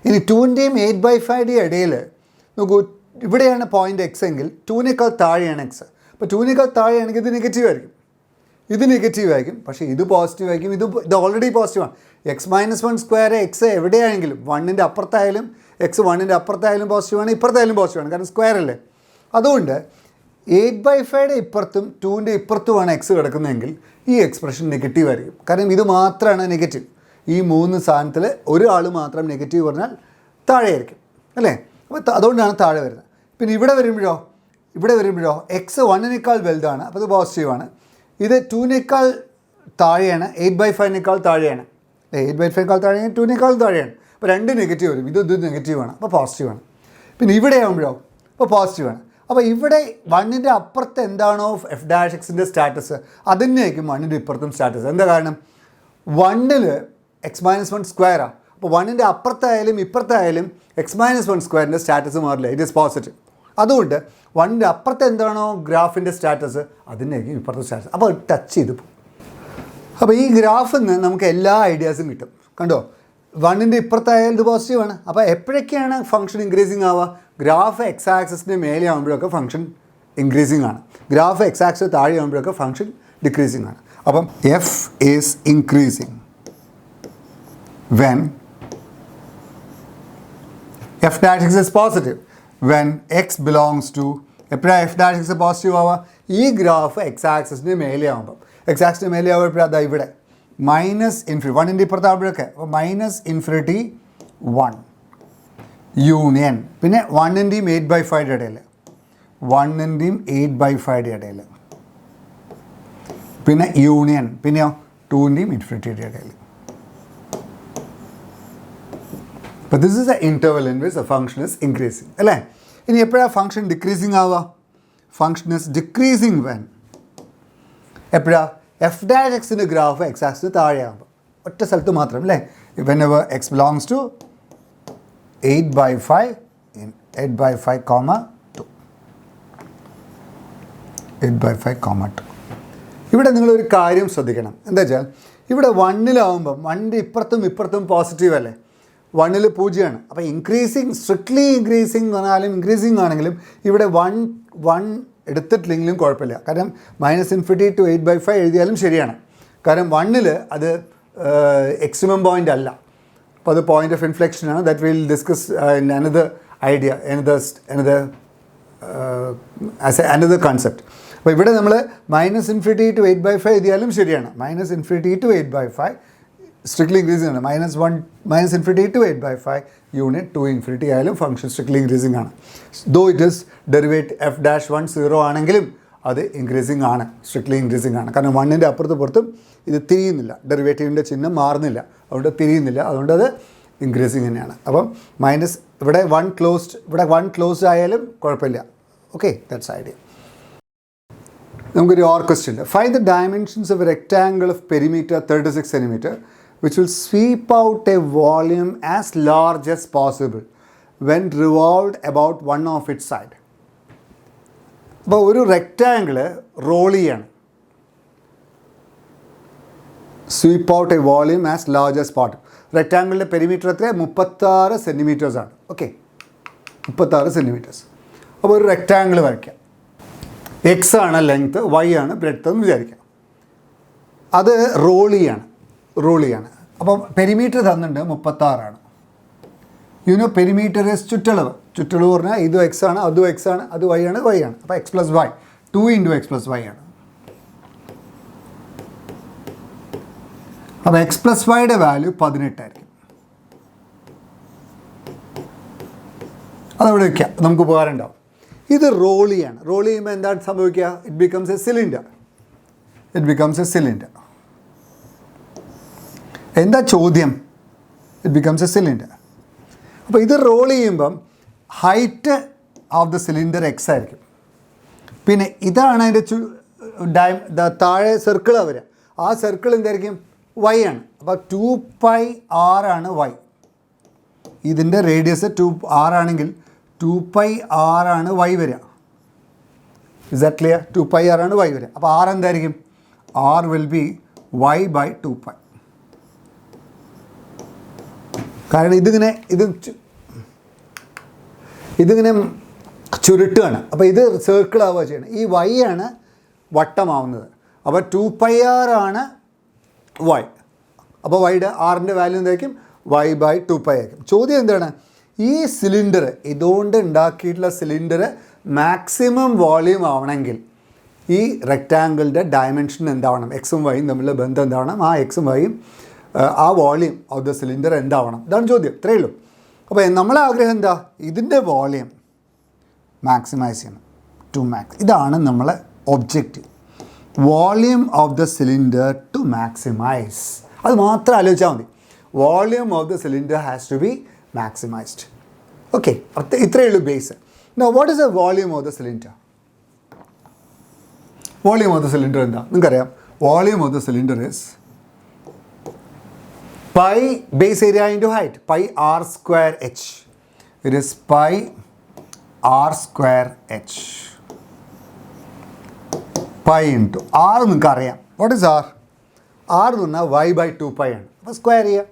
ഇനി 2ൻ്റെയും 8/5 ഇടയിൽ നോക്കൂ, ഇവിടെയാണ് പോയിൻ്റ് എക്സ് എങ്കിൽ 2-നേക്കാൾ താഴെയാണ് എക്സ്. അപ്പോൾ 2-നേക്കാൾ താഴെയാണെങ്കിൽ ഇത് നെഗറ്റീവ് ആയിരിക്കും, ഇത് നെഗറ്റീവ് ആയിരിക്കും. പക്ഷേ ഇത് പോസിറ്റീവ് ആയിരിക്കും, ഇത് ഓൾറെഡി പോസിറ്റീവാണ്. x-1² എക്സ് എവിടെയാണെങ്കിലും 1ൻ്റെ അപ്പുറത്തായാലും എക്സ് 1ൻ്റെ അപ്പുറത്തായാലും പോസിറ്റീവാണ്, ഇപ്പുറത്തായാലും പോസിറ്റീവാണ്, കാരണം സ്ക്വയർ അല്ലേ. അതുകൊണ്ട് 8/5 ഇപ്പുറത്തും 2ൻ്റെ ഇപ്പുറത്തുമാണ് എക്സ് കിടക്കുന്നതെങ്കിൽ ഈ എക്സ്പ്രഷൻ നെഗറ്റീവ് ആയിരിക്കും. കാരണം ഇത് മാത്രമാണ് നെഗറ്റീവ്. ഈ 3 സാധനത്തിൽ ഒരാൾ മാത്രം നെഗറ്റീവ് പറഞ്ഞാൽ താഴെയായിരിക്കും അല്ലേ. അപ്പോൾ അതുകൊണ്ടാണ് താഴെ വരുന്നത്. പിന്നെ ഇവിടെ വരുമ്പോഴോ എക്സ് 1-നേക്കാൾ വലുതാണ്, അപ്പോൾ ഇത് പോസിറ്റീവാണ്. ഇത് 2-നേക്കാൾ താഴെയാണ്, 8/5-നേക്കാൾ താഴെയാണ്. 8/5-നേക്കാൾ താഴെയാണ്, 2-നേക്കാൾ താഴെയാണ്. അപ്പോൾ 2 നെഗറ്റീവ് വരും, ഇത് നെഗറ്റീവാണ്, അപ്പോൾ പോസിറ്റീവാണ്. പിന്നെ ഇവിടെ ആകുമ്പോഴോ അപ്പോൾ പോസിറ്റീവാണ്. അപ്പോൾ ഇവിടെ 1ൻ്റെ അപ്പുറത്ത് എന്താണോ f'(x)ൻ്റെ സ്റ്റാറ്റസ് അത് തന്നെയായിരിക്കും 1ൻ്റെ ഇപ്പുറത്തും സ്റ്റാറ്റസ്. എന്താ കാരണം, 1ൽ x-1² അപ്പോൾ 1ൻ്റെ അപ്പുറത്തായാലും ഇപ്പുറത്തായാലും x-1² സ്റ്റാറ്റസ് മാറില്ല, ഇറ്റ് ഈസ് പോസിറ്റീവ്. അതുകൊണ്ട് 1ൻ്റെ അപ്പുറത്ത് എന്താണോ ഗ്രാഫിൻ്റെ സ്റ്റാറ്റസ് അതിനായിരിക്കും ഇപ്പുറത്തെ സ്റ്റാറ്റസ്. അപ്പോൾ ടച്ച് ചെയ്ത് പോകും. അപ്പോൾ ഈ ഗ്രാഫിൽ നിന്ന് നമുക്ക് എല്ലാ ഐഡിയാസും കിട്ടും. കണ്ടോ, 1ൻ്റെ ഇപ്പുറത്തായാലും ഇത് പോസിറ്റീവാണ്. അപ്പോൾ എപ്പോഴൊക്കെയാണ് ഫംഗ്ഷൻ ഇൻക്രീസിങ് ആവുക, ഗ്രാഫ് എക്സ് ആക്സിസിൻ്റെ മേലെ ആകുമ്പോഴൊക്കെ ഫംഗ്ഷൻ ഇൻക്രീസിങ് ആണ്, ഗ്രാഫ് എക്സ് ആക്സിസ് താഴെ ആകുമ്പോഴൊക്കെ ഫംഗ്ഷൻ ഡിക്രീസിങ് ആണ്. അപ്പം F is increasing when f'(x) is positive, when x belongs to എപ്പോഴാണ് f'(x) പോസിറ്റീവ് ആവുക, ഈ ഗ്രാഫ് എക്സ് ആക്സിസിൻ്റെ മേലെ ആകുമ്പോൾ. എക്സ് ആക്സിസിൻ്റെ മേലെ ആകുമ്പോഴേ അതാ ഇവിടെ -∞ 1ൻ്റെ ഇപ്പുറത്താകുമ്പോഴൊക്കെ അപ്പോൾ -∞ 1 യൂണിയൻ. പിന്നെ 1ൻ്റെയും 8/5 ഇടയിൽ, 1ൻ്റെയും 8/5 ഇടയിൽ, പിന്നെ യൂണിയൻ, പിന്നെയോ 2ൻ്റെയും ∞ ഇടയിൽ. But this is the interval in which the function is increasing അല്ലേ. ഇനി എപ്പോഴാണ് ഫംഗ്ഷൻ ഡിക്രീസിങ് ആവുക, ഫംഗ്ഷൻ ഇസ് ഡിക്രീസിങ് വെൻ എപ്പോഴാണ് f'(x)ൻ്റെ ഗ്രാഫ് എക്സ് ആക്സിന് താഴെയാകുമ്പോൾ. ഒറ്റ സ്ഥലത്ത് മാത്രം അല്ലേ, whenever x belongs to 8/5 in 8/5, 2 8/5, 2. ഇവിടെ നിങ്ങളൊരു കാര്യം ശ്രദ്ധിക്കണം. എന്താ വെച്ചാൽ ഇവിടെ 1-ലാവുമ്പം 1ൻ്റെ ഇപ്പുറത്തും പോസിറ്റീവ് അല്ലേ, 1ൽ 0ആണ്. അപ്പോൾ സ്ട്രിക്ട്ലി ഇൻക്രീസിങ് എന്ന് പറഞ്ഞാലും ഇൻക്രീസിങ് ആണെങ്കിലും ഇവിടെ 1 എടുത്തിട്ടില്ലെങ്കിലും കുഴപ്പമില്ല. കാരണം -∞ to 8/5 എഴുതിയാലും ശരിയാണ്. കാരണം 1ൽ അത് എക്സിമം പോയിൻ്റ് അല്ല, അപ്പോൾ അത് പോയിൻ്റ് ഓഫ് ഇൻഫ്ലെക്ഷനാണ്. That will discuss in another idea, another concept. അപ്പോൾ ഇവിടെ നമ്മൾ -∞ to 8/5 എഴുതിയാലും ശരിയാണ്. -∞ to 8/5 സ്ട്രിക്ട്ലി ഇൻക്രീസിങ് ആണ്. -∞ to 8/5 യൂണിറ്റ് 2 ആയാലും ഫംഗ്ഷൻ സ്ട്രിക്ട്ലി ഇൻക്രീസിങ് ആണ്. Though it is derivate f'(1) 0 ആണെങ്കിലും അത് ഇൻക്രീസിങ് ആണ്, സ്ട്രിക്ട്ലി ഇൻക്രീസിങ് ആണ്. കാരണം 1ൻ്റെ അപ്പുറത്തും പുറത്തും ഇത് തിരിയുന്നില്ല, ഡെറിവേറ്റീവിൻ്റെ ചിഹ്നം മാറുന്നില്ല, അതുകൊണ്ട് തിരിയുന്നില്ല, അതുകൊണ്ട് അത് ഇൻക്രീസിങ് തന്നെയാണ്. അപ്പം ഇവിടെ 1 ക്ലോസ്ഡ് ആയാലും കുഴപ്പമില്ല. Okay, that's idea. നമുക്കൊരു ക്വസ്റ്റ്യൻ ഉണ്ട്. Find the dimensions of A rectangle of perimeter 36 cm which will sweep out a volume as large as possible when revolved about one of its side. അപ്പോൾ ഒരു rectangle roll ചെയ്യാണ്, sweep out a volume as large as possible. റെക്റ്റാങ്കിളിൻ്റെ perimeter എത്ര 36 cm ആണ്. Okay, 36 cm. അപ്പോൾ ഒരു rectangle വരയ്ക്കാം. X ആണ് ലെങ്ത്ത്, വൈ ആണ് ബ്രെഡ്ത്ത് എന്ന് വിചാരിക്കാം. അത് റോൾ ചെയ്യാണ്. അപ്പോൾ പെരിമീറ്റർ തന്നിട്ടുണ്ട് 36ആണ്. പെരിമീറ്റർ ഇസ് ചുറ്റളവ് പറഞ്ഞാൽ ഇതും എക്സ് ആണ്, അതും എക്സ് ആണ്, അത് വൈ ആണ്. അപ്പോൾ x + y 2 × x + y ആണ്. അപ്പോൾ x + yയുടെ വാല്യൂ 18 ആയിരിക്കും. അതവിടെ വയ്ക്കാം, നമുക്ക് ഉപകാരം ഉണ്ടാവും. ഇത് റോൾ ചെയ്യുമ്പോൾ എന്താണ് സംഭവിക്കുക, ഇറ്റ് ബിക്കംസ് എ സിലിണ്ടർ. എന്താ ചോദ്യം, ഇറ്റ് ബിക്കംസ് എ സിലിണ്ടർ. അപ്പോൾ ഇത് റോൾ ചെയ്യുമ്പം height of the cylinder X ആയിരിക്കും. പിന്നെ ഇതാണ് അതിൻ്റെ താഴെ സർക്കിളാണ് വരിക. ആ സർക്കിൾ എന്തായിരിക്കും, വൈ ആണ്. അപ്പോൾ 2πr ആണ് വൈ. ഇതിൻ്റെ റേഡിയസ് 2r ആണെങ്കിൽ 2πr ആണ് വൈ വരിക. Is that clear? 2πr ആണ് വൈ വരിക. അപ്പോൾ r എന്തായിരിക്കും, r വിൽ ബി y/2π. കാരണം ഇതിങ്ങനെ ചുരുട്ടുകയാണ്. അപ്പോൾ ഇത് സർക്കിൾ ആവുക ചെയ്യണം. ഈ y ആണ് വട്ടമാവുന്നത്. അപ്പോൾ 2πr ആണ് y. അപ്പോൾ വൈയുടെ ആറിൻ്റെ വാല്യൂ എന്തായിരിക്കും? y/2π ആയിരിക്കും. ചോദ്യം എന്താണ്? ഈ സിലിണ്ടർ, ഇതുകൊണ്ട് ഉണ്ടാക്കിയിട്ടുള്ള സിലിണ്ടർ മാക്സിമം വോളിയം ആവണമെങ്കിൽ ഈ റെക്റ്റാങ്കിളിൻ്റെ ഡയമെൻഷൻ എന്താവണം? എക്സും വൈയും തമ്മിലുള്ള ബന്ധം എന്താവണം? ആ എക്സും വൈയും ആ വോളിയം ഓഫ് ദ സിലിണ്ടർ എന്താവണം? ഇതാണ് ചോദ്യം. ഇത്രയേ ഉള്ളൂ. അപ്പോൾ നമ്മളെ ആഗ്രഹം എന്താ? ഇതിൻ്റെ വോളിയം മാക്സിമൈസ് ചെയ്യണം ടു മാക്സ്. ഇതാണ് നമ്മളെ objective. Volume of the cylinder to maximise. അത് മാത്രം ആലോചിച്ചാൽ മതി. Volume of the cylinder has to be maximised. Okay, ഇത്രയേ ഉള്ളൂ base. Now what is the volume of the cylinder? Volume of the cylinder എന്താ? നിങ്ങൾക്കറിയാം. Volume of the cylinder is pi base area into height, pi r square h. It is pi r square h. Pi into r നിങ്ങൾക്കറിയാം. What is r? r എന്ന് പറഞ്ഞാൽ y/2π ആണ്. അപ്പോൾ square ചെയ്യുക.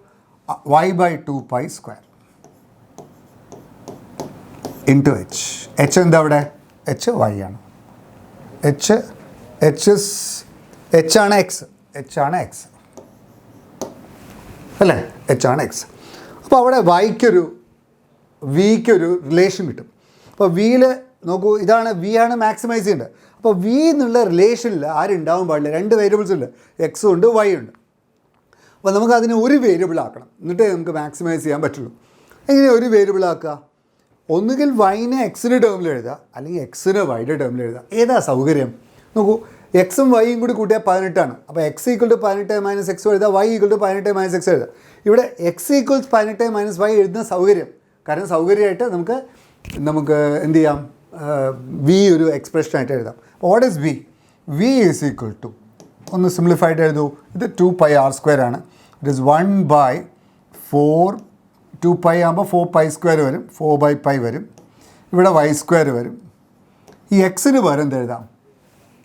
y/2π square into H. H എന്താ അവിടെ? H Y ആണ്. H ആണ് എക്സ്. അല്ലേ? എച്ച് ആണ് എക്സ്. അപ്പോൾ അവിടെ വിക്കൊരു റിലേഷൻ കിട്ടും. അപ്പോൾ വിയിൽ നോക്കൂ, ഇതാണ് വി ആണ് മാക്സിമൈസ് ചെയ്യേണ്ടത്. അപ്പോൾ വി എന്നുള്ള റിലേഷനിൽ ആരുണ്ടാവാൻ പാടില്ല. രണ്ട് വേരിയബിൾസ് ഉണ്ട്, എക്സും ഉണ്ട് വൈ ഉണ്ട്. അപ്പോൾ നമുക്ക് അതിനെ ഒരു വേരിയബിൾ ആക്കണം, എന്നിട്ടേ നമുക്ക് മാക്സിമൈസ് ചെയ്യാൻ പറ്റുള്ളൂ. എങ്ങനെ ഒരു വേരിയബിൾ ആക്കുക? ഒന്നുകിൽ വൈനെ എക്സിൻ്റെ ടേമിൽ എഴുതുക, അല്ലെങ്കിൽ എക്സിനെ വൈയുടെ ടേമിൽ എഴുതുക. ഏതാ സൗകര്യം? നോക്കൂ, എക്സും വൈയും കൂടി കൂട്ടിയാൽ 18 അപ്പോൾ x = 18 - x എഴുതുക, y = 18 - x എഴുതുക. ഇവിടെ x = 18 - y എഴുതുന്ന സൗകര്യം. കാരണം സൗകര്യമായിട്ട് നമുക്ക് എന്ത് ചെയ്യാം? വി ഒരു എക്സ്പ്രഷനായിട്ട് എഴുതാം. What is V? V is equal to, ഒന്ന് സിംപ്ലിഫൈഡ് എഴുതൂ. ഇത് 2πr² ആണ്. It is 1/4. 2π ആകുമ്പോൾ 4π² വരും, 4/π വരും. ഇവിടെ y² വരും. ഈ എക്സിന് പകരം എന്ത് എഴുതാം?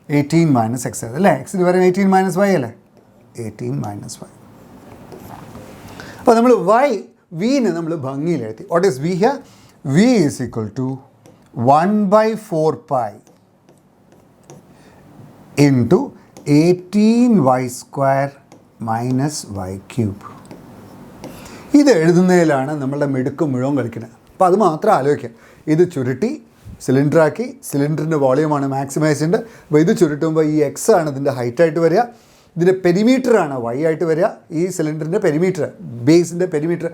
18 - x എഴുതാം അല്ലേ? എക്സിന് പകരം 18 - y അല്ലേ? 18 - y. അപ്പോൾ നമ്മൾ വിനെ നമ്മൾ ഭംഗിയിൽ എഴുതി. What is v here? V is equal to 1/4π into 18y² - y³. ഇത് എഴുതുന്നതിലാണ് നമ്മളുടെ മിടുക്കും മുഴുവൻ കളിക്കുന്നത്. അപ്പോൾ അത് മാത്രം ആലോചിക്കുക. ഇത് ചുരുട്ടി സിലിണ്ടറാക്കി, സിലിണ്ടറിൻ്റെ വോളിയമാണ് മാക്സിമൈസ് ചെയ്യേണ്ടത്. അപ്പോൾ ഇത് ചുരുട്ടുമ്പോൾ ഈ എക്സ് ആണ് ഇതിൻ്റെ ഹൈറ്റായിട്ട് വരിക, ഇതിൻ്റെ പെരിമീറ്ററാണ് വൈ ആയിട്ട് വരിക. ഈ സിലിണ്ടറിൻ്റെ പെരിമീറ്റർ, ബേസിൻ്റെ പെരിമീറ്റർ,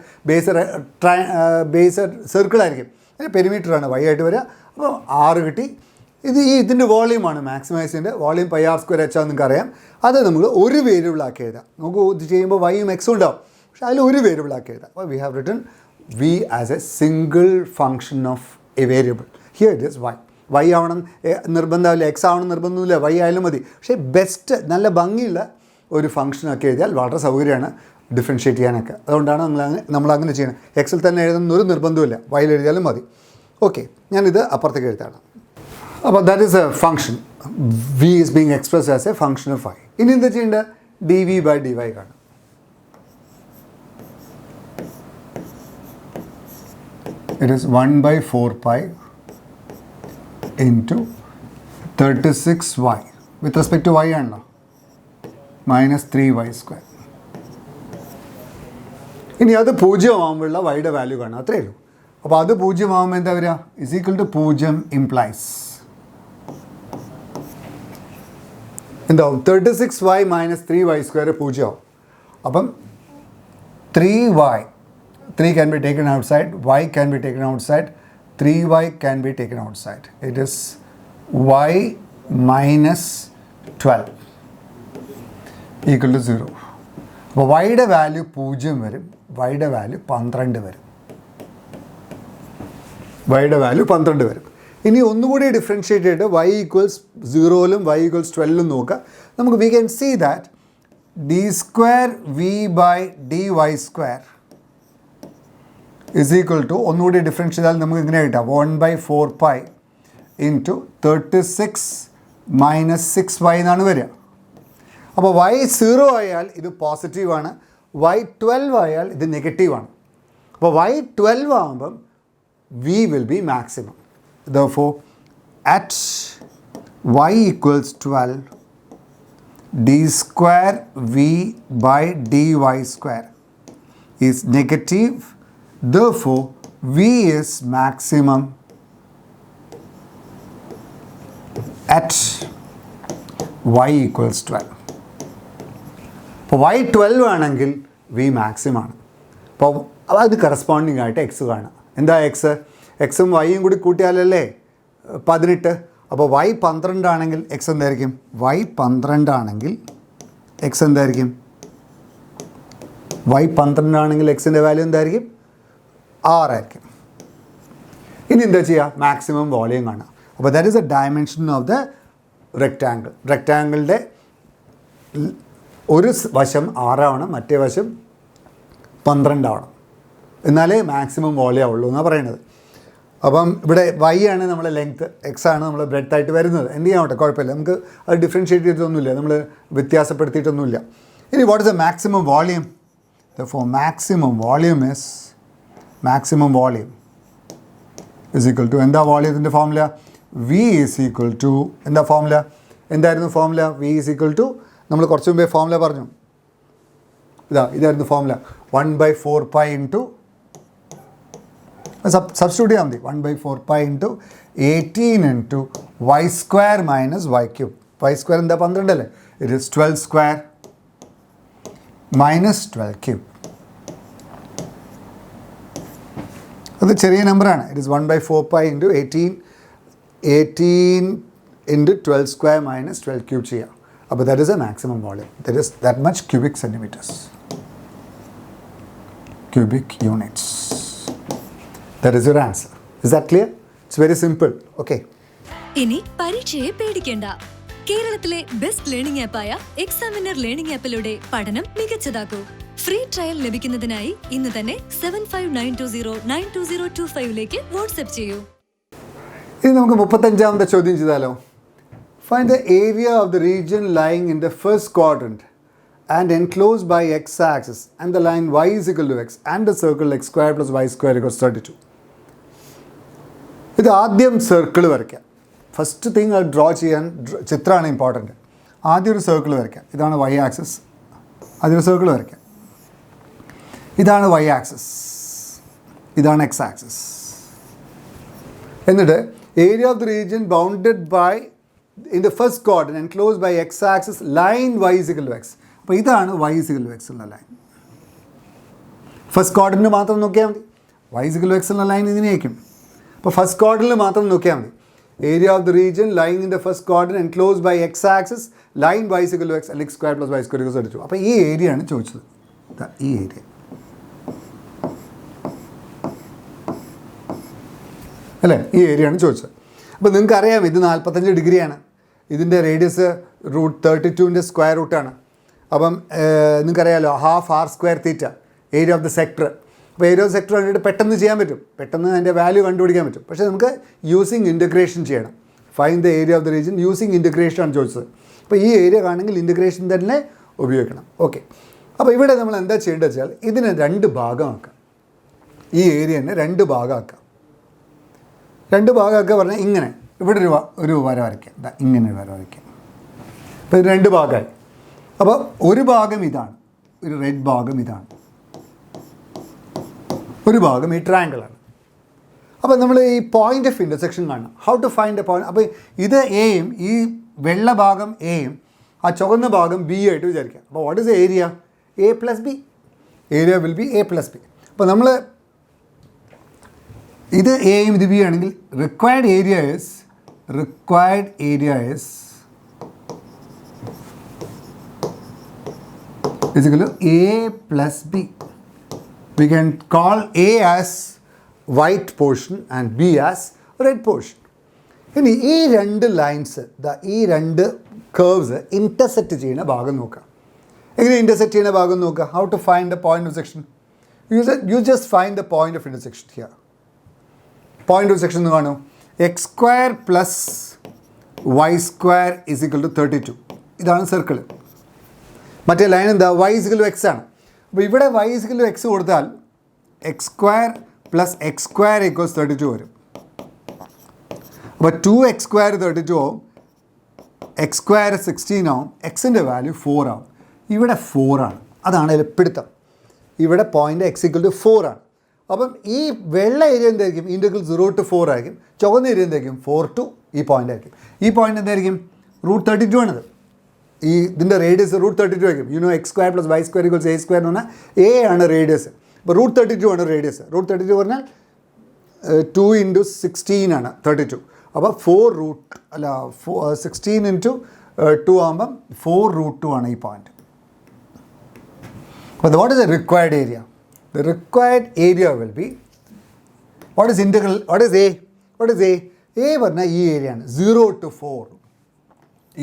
ബേസ് സർക്കിളായിരിക്കും, അതിൻ്റെ പെരിമീറ്ററാണ് വൈ ആയിട്ട് വരിക. അപ്പോൾ 6 കിട്ടി. ഇതിൻ്റെ വോളിയമാണ് മാക്സിമൈസ് ചെയ്യേണ്ടത്. വോളിയം πr² h ആണെന്ന് നിങ്ങൾക്കറിയാം. അത് നമ്മൾ ഒരു വേരിയബിളാക്കി എഴുതാം. നമുക്ക് ഇത് ചെയ്യുമ്പോൾ വൈയും എക്സും ഉണ്ടാവും, പക്ഷേ അതിൽ ഒരു വേരിയബിളാക്കി എഴുതാം. അപ്പോൾ we have written V as a single function of a variable. Here it is y. Y ആവണം നിർബന്ധമില്ല, എക്സ് ആവണം നിർബന്ധമില്ല, വൈ ആയാലും മതി. പക്ഷേ ബെസ്റ്റ് നല്ല ഭംഗിയുള്ള ഒരു ഫംഗ്ഷനൊക്കെ എഴുതിയാൽ വളരെ സൗകര്യമാണ് ഡിഫറൻഷ്യേറ്റ് ചെയ്യാനൊക്കെ. അതുകൊണ്ടാണ് നമ്മളങ്ങനെ ചെയ്യണം. എക്സിൽ തന്നെ എഴുതുന്നൊരു നിർബന്ധമില്ല, വൈയിൽ എഴുതിയാലും മതി. ഓക്കെ, ഞാനിത് അപ്പുറത്തേക്ക് എഴുതാണ്. അപ്പോൾ that is a function. V is being express as a function of y. ഇനി എന്താ ചെയ്യേണ്ടത്? dv/dy കാണും. It is 1/4π into 36y with respect to y ആണല്ലോ, -3y². ഇനി അത് 0 ആകുമ്പോഴുള്ള വൈയുടെ വാല്യൂ കാണാം, അത്രയേ ഉള്ളൂ. അപ്പോൾ അത് 0 ആകുമ്പോൾ എന്താ വരിക? = 0 ഇംപ്ലൈസ് എന്താവും? 36y - 3y² 0 ആവും. അപ്പം 3 can be taken outside, y can be taken outside, 3y can be taken outside. It is y - 12 = 0. അപ്പോൾ വൈയുടെ വാല്യൂ 0 വരും, വൈയുടെ വാല്യൂ 12 വരും. വൈയുടെ വാല്യൂ 12 വരും. ഇനി ഒന്നുകൂടി ഡിഫറൻഷ്യേറ്റ് ചെയ്തിട്ട് y = 0 y = 12 നോക്കുക. നമുക്ക് we can see that d²v/dy² is equal to, ഒന്നുകൂടി ഡിഫറൻഷ്യേറ്റ് ചെയ്താൽ നമുക്ക് ഇങ്ങനെ കിട്ടാം, 1/4π ഇൻറ്റു 36 - 6y എന്നാണ് വരിക. അപ്പോൾ y 0 ആയാൽ ഇത് പോസിറ്റീവാണ്, y 12 ആയാൽ ഇത് നെഗറ്റീവാണ്. അപ്പോൾ y12 ആകുമ്പം v will be maximum. Therefore, at y equals 12, d square v by dy square is negative. Therefore, v is maximum at y equals 12. അപ്പോൾ y12 ആണെങ്കിൽ v മാക്സിമം ആണ്. അപ്പോൾ അത് കറസ്പോണ്ടിങ് ആയിട്ട് എക്സ് കാണാം. എന്താ എക്സും വൈയും കൂടി കൂട്ടിയാലല്ലേ 18. അപ്പോൾ y12 ആണെങ്കിൽ എക്സ് എന്തായിരിക്കും? y12 ആണെങ്കിൽ എക്സ് എന്തായിരിക്കും? y12 ആണെങ്കിൽ എക്സിൻ്റെ വാല്യൂ എന്തായിരിക്കും? 6 ആയിരിക്കും. ഇനി എന്താ ചെയ്യുക? മാക്സിമം വോളിയം കാണാം. അപ്പോൾ that is a dimension of the rectangle. റെക്റ്റാങ്കിളിൻ്റെ ഒരു വശം 6 ആവണം, മറ്റേ വശം 12 ആവണം, എന്നാലേ മാക്സിമം വോളിയം ഉള്ളൂ എന്നാണ് പറയുന്നത്. അപ്പം ഇവിടെ y ആണ് നമ്മളെ ലെങ്ത്ത്, എക്സ് ആണ് നമ്മൾ ബ്രെഡ്ത്ത് ആയിട്ട് വരുന്നത്. എന്ത് ചെയ്യാവട്ടെ, കുഴപ്പമില്ല, നമുക്ക് അത് ഡിഫറൻഷ്യേറ്റ് ചെയ്തിട്ടൊന്നുമില്ല, നമ്മൾ വ്യത്യാസപ്പെടുത്തിയിട്ടൊന്നുമില്ല. ഇനി what is the maximum volume? For maximum volume is equal to എന്താ വോളിയത്തിൻ്റെ formula? v is equal to എന്താ ഫോർമുല? എന്തായിരുന്നു formula? v is equal to നമ്മൾ കുറച്ച് മുമ്പേ ഫോർമുല പറഞ്ഞു. ഇതായിരുന്നു ഫോർമുല. 1/4π ഇൻറ്റു സബ്സ്റ്റിറ്റ്യൂട്ട് ചെയ്യാൻ മതി. 1/4π into 18 into y square minus y cube. y square എന്താ? 12 അല്ലേ? It is 12 square minus 12 cube. അത് ചെറിയ നമ്പറാണ്. It is 1/4π into 18 into 12 square minus 12 cube ചെയ്യാം. അപ്പോൾ that is a maximum volume. That is that much cubic centimetres, cubic units. That is your answer. Is that clear? It's very simple. Okay. ഇനി പരീക്ഷയെ പേടിക്കേണ്ട. കേരളത്തിലെ best learning ആപ്പായ examiner learning ആപ്പിലൂടെ പഠനം മികച്ചതാക്കൂ. Free trial ലഭിക്കുന്നതിനായി ഇന്ന് തന്നെ 7592092025 വാട്സ്ആപ്പ് ചെയ്യൂ. ഇനി നമുക്ക് 35ാമത്തെ ചോദ്യം ചെയ്താലോ? Find the area of the region lying in the first quadrant and enclosed by x-axis and the line y is equal to x and the circle x square plus y square equals 32. ഇത് ആദ്യം circle വരയ്ക്കാം. First thing അത് draw ചെയ്യാൻ ചിത്രമാണ് important. ആദ്യം ഒരു circle വരയ്ക്കാം. ഇതാണ് y ആക്സിസ്. ആദ്യം ഒരു സർക്കിൾ വരയ്ക്കാം. ഇതാണ് y ആക്സിസ്, ഇതാണ് x ആക്സിസ്. എന്നിട്ട് area of the region bounded by in the first quadrant enclosed by x axis line y is equal to x. അപ്പോൾ ഇതാണ് y is equal to x എന്ന line. First quadrant മാത്രം നോക്കിയാൽ മതി. y is equal to x എന്ന line ഇതിനെയായിരിക്കും. അപ്പോൾ first ക്വാഡ്രൻറ്റിൽ മാത്രം നോക്കിയാൽ മതി. Area of the region line in the first quadrant enclosed by x axis line y is equal to x and x square plus y square equals 32. അപ്പോൾ ഈ area ആണ് ചോദിച്ചത്. ഈ ഏരിയ അല്ലേ? ഈ ഏരിയ ആണ് ചോദിച്ചത്. അപ്പോൾ നിങ്ങൾക്ക് അറിയാം ഇത് 45 ഡിഗ്രിയാണ്. ഇതിൻ്റെ റേഡിയസ് √32ൻ്റെ സ്ക്വയർ റൂട്ടാണ്. അപ്പം നിങ്ങൾക്കറിയാമല്ലോ half r square theta area of the sector. അപ്പോൾ ഏരിയ ഓഫ് സെക്ടർ കണ്ടിട്ട് പെട്ടെന്ന് ചെയ്യാൻ പറ്റും, പെട്ടെന്ന് അതിൻ്റെ വാല്യൂ കണ്ടുപിടിക്കാൻ പറ്റും. പക്ഷേ നമുക്ക് യൂസിങ് ഇൻറ്റഗ്രേഷൻ ചെയ്യണം. Find the area of the region using integration ആണ് ചോദിച്ചത്. അപ്പോൾ ഈ ഏരിയ കാണണമെങ്കിൽ ഇൻറ്റഗ്രേഷൻ തന്നെ ഉപയോഗിക്കണം. ഓക്കെ, അപ്പോൾ ഇവിടെ നമ്മൾ എന്താ ചെയ്യേണ്ടത് വെച്ചാൽ ഇതിനെ 2 ഭാഗമാക്കാം. ഈ ഏരിയനെ 2 ഭാഗമാക്കാം. 2 ഭാഗമൊക്കെ പറഞ്ഞാൽ ഇങ്ങനെ ഇവിടെ ഒരു വര വരയ്ക്കാം. ഇങ്ങനെ ഒരു വര വരയ്ക്കാം. അപ്പോൾ ഇത് 2 ഭാഗമായി. അപ്പോൾ ഒരു ഭാഗം ഇതാണ്, ഒരു റെഡ് ഭാഗം ഇതാണ്, ഒരു ഭാഗം ഈ ട്രയാങ്കിളാണ്. അപ്പോൾ നമ്മൾ ഈ പോയിൻ്റ് ഓഫ് ഇൻ്റർസെക്ഷൻ കാണണം. How to find a point. അപ്പോൾ ഇത് എയും ഈ വെള്ള ഭാഗം എയും ആ ചുവന്ന ഭാഗം ബി ആയിട്ട് വിചാരിക്കാം. അപ്പോൾ what is area? A plus B. Area will be A plus B. അപ്പോൾ നമ്മൾ ഇത് എയും ഇത് ബി ആണെങ്കിൽ required area is equal to A plus B. We can call A as white portion and B as red portion. ഇനി ഈ 2 lines ഈ 2 curves intersect ചെയ്യുന്ന ഭാഗം നോക്കാം. എങ്ങനെ ഇൻ്റർസെക്റ്റ് ചെയ്യുന്ന ഭാഗം നോക്കുക? How to find the point of section? You just find the point of intersection here. Point of section എന്ന് കാണും x square plus y square is equal to 32. ഇതാണ് സർക്കിൾ. മറ്റേ ലൈൻ എന്താ? y is equal to x ആണ്. അപ്പോൾ ഇവിടെ y is equal to x കൊടുത്താൽ X square plus X square equals 32 വരും. അപ്പോൾ 2x² 32 ആവും, എക്സ് സ്ക്വയർ 16 ആവും, എക്സിൻ്റെ വാല്യൂ 4 ആവും. ഇവിടെ 4 ആണ്, അതാണ് എളുപ്പിടുത്തം. ഇവിടെ പോയിൻ്റ് x = 4 ആണ്. അപ്പം ഈ വെള്ള ഏരിയ എന്തായിരിക്കും? ഇൻ്റഗ്രൽ 0 to 4 ആയിരിക്കും. ചുവന്ന ഏരിയ എന്തായിരിക്കും? 4 to ഈ പോയിൻ്റ് ആയിരിക്കും. ഈ പോയിൻ്റ് എന്തായിരിക്കും? √32 ആണിത്. ഈ ഇതിൻ്റെ റേഡിയസ് √32 ആയിരിക്കും. x² + y² = a² എന്ന് പറഞ്ഞാൽ a ആണ് റേഡിയസ്. അപ്പോൾ √32 ആണ് റേഡിയസ്. √32 പറഞ്ഞാൽ 2 × 16 ആണ് 32. അപ്പോൾ 16 × 2 ആകുമ്പം 4√2 ആണ് ഈ point. But what is the required area? The required area will be, what is integral? What is A? What is A? A പറഞ്ഞാൽ ഈ ഏരിയ ആണ്, 0 to 4.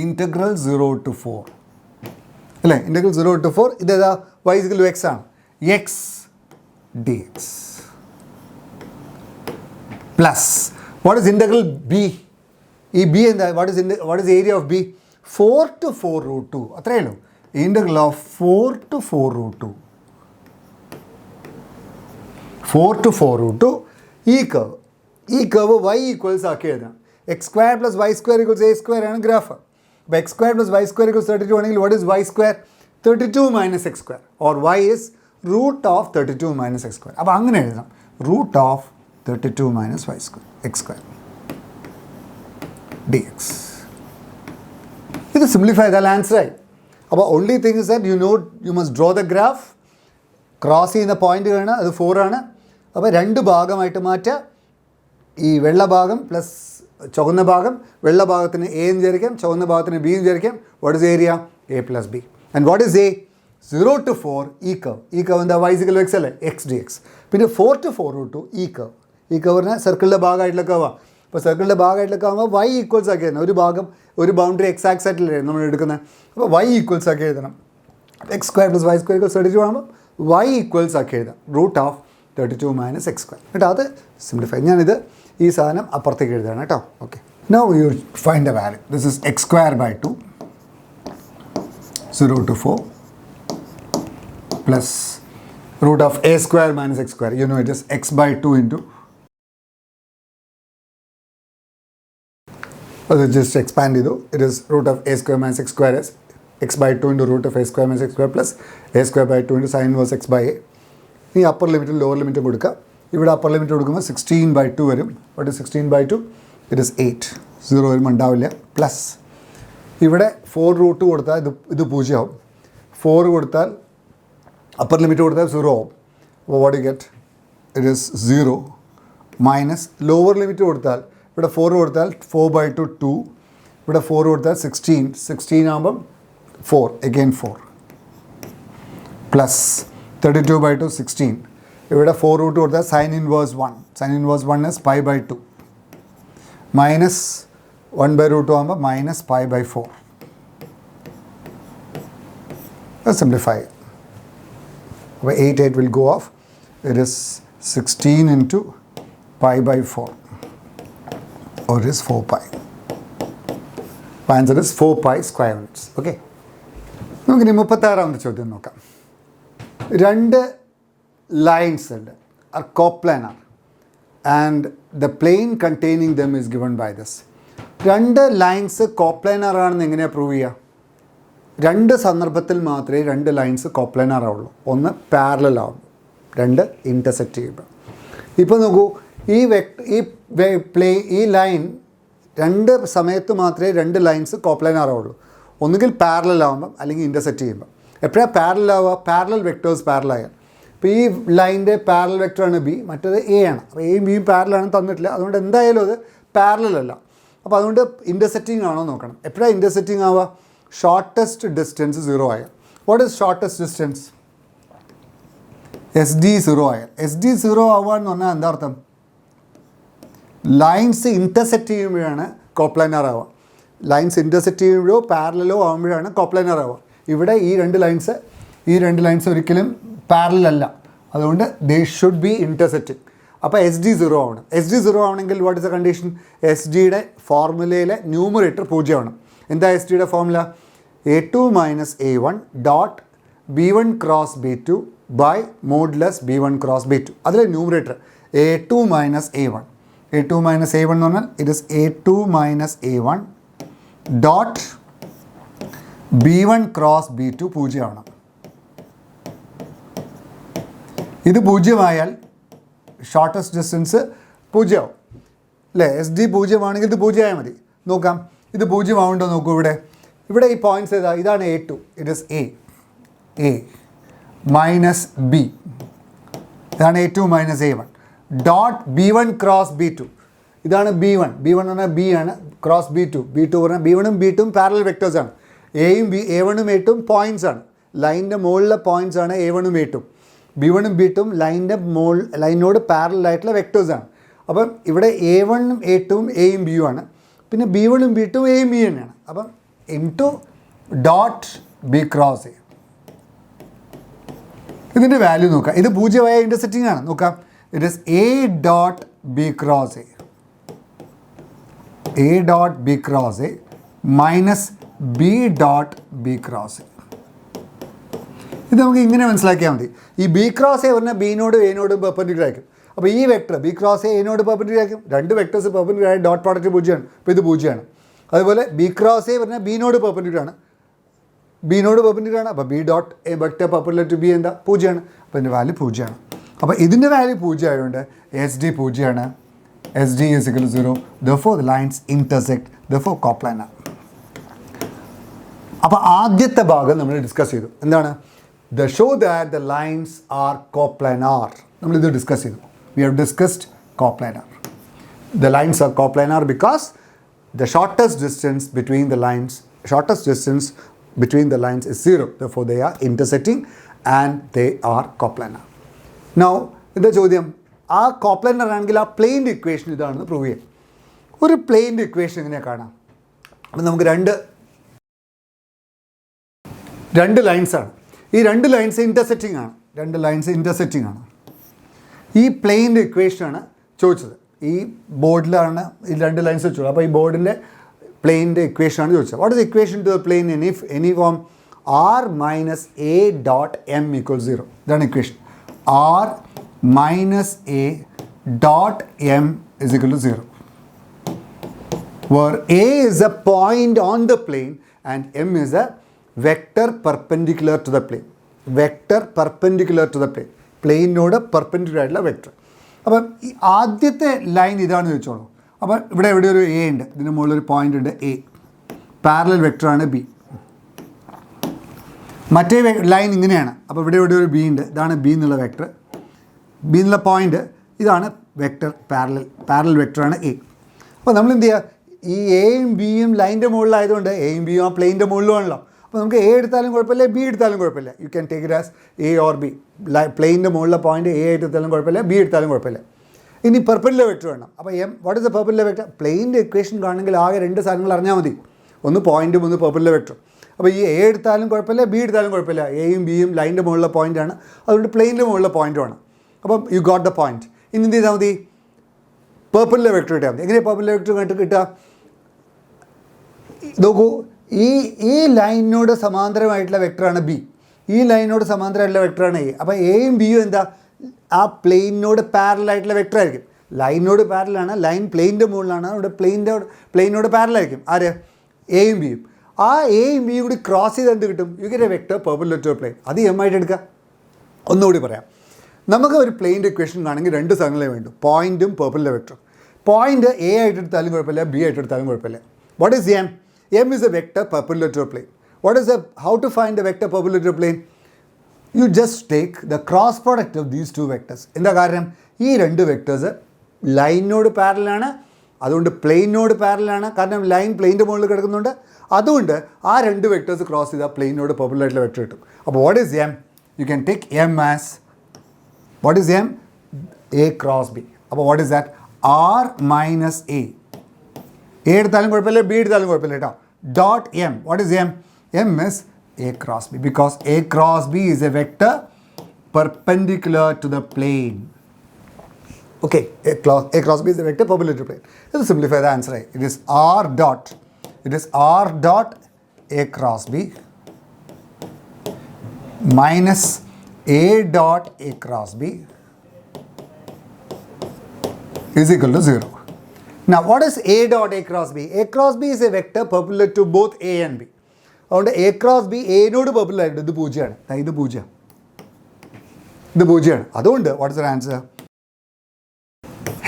Integral 0 to 4 അല്ലേ? ഇൻ്റഗ്രൽ 0 to 4 ഇതേതാ? y = x ആണ്. x dx plus what is integral B? ഈ B എന്താ? what is area of B? 4 to 4√2 അത്രയേ ഉള്ളൂ. Integral of 4 to 4√2. 4 to 4√2 ഈ കർവ് y ഈക്വൽസ് ആക്കി എഴുതണം. x² + y² = a² ആണ് ഗ്രാഫ്. അപ്പോൾ x² + y² = 32 ആണെങ്കിൽ what is y²? 32 - x², or y is √32 - x². അപ്പോൾ അങ്ങനെ എഴുതണം, √32 - x² dx. ഇത് സിംപ്ലിഫൈ ചെയ്താൽ ആൻസറായി. അപ്പോൾ only thing is that you must draw the graph. Cross ചെയ്യുന്ന പോയിൻ്റ് കാണുക, അത് 4 ആണ്. അപ്പോൾ 2 ഭാഗമായിട്ട് മാറ്റുക. ഈ വെള്ള ഭാഗം പ്ലസ് ചുവന്ന ഭാഗം, വെള്ള ഭാഗത്തിന് എ എന്ന് വിചാരിക്കാം, ചുവന്ന ഭാഗത്തിന് ബി എന്ന് വിചാരിക്കാം. What is area? a + b. And what is a? 0 to 4 ഈ കർവ് എന്താ? y = x അല്ലേ? x dx. പിന്നെ 4 to 4√2 ഈ കർവ് പറഞ്ഞാൽ സർക്കിളിൻ്റെ ഭാഗമായിട്ടുള്ള കർവാണ്. അപ്പോൾ സർക്കിളിൻ്റെ ഭാഗമായിട്ടുള്ള കർവ് y ഈക്വൽസ് ആക്കി എഴുതണം. ഒരു ബൗണ്ടറി എക്സ് ആക്സായിട്ടില്ലേ നമ്മൾ എടുക്കുന്നത്. അപ്പോൾ y ഈക്വൽസ് ആക്കി എഴുതണം. x² + y² = 32 ആകുമ്പോൾ y ഈക്വൽസ് ആക്കി എഴുതാം, √32 - x². കേട്ടോ, അത് സിംപ്ലിഫൈ. ഞാനിത് ഈ സാധനം അപ്പുറത്തേക്ക് എഴുതാണ് കേട്ടോ. Okay, now you find the value. This is x² / 2 0 to 4 plus √a² - x². It is x / 2 into, just expand it. It is √a² - x² is x / 2 into √a² - x² plus a² / 2 into sin inverse x / a. ഈ upper ലിമിറ്റും lower ലിമിറ്റും കൊടുക്കുക. ഇവിടെ upper limit കൊടുക്കുമ്പോൾ 16/2 വരും. What is 16/2? It is 8. 0 വരുമ്പോൾ ഉണ്ടാവില്ല. Plus ഇവിടെ 4√2 കൊടുത്താൽ ഇത് 0 ആവും. 4 കൊടുത്താൽ അപ്പർ ലിമിറ്റ് കൊടുത്താൽ 0 ആവും. അപ്പോൾ what you get? It is 0 minus lower limit കൊടുത്താൽ ഇവിടെ 4 കൊടുത്താൽ 4/2 2. ഇവിടെ 4 കൊടുത്താൽ 16 ആകുമ്പം 4 again 4 പ്ലസ് 32/2 16. ഇവിടെ 4√2 കൊടുത്താൽ sin inverse 1. sin inverse 1 is π/2 minus 1/√2 ആകുമ്പോൾ മൈനസ് π/4. സിംപ്ലിഫൈ. അപ്പോൾ 8 will go off. It is 16 into π/4, or it is 4π. The answer is 4π square units. Okay. നമുക്കിനി 36ാമത്തെ ചോദ്യം നോക്കാം. 2 lines are coplanar and the plane containing them is given by this. 2 lines coplanar ആണെന്ന് എങ്ങനെയാണ് prove ചെയ്യുക? 2 സന്ദർഭത്തിൽ മാത്രമേ 2 lines coplanar ആവുള്ളൂ. ഒന്ന് പാരലൽ ആവും, 2 ഇൻ്റർസെക്റ്റ് ചെയ്യുമ്പോൾ. ഇപ്പോൾ നോക്കൂ, ഈ ലൈൻ 2 സമയത്ത് മാത്രമേ 2 ലൈൻസ് കോപ്ലാനാർ ആവുള്ളൂ. ഒന്നുകിൽ പാരലൽ ആവുമ്പം അല്ലെങ്കിൽ ഇൻ്റർസെക്റ്റ് ചെയ്യുമ്പോൾ. എപ്പോഴാണ് പാരലൽ ആവുക? പാരലൽ വെക്ടേഴ്സ് പാരലായാൽ. ഇപ്പോൾ ഈ ലൈനിൻ്റെ പാരലൽ വെക്ടറാണ് ബി, മറ്റേത് എ ആണ്. അപ്പോൾ എയും ബിയും പാരലാണെന്ന് തന്നിട്ടില്ല, അതുകൊണ്ട് എന്തായാലും അത് പാരലൽ അല്ല. അപ്പോൾ അതുകൊണ്ട് ഇൻ്റർസെക്റ്റിംഗ് ആണോ നോക്കണം. എപ്പോഴാണ് ഇൻ്റർസെക്റ്റിംഗ് ആവുക? ഷോർട്ടസ്റ്റ് ഡിസ്റ്റൻസ് 0 ആയാൽ. What is shortest distance? SD 0 ആയാൽ. SD 0 ആവുക എന്ന് പറഞ്ഞാൽ എന്താ അർത്ഥം? ലൈൻസ് ഇൻ്റർസെക്റ്റ് ചെയ്യുമ്പോഴാണ് കോപ്ലാനാർ ആവുക. ലൈൻസ് ഇൻ്റർസെക്റ്റ് ചെയ്യുമ്പോഴോ പാരലലോ ആകുമ്പോഴാണ് കോപ്ലാനാർ ആവുക. ഇവിടെ ഈ രണ്ട് ലൈൻസ് ഒരിക്കലും പാരലൽ അല്ല, അതുകൊണ്ട് ദേ ഷുഡ് ബി ഇൻ്റർസെക്റ്റിംഗ്. അപ്പോൾ SD 0 ആവണം. SD 0 ആവണമെങ്കിൽ വാട്ട് ഇസ് ദ കണ്ടീഷൻ? SD-യുടെ ഫോർമുലയിലെ ന്യൂമറേറ്റർ 0 ആവണം. എന്താ SD-യുടെ formula? A2 - A1 dot B1 × B2 by modulus b1 cross b2. അതിലെ numerator a2 minus a1. a2 minus a1 എന്ന് പറഞ്ഞാൽ it is a2 minus a1 dot b1 cross b2 പൂജ്യമാണ്. ഇത് പൂജ്യമായാൽ ഷോർട്ടസ്റ്റ് ഡിസ്റ്റൻസ് പൂജ്യമാവും അല്ലേ? എസ് ഡി പൂജ്യമാണെങ്കിൽ ഇത് പൂജ്യമായാൽ മതി. നോക്കാം ഇത് പൂജ്യമാവുണ്ടോ നോക്കൂ. ഇവിടെ ഈ പോയിൻറ്റ്സ് ഏതാ? ഇതാണ് a2, it is a minus b, ഇതാണ് a2 minus a1 dot b1 cross b2. ഇതാണ് b1 എന്ന് പറഞ്ഞാൽ b ആണ്, ക്രോസ് b2 പറഞ്ഞാൽ b1ഉം b2ഉം പാരലൽ വെക്ടേഴ്സാണ്. a1ഉം a2ഉം പോയിൻറ്റ്സ് ആണ്, ലൈനിൻ്റെ മുകളിലെ പോയിൻറ്റ്സ് ആണ് a1ഉം a2ഉം. b1ഉം b2ഉം ലൈനോട് പാരലൽ ആയിട്ടുള്ള വെക്ടേഴ്സാണ്. അപ്പം ഇവിടെ a1ഉം a2ഉം എയും ബിയും ആണ്, പിന്നെ b1ഉം b2ഉം എയും ബി തന്നെയാണ്. അപ്പം into dot B cross A. ഇതിൻ്റെ വാല്യൂ നോക്കാം. ഇത് പൂജ്യമായ ഇൻ്റർസെക്റ്റിംഗ് ആണ്. നോക്കാം, it is A dot B cross A minus B dot B cross A. ഇത് നമുക്ക് ഇങ്ങനെ മനസ്സിലാക്കിയാൽ മതി. ഈ ബി ക്രോസ് എ പറഞ്ഞാൽ ബിനോടും എനോടും പെർപെൻഡിക്കുലർ ആയിരിക്കും. അപ്പോൾ ഈ vector B cross A എനോട് perpendicular ആയിരിക്കും. രണ്ട് വെക്ടേഴ്സ് പെർപെൻഡിക്കുലർ ആയി ഡോട്ട് പ്രോഡക്റ്റ് പൂജ്യമാണ്. അപ്പോൾ ഇത് പൂജ്യമാണ്. അതുപോലെ ബി ക്രോസ് എ പറഞ്ഞാൽ ബിനോട് പെർപെൻഡിക്കുലർ ആണ്. അപ്പോൾ b dot a vector perpendicular to b എന്താ? പൂജ്യമാണ്. അപ്പോൾ ഇതിൻ്റെ വാല്യൂ പൂജ്യമാണ്. അപ്പോൾ ഇതിൻ്റെ വാല്യൂ പൂജ്യം ആയതുകൊണ്ട് എസ് ഡി പൂജ്യമാണ്. S d is equal to 0. therefore the lines intersect, therefore coplanar. അപ്പോൾ ആദ്യത്തെ ഭാഗം നമ്മൾ ഡിസ്കസ് ചെയ്തു. എന്താണ്? Show that the lines are coplanar. നമ്മളിത് ഡിസ്കസ് ചെയ്തു. We have discussed coplanar. The lines are coplanar because the shortest distance between the lines is 0. Therefore they are intersecting and they are coplanar. Now the ചോദ്യം, ആ coplanar ആണെങ്കിൽ ആ പ്ലെയിൻ്റെ equation ഇതാണെന്ന് prove ചെയ്യാം. ഒരു പ്ലെയിൻ്റെ equation എങ്ങനെയാണ് കാണാം? അപ്പം നമുക്ക് രണ്ട് ലൈൻസാണ്. ഈ രണ്ട് ലൈൻസ് ഇൻ്റർസെക്റ്റിംഗ് ആണ്. ഈ പ്ലെയിൻ്റെ ഇക്വേഷനാണ് ചോദിച്ചത്. ഈ ബോർഡിലാണ് ഈ രണ്ട് ലൈൻസ് വെച്ചോളൂ. അപ്പോൾ ഈ ബോർഡിൻ്റെ പ്ലെയിൻ്റെ ഇക്വേഷനാണ് ചോദിച്ചത്. What is equation to the plane in if any form r minus a dot m equal 0. ഇതാണ് equation. R minus a dot m is equal to 0. where a is a point on the plane and m is a vector perpendicular to the plane. പ്ലെയിനോട് perpendicular ആയിട്ടുള്ള vector. അപ്പം ഈ ആദ്യത്തെ line ഇതാണെന്ന് വെച്ചോളൂ. അപ്പോൾ ഇവിടെ എവിടെ ഒരു എ ഉണ്ട്, ഇതിന് മുകളിലൊരു പോയിൻ്റ് ഉണ്ട് എ, പാരലൽ വെക്ടറാണ് ബി. മറ്റേ ലൈൻ ഇങ്ങനെയാണ്. അപ്പോൾ ഇവിടെ ഒരു ബി ഉണ്ട്, ഇതാണ് ബി എന്നുള്ള വെക്ടർ, ബി എന്നുള്ള പോയിൻ്റ്, ഇതാണ് വെക്ടർ പാരലൽ വെക്ടറാണ് എ. അപ്പോൾ നമ്മൾ എന്ത് ചെയ്യുക? ഈ എയും ബിയും ലൈൻ്റെ മുകളിലായതുകൊണ്ട് എയും ബിയും ആ പ്ലെയിൻ്റെ മുകളിലുമാണല്ലോ. അപ്പോൾ നമുക്ക് എ എടുത്താലും കുഴപ്പമില്ല, ബി എടുത്താലും കുഴപ്പമില്ല. You can take it as A or B. പ്ലെയിൻ്റെ മുകളിലെ പോയിൻ്റ് എ ആയിട്ട് എടുത്താലും കുഴപ്പമില്ല, ബി എടുത്താലും കുഴപ്പമില്ല. ഇനി പെർപെൻഡിക്കുലർ വെക്ടർ വേണം. അപ്പോൾ what is a perpendicular vector? പ്ലെയിൻ്റെ ഇക്വേഷൻ കാണണമെങ്കിൽ ആകെ രണ്ട് സാധനങ്ങൾ അറിഞ്ഞാൽ മതി. ഒന്ന് പോയിൻറ്റും ഒന്ന് പെർപെൻഡിക്കുലർ വെക്ടറും. അപ്പോൾ ഈ എ എടുത്താലും കുഴപ്പമില്ല, ബി എടുത്താലും കുഴപ്പമില്ല. എയും ബിയും ലൈൻ്റെ മുകളിലെ പോയിൻ്റാണ്, അതുകൊണ്ട് പ്ലെയിൻ്റെ മുകളിലെ പോയിൻറ്റുമാണ്. അപ്പം യു ഗോട്ട് ദ പോയിൻറ്റ്. ഇനി എന്ത് ചെയ്താൽ മതി? പെർപെൻഡിക്കുലർ വെക്ടർ കിട്ടിയാൽ മതി. എങ്ങനെയാണ് പെർപെൻഡിക്കുലർ വെക്ടർ കിട്ടുക? നോക്കൂ, ഈ ലൈനിനോട് സമാന്തരമായിട്ടുള്ള വെക്ടറാണ് ബി, ഈ ലൈനിനോട് സമാന്തരമായിട്ടുള്ള വെക്ടറാണ് എ. അപ്പോൾ എയും ബിയും എന്താ? ആ പ്ലെയിനോട് പാരലായിട്ടുള്ള വെക്ടർ ആയിരിക്കും. ലൈനിനോട് പാരലാണ്, ലൈൻ പ്ലെയിൻ്റെ മുകളിലാണ്, അവിടെ പ്ലെയിനോട് പാരലായിരിക്കും. ആര്? എയും ബിയും. ആ എയും ബിയും കൂടി ക്രോസ് ചെയ്ത് എന്ത് കിട്ടും? You get a vector perpendicular to a plane. അത് എം ആയിട്ട് എടുക്കുക. ഒന്നുകൂടി പറയാം. നമുക്ക് ഒരു പ്ലെയിൻ്റെ ഇക്വേഷൻ ആണെങ്കിൽ രണ്ട് സാധനങ്ങളെ വേണ്ടു, പോയിൻറ്റും പെർപെൻഡിക്കുലർ വെക്ടറും. പോയിൻറ്റ് എ ആയിട്ട് എടുത്താലും കുഴപ്പമില്ല, ബി ആയിട്ട് എടുത്താലും കുഴപ്പമില്ല. What is M? M is a vector perpendicular to a plane. How to find a vector perpendicular to a plane? You just take the cross product of these two vectors. എന്താ കാരണം? ഈ രണ്ട് vectors ലൈനിനോട് പാരലാണ്, അതുകൊണ്ട് പ്ലെയിനോട് പാരലാണ്. കാരണം line പ്ലെയിൻ്റെ മുകളിൽ കിടക്കുന്നുണ്ട്. അതുകൊണ്ട് ആ രണ്ട് വെക്ടേഴ്സ് ക്രോസ് ചെയ്താൽ പ്ലെയിനോട് പെർപെൻഡിക്കുലർ ആയിട്ടുള്ള വെക്ടർ കിട്ടും. അപ്പോൾ what is M? You can take M as what is M? A cross B. അപ്പോൾ what is that? R minus A. A എടുത്താലും കുഴപ്പമില്ല, ബി എടുത്താലും കുഴപ്പമില്ല കേട്ടോ. Dot M. What is M? M is A cross B, because A cross B is a vector perpendicular to the plane. Okay, A cross B is a vector perpendicular to plane. ഇത് simplify the answer ആയി. It is R dot a cross b minus A dot A cross B is equal to 0. Now, what is A dot A cross B? A cross B is a vector perpendicular to both A and B. അതുകൊണ്ട് A cross B A നോട് perpendicular ആയിട്ട് ഇത് പൂജ്യമാണ്. ഇത് പൂജ്യം. ഇത് പൂജ്യമാണ്. അതുകൊണ്ട് what is the answer?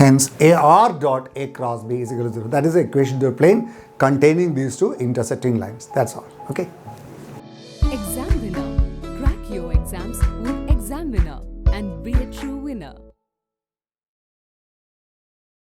Hence, AR dot A cross B is equal to 0. That is the equation to a plane containing these two intersecting lines. That's all. Okay. Exam winner. Crack your exams with Exam Winner and be a true winner.